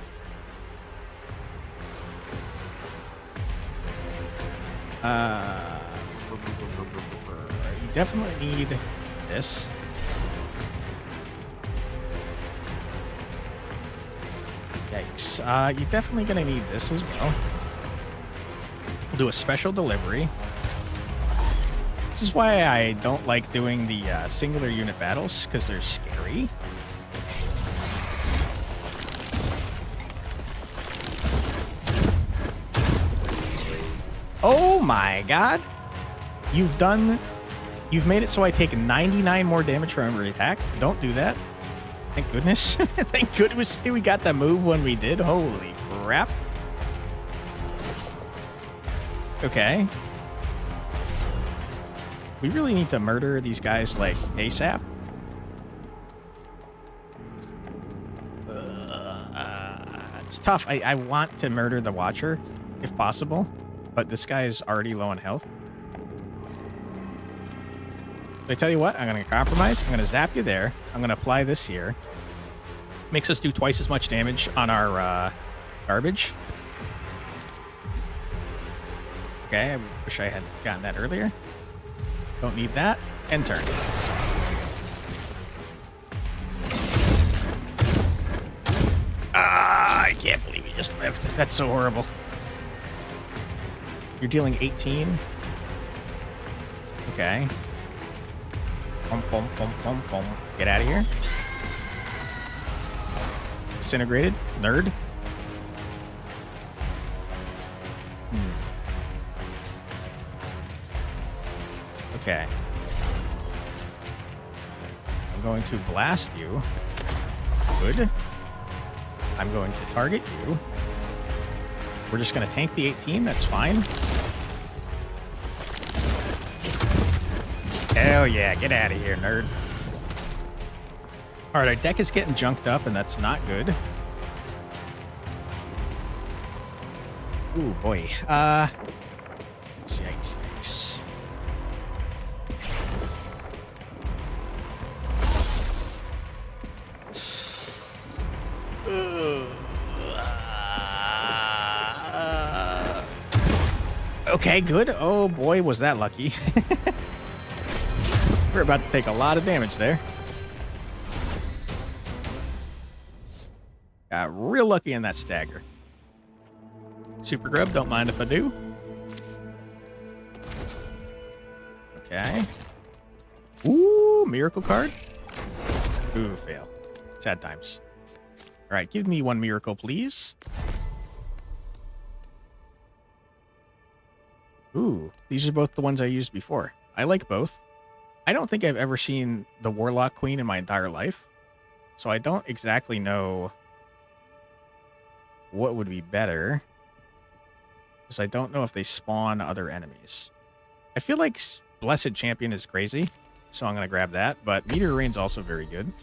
You definitely need this. Yikes. You're definitely going to need this as well. We'll do a special delivery. This is why I don't like doing the singular unit battles, because they're scary. Oh my god! You've made it so I take 99 more damage for every attack. Don't do that. Thank goodness. Thank goodness we got the move when we did. Holy crap. Okay. We really need to murder these guys, like, ASAP. It's tough. I want to murder the Watcher, if possible. But this guy is already low on health. But I tell you what, I'm going to compromise. I'm going to zap you there. I'm going to apply this here. Makes us do twice as much damage on our garbage. Okay, I wish I had gotten that earlier. Don't need that. End turn. Ah, I can't believe he just lived. That's so horrible. You're dealing 18. Okay. Pum, pum, pum, pum, pum. Get out of here. Disintegrated. Nerd. Okay. I'm going to blast you. Good. I'm going to target you. We're just going to tank the 18. That's fine. Hell yeah. Get out of here, nerd. All right, our deck is getting junked up, and that's not good. Ooh, boy. Yikes. Okay, good. Oh boy, was that lucky. We're about to take a lot of damage there. Got real lucky in that stagger. Super Grub, don't mind if I do. Okay. Ooh, miracle card. Ooh, fail. Sad times. All right, give me one miracle, please. Ooh, these are both the ones I used before. I like both. I don't think I've ever seen the Warlock Queen in my entire life, so I don't exactly know what would be better, because I don't know if they spawn other enemies. I feel like Blessed Champion is crazy, so I'm going to grab that, but Meteor Rain's also very good.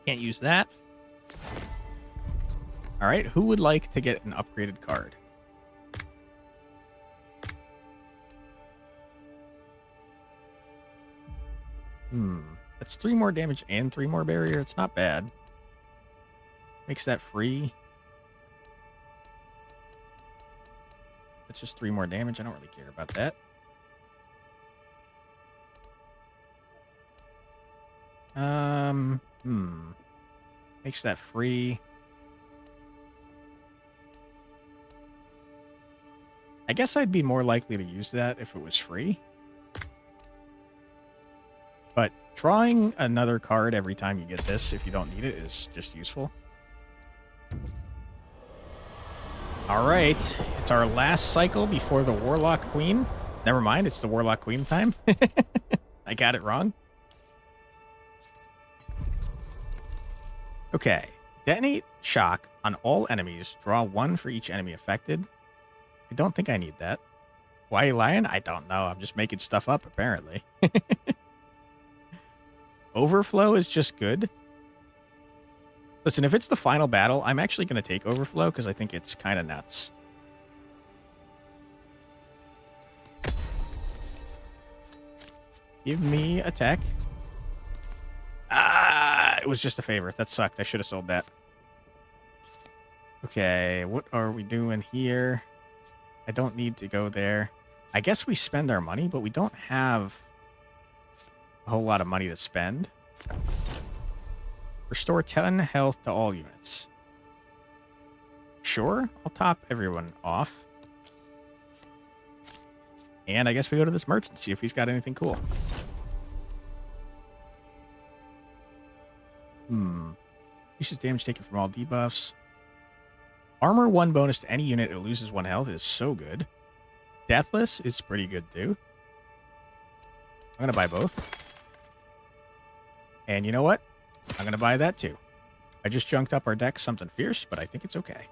Can't use that. All right, who would like to get an upgraded card? That's 3 more damage and 3 more barrier. It's not bad. Makes that free. That's just 3 more damage. I don't really care about that. Makes that free. I guess I'd be more likely to use that if it was free. But drawing another card every time you get this, if you don't need it, is just useful. All right. It's our last cycle before the Warlock Queen. Never mind. It's the Warlock Queen time. I got it wrong. Okay. Detonate shock on all enemies. Draw 1 for each enemy affected. I don't think I need that. Why are you lying? I don't know. I'm just making stuff up, apparently. Overflow is just good. Listen, if it's the final battle, I'm actually going to take Overflow because I think it's kind of nuts. Give me attack. Ah, it was just a favor. That sucked. I should have sold that. Okay, what are we doing here? I don't need to go there. I guess we spend our money, but we don't have a whole lot of money to spend. Restore 10 health to all units. Sure, I'll top everyone off. And I guess we go to this merchant, see if he's got anything cool. Reduces damage taken from all debuffs. Armor 1 bonus to any unit that loses 1 health is so good. Deathless is pretty good too. I'm going to buy both. And you know what? I'm going to buy that too. I just junked up our deck something fierce, but I think it's okay.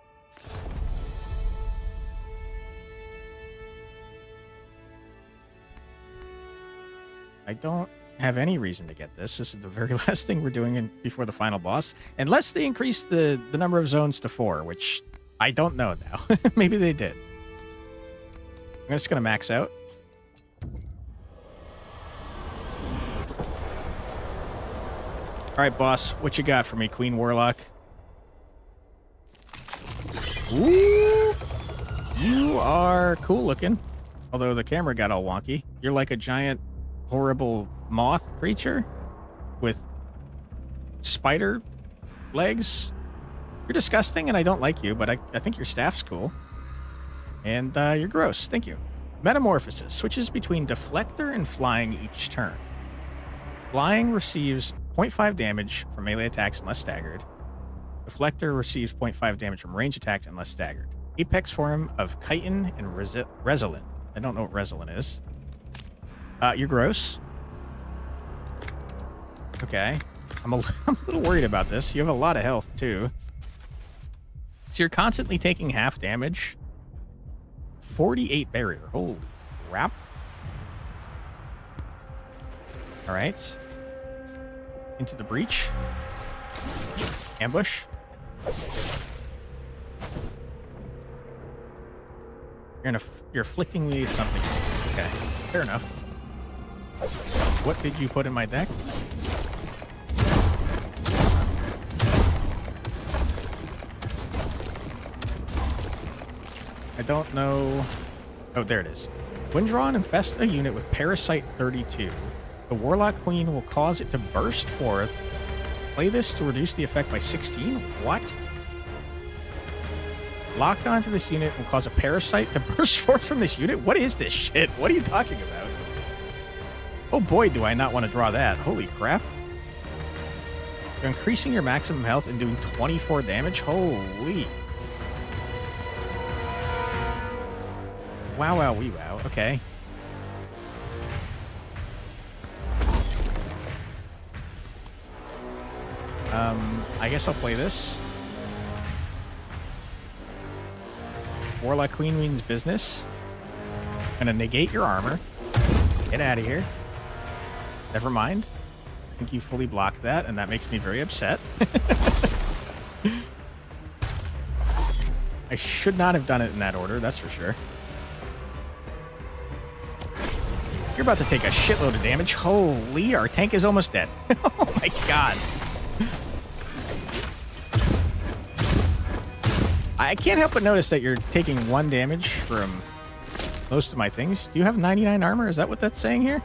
I don't have any reason to get this. This is the very last thing we're doing before the final boss. Unless they increase the number of zones to 4, which I don't know now. Maybe they did. I'm just going to max out. All right, boss. What you got for me, Queen Warlock? Ooh! You are cool looking. Although the camera got all wonky. You're like a giant, horrible moth creature with spider legs. You're disgusting and I don't like you, but I think your staff's cool. And you're gross. Thank you. Metamorphosis switches between deflector and flying each turn. Flying receives 0.5 damage from melee attacks unless staggered. Deflector receives 0.5 damage from range attacks unless staggered. Apex form of chitin and Resilin. I don't know what Resilin is. You're gross. Okay. I'm a little worried about this. You have a lot of health, too. So you're constantly taking half damage. 48 barrier. Holy crap. All right. Into the breach. Ambush. You're afflicting me something. Okay. Fair enough. What did you put in my deck? I don't know. Oh, there it is. When drawn, infest a unit with Parasite 32. The Warlock Queen will cause it to burst forth. Play this to reduce the effect by 16? What? Locked onto this unit will cause a parasite to burst forth from this unit? What is this shit? What are you talking about? Oh boy, do I not want to draw that. Holy crap. You're increasing your maximum health and doing 24 damage? Holy. Wow, wow, wee, wow. Okay. I guess I'll play this. Warlock Queen means business. Gonna negate your armor. Get out of here. Never mind. I think you fully blocked that, and that makes me very upset. I should not have done it in that order, that's for sure. You're about to take a shitload of damage. Holy, our tank is almost dead. Oh my god. I can't help but notice that you're taking 1 damage from most of my things. Do you have 99 armor? Is that what that's saying here?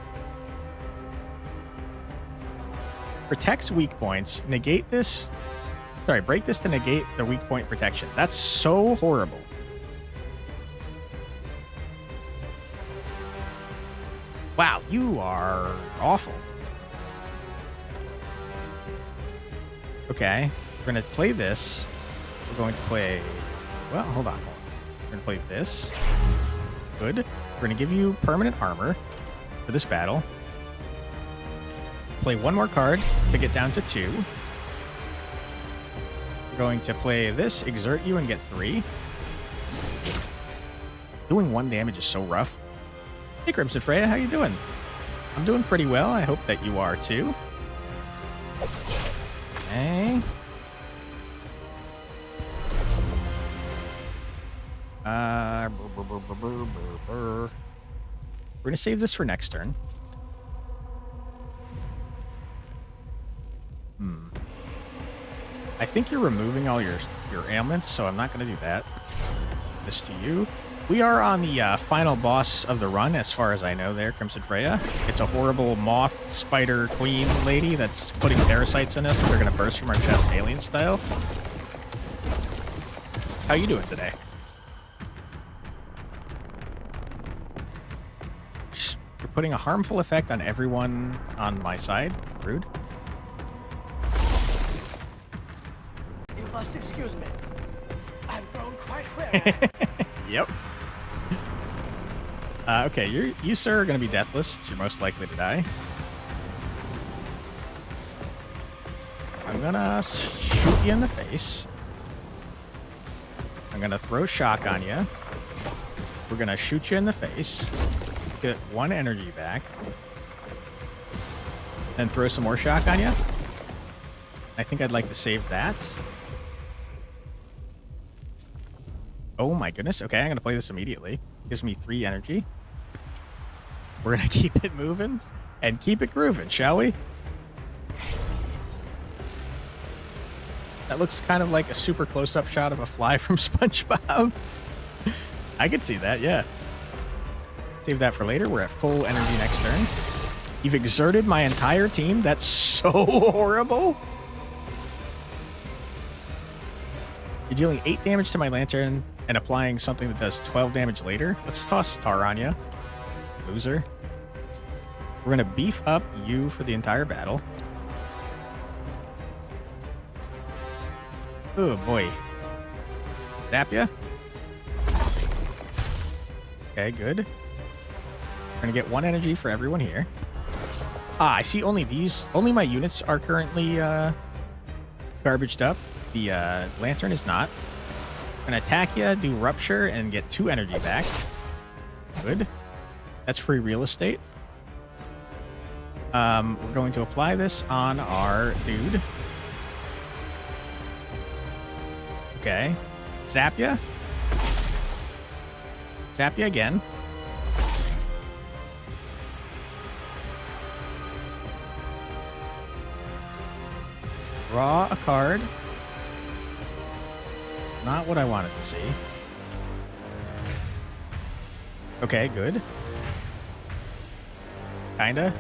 Protects weak points. Negate this. Sorry, break this to negate the weak point protection. That's so horrible. Wow, you are awful. Okay, we're going to play this. We're going to play... Well, hold on. We're going to play this. Good. We're going to give you permanent armor for this battle. Play one more card to get down to 2. We're going to play this, exert you, and get 3. Doing 1 damage is so rough. Hey, Crimson Freya, how you doing? I'm doing pretty well. I hope that you are too. Okay. We're gonna save this for next turn. I think you're removing all your ailments, so I'm not gonna do that. This to you. We are on the final boss of the run, as far as I know there, Crimson Freya. It's a horrible moth, spider, queen lady that's putting parasites in us that are going to burst from our chest alien style. How you doing today? You're putting a harmful effect on everyone on my side. Rude. You must excuse me. I've grown quite weary. Yep. Okay, you sir are going to be deathless. You're most likely to die. I'm going to shoot you in the face. I'm going to throw shock on you. We're going to shoot you in the face. Get 1 energy back. Then throw some more shock on you. I think I'd like to save that. Oh my goodness. Okay, I'm going to play this immediately. Gives me 3 energy. We're going to keep it moving and keep it grooving, shall we? That looks kind of like a super close-up shot of a fly from SpongeBob. I could see that, yeah. Save that for later. We're at full energy next turn. You've exerted my entire team? That's so horrible. You're dealing 8 damage to my lantern and applying something that does 12 damage later. Let's toss Tar on you. Loser. We're going to beef up you for the entire battle. Oh, boy. Zap ya. Okay, good. We're going to get 1 energy for everyone here. Ah, I see only these. Only my units are currently garbaged up. The lantern is not. I'm going to attack you, do rupture, and get 2 energy back. Good. That's free real estate. We're going to apply this on our dude. Okay. Zap ya. Zap ya again. Draw a card. Not what I wanted to see. Okay, good. Kinda.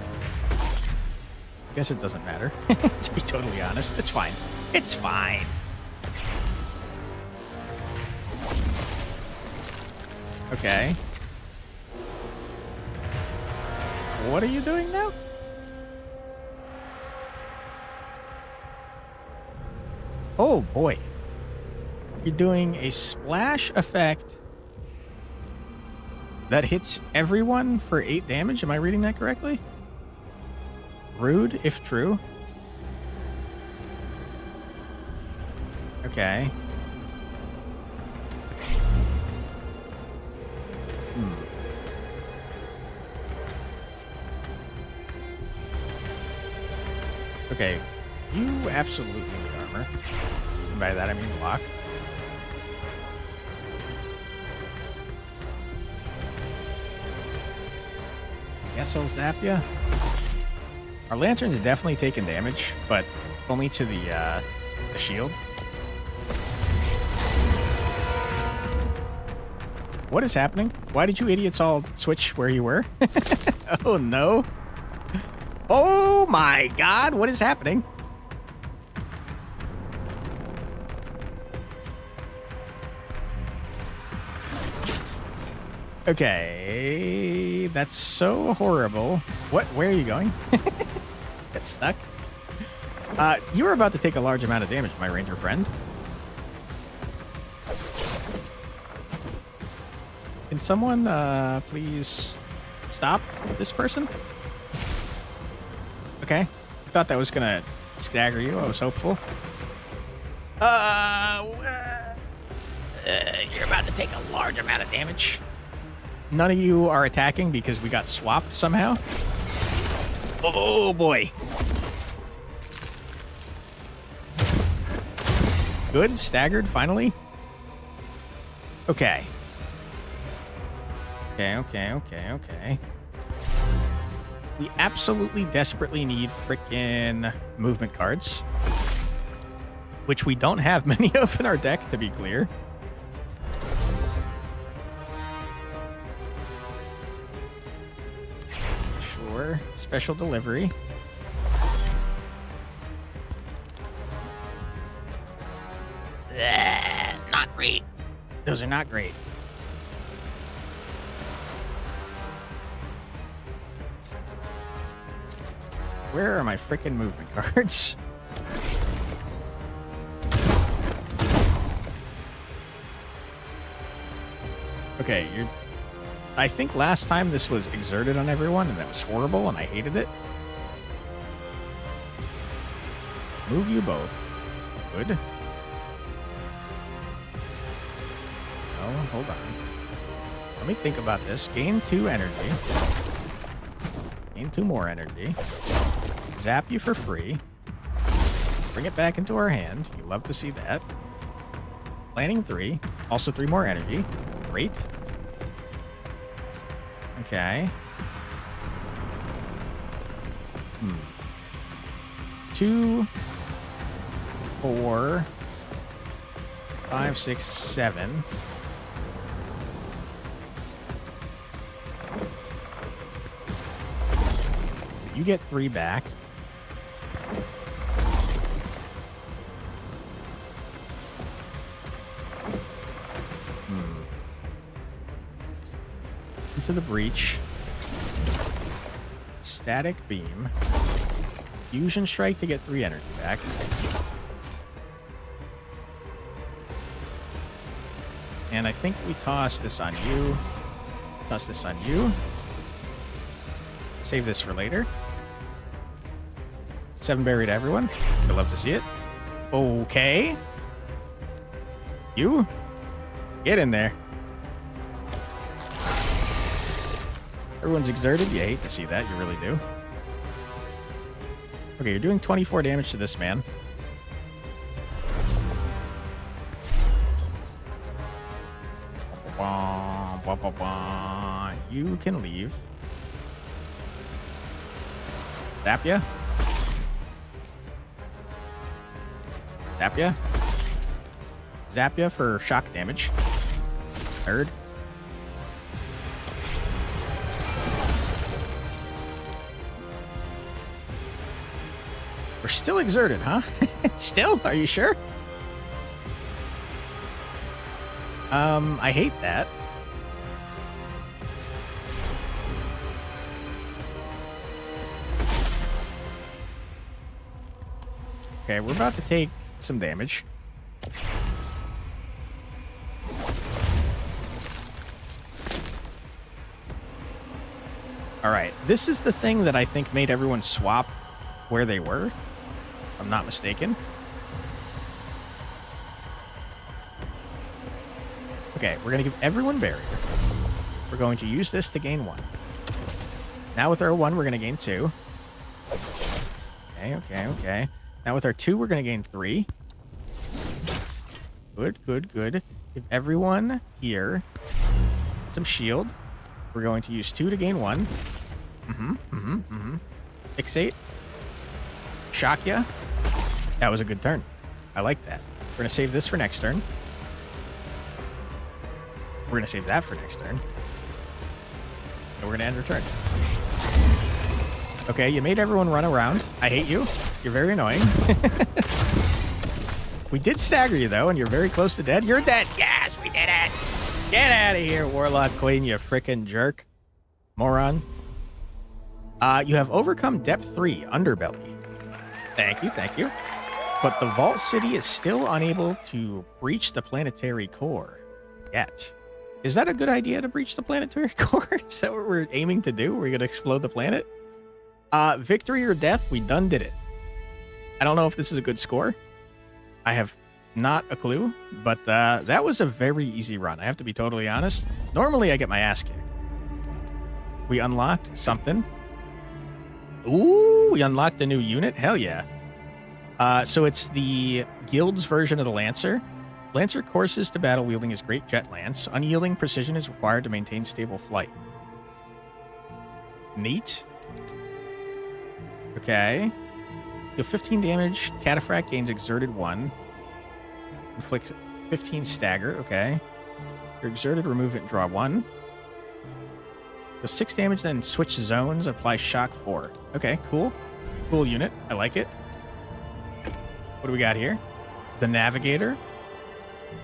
Guess it doesn't matter. To be totally honest, it's fine. It's fine. Okay. What are you doing now? Oh boy. You're doing a splash effect that hits everyone for 8 damage. Am I reading that correctly? Rude, if true. Okay. Okay. You absolutely need armor. And by that I mean block. Guess I'll zap ya. Our lantern's definitely taking damage, but only to the shield. What is happening? Why did you idiots all switch where you were? Oh, no. Oh, my God. What is happening? Okay. That's so horrible. What? Where are you going? Get stuck. You were about to take a large amount of damage, my ranger friend. Can someone, please stop this person? Okay. I thought that was gonna stagger you. I was hopeful. You're about to take a large amount of damage. None of you are attacking because we got swapped somehow. Oh, boy. Good. Staggered, finally. Okay. Okay. We absolutely desperately need frickin' movement cards. Which we don't have many of in our deck, to be clear. Sure. Special delivery. Not great. Those are not great. Where are my frickin' movement cards? Okay, I think last time this was exerted on everyone, and that was horrible, and I hated it. Move you both. Good. Oh, hold on. Let me think about this. Gain 2 energy. Gain 2 more energy. Zap you for free. Bring it back into our hand. You love to see that. Planning 3. Also 3 more energy. Great. Okay. 2, 4, 5, 6, 7. You get 3 back. Into the breach. Static beam. Fusion strike to get 3 energy back. And I think we toss this on you. Toss this on you. Save this for later. 7 berry to everyone. I'd love to see it. Okay. You? Get in there. Everyone's exerted. You hate to see that. You really do. Okay, you're doing 24 damage to this man. You can leave. Zap ya. Zap ya. Zap ya for shock damage. Third. We're still exerted, huh? Still? Are you sure? I hate that. Okay, we're about to take some damage. All right, this is the thing that I think made everyone swap where they were, if I'm not mistaken. Okay, we're going to give everyone barrier. We're going to use this to gain 1. Now with our 1, we're going to gain 2. Okay. Now with our 2, we're going to gain 3. Good. Give everyone here some shield. We're going to use 2 to gain 1. Fixate. Shock ya. That was a good turn. I like that. We're going to save this for next turn. We're going to save that for next turn. And we're going to end our turn. Okay, you made everyone run around. I hate you. You're very annoying. We did stagger you, though, and you're very close to dead. You're dead. Yes, we did it. Get out of here, Warlock Queen, you frickin' jerk. Moron. You have overcome depth 3, Underbelly. Thank you, thank you. But the Vault City is still unable to breach the planetary core yet. Is that a good idea to breach the planetary core? Is that what we're aiming to do? We're going to explode the planet? Victory or death, we done did it. I don't know if this is a good score. I have not a clue, but that was a very easy run. I have to be totally honest. Normally, I get my ass kicked. We unlocked something. Ooh, we unlocked a new unit. Hell yeah. So it's the Guild's version of the Lancer. Lancer courses to battle wielding his great jet lance. Unyielding precision is required to maintain stable flight. Neat. Okay. Deal 15 damage. Cataphract gains exerted 1. Inflicts 15 stagger. Okay. You're exerted, remove it, and draw 1. Deal 6 damage, then switch zones. Apply shock 4. Okay, cool. Cool unit. I like it. What do we got here? The Navigator.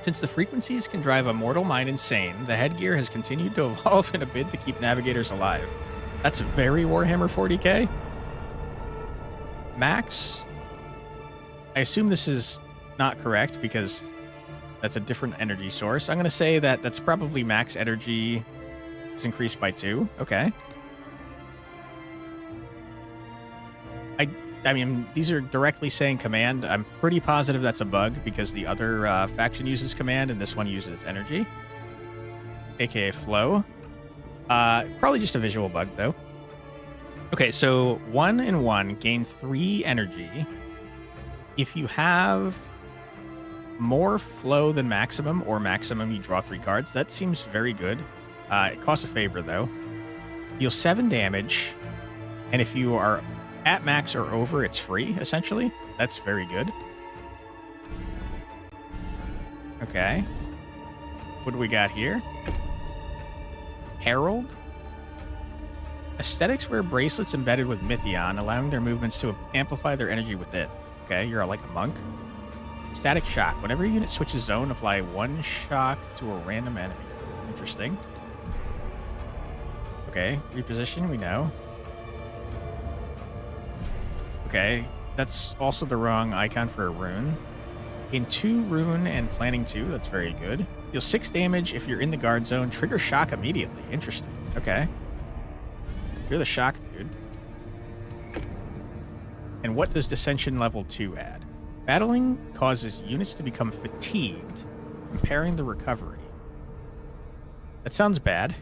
Since the frequencies can drive a mortal mind insane, the headgear has continued to evolve in a bid to keep navigators alive. That's very Warhammer 40k. Max. I assume this is not correct because that's a different energy source. I'm going to say that that's probably max energy is increased by 2. Okay. I mean, these are directly saying command. I'm pretty positive that's a bug because the other faction uses command and this one uses energy, aka flow. Probably just a visual bug, though. Okay, so 1 and 1 gain 3 energy. If you have more flow than maximum or maximum, you draw 3 cards. That seems very good. It costs a favor, though. Deal 7 damage, and if you are at max or over, it's free, essentially. That's very good. Okay. What do we got here? Herald. Aesthetics wear bracelets embedded with Mythion, allowing their movements to amplify their energy with it. Okay, you're like a monk. Static shock. Whenever a unit switches zone, apply 1 shock to a random enemy. Interesting. Okay, reposition, we know. Okay, that's also the wrong icon for a rune. Gain 2 rune and planning 2, that's very good. Deal 6 damage if you're in the guard zone. Trigger shock immediately. Interesting. Okay. You're the shock dude. And what does Dissension level 2 add? Battling causes units to become fatigued, impairing the recovery. That sounds bad.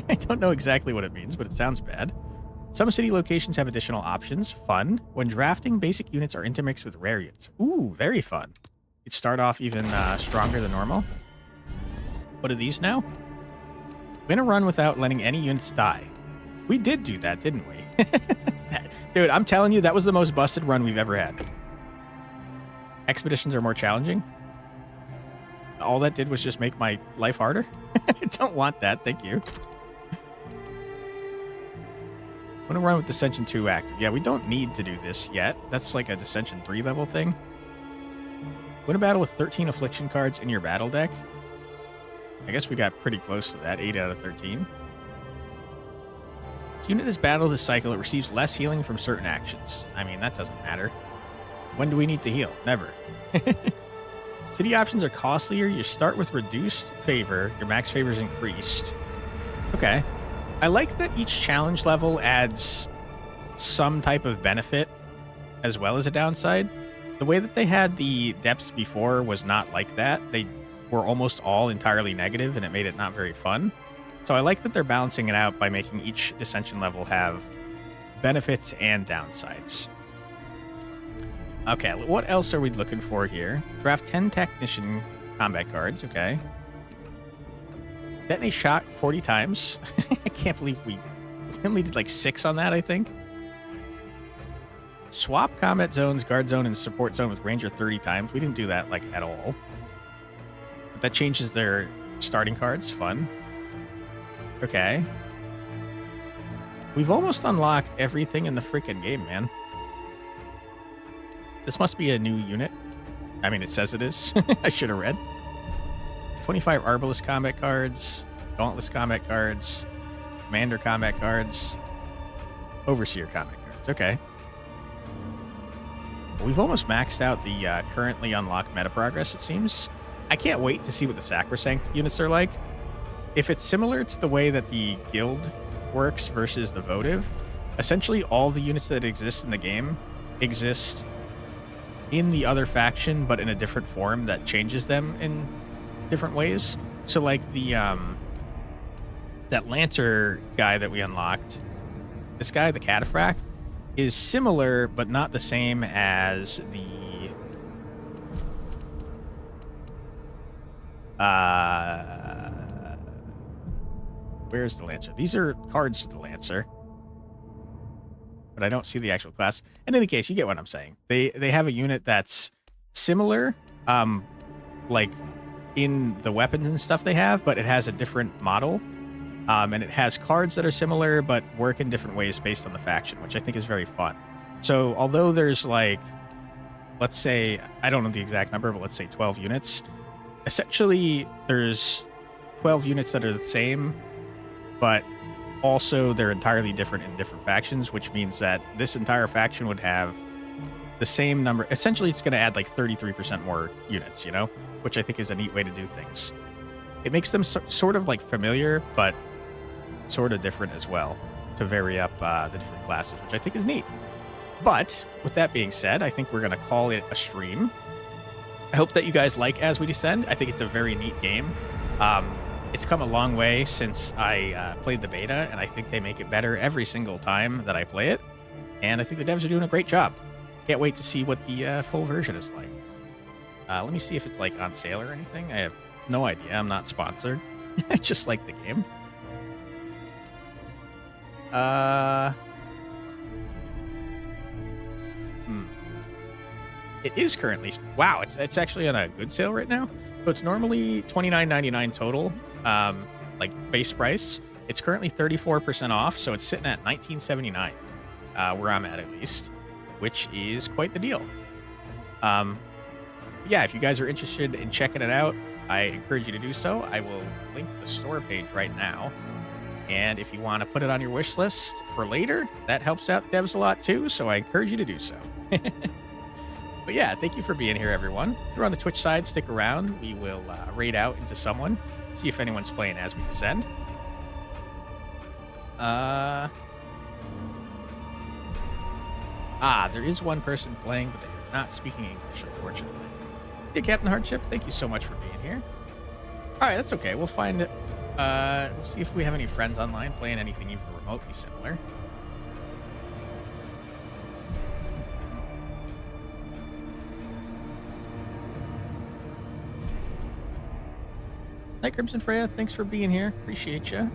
I don't know exactly what it means, but it sounds bad. Some city locations have additional options. Fun. When drafting, basic units are intermixed with rare units. Ooh, very fun. You'd start off even stronger than normal. What are these now? Win a run without letting any units die. We did do that, didn't we? Dude, I'm telling you, that was the most busted run we've ever had. Expeditions are more challenging. All that did was just make my life harder. I don't want that, thank you. I'm going to run with Dissension 2 active. Yeah, we don't need to do this yet. That's like a Dissension 3 level thing. Win a battle with 13 Affliction cards in your battle deck. I guess we got pretty close to that. 8 out of 13. If unit is battled this cycle, it receives less healing from certain actions. I mean, that doesn't matter. When do we need to heal? Never. City options are costlier. You start with reduced favor. Your max favor is increased. Okay. I like that each challenge level adds some type of benefit as well as a downside. The way that they had the depths before was not like that. They were almost all entirely negative, and it made it not very fun. So I like that they're balancing it out by making each Dissension level have benefits and downsides. Okay, what else are we looking for here? Draft 10 Technician combat cards, okay. Detonate shock 40 times. I can't believe we only did like 6 on that, I think. Swap combat zones, guard zone, and support zone with ranger 30 times. We didn't do that like at all. But that changes their starting cards. Fun. Okay. We've almost unlocked everything in the freaking game, man. This must be a new unit. I mean, it says it is. I should have read. 25 Arbalest combat cards, Dauntless combat cards, Commander combat cards, Overseer combat cards. Okay. We've almost maxed out the currently unlocked meta progress, it seems. I can't wait to see what the Sacrosanct units are like. If it's similar to the way that the guild works versus the votive, essentially all the units that exist in the game exist in the other faction, but in a different form that changes them in different ways. So like the that Lancer guy that we unlocked, this guy, the Cataphract, is similar but not the same as the where's the Lancer? These are cards to the Lancer, but I don't see the actual class. In any case, you get what I'm saying. They have a unit that's similar, like in the weapons and stuff they have, but it has a different model. And it has cards that are similar, but work in different ways based on the faction, which I think is very fun. So although there's like, let's say, I don't know the exact number, but let's say 12 units, essentially there's 12 units that are the same, but also they're entirely different in different factions, which means that this entire faction would have the same number. Essentially, it's going to add like 33% more units, you know, which I think is a neat way to do things. It makes them sort of like familiar, but sort of different as well to vary up the different classes, which I think is neat. But with that being said, I think we're going to call it a stream. I hope that you guys like As We Descend. I think it's a very neat game. It's come a long way since I played the beta, and I think they make it better every single time that I play it. And I think the devs are doing a great job. Can't wait to see what the full version is like. Let me see if it's like on sale or anything. I have no idea. I'm not sponsored. I just like the game. It is currently... Wow, it's actually on a good sale right now. So it's normally $29.99 total, like base price. It's currently 34% off, so it's sitting at $19.79, where I'm at least, which is quite the deal. Yeah, if you guys are interested in checking it out, I encourage you to do so. I will link the store page right now. And if you want to put it on your wish list for later, that helps out devs a lot too, so I encourage you to do so. But yeah, thank you for being here, everyone. If you're on the Twitch side, stick around. We will raid out into someone, see if anyone's playing As We Descend. There is one person playing, but they're not speaking English, unfortunately. Yeah, Captain Hardship, thank you so much for being here. All right, that's okay. We'll find it. We'll see if we have any friends online playing anything even remotely similar. Night Crimson Freya, thanks for being here. Appreciate you.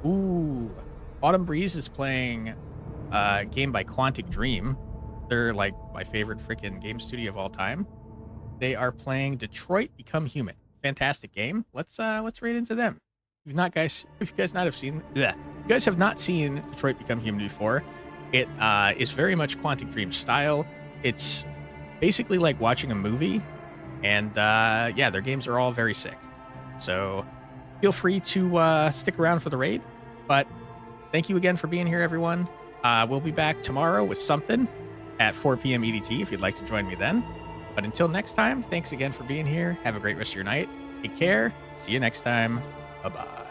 Ooh, Autumn Breeze is playing a game by Quantic Dream. They're like my favorite freaking game studio of all time. They are playing Detroit Become Human. Fantastic game. Let's raid into them. If you guys have not seen Detroit Become Human before, it is very much Quantic Dream style. It's basically like watching a movie, and yeah, their games are all very sick. So feel free to stick around for the raid. But thank you again for being here, everyone. We'll be back tomorrow with something at 4 p.m. EDT if you'd like to join me then. But until next time, thanks again for being here. Have a great rest of your night. Take care. See you next time. Bye-bye.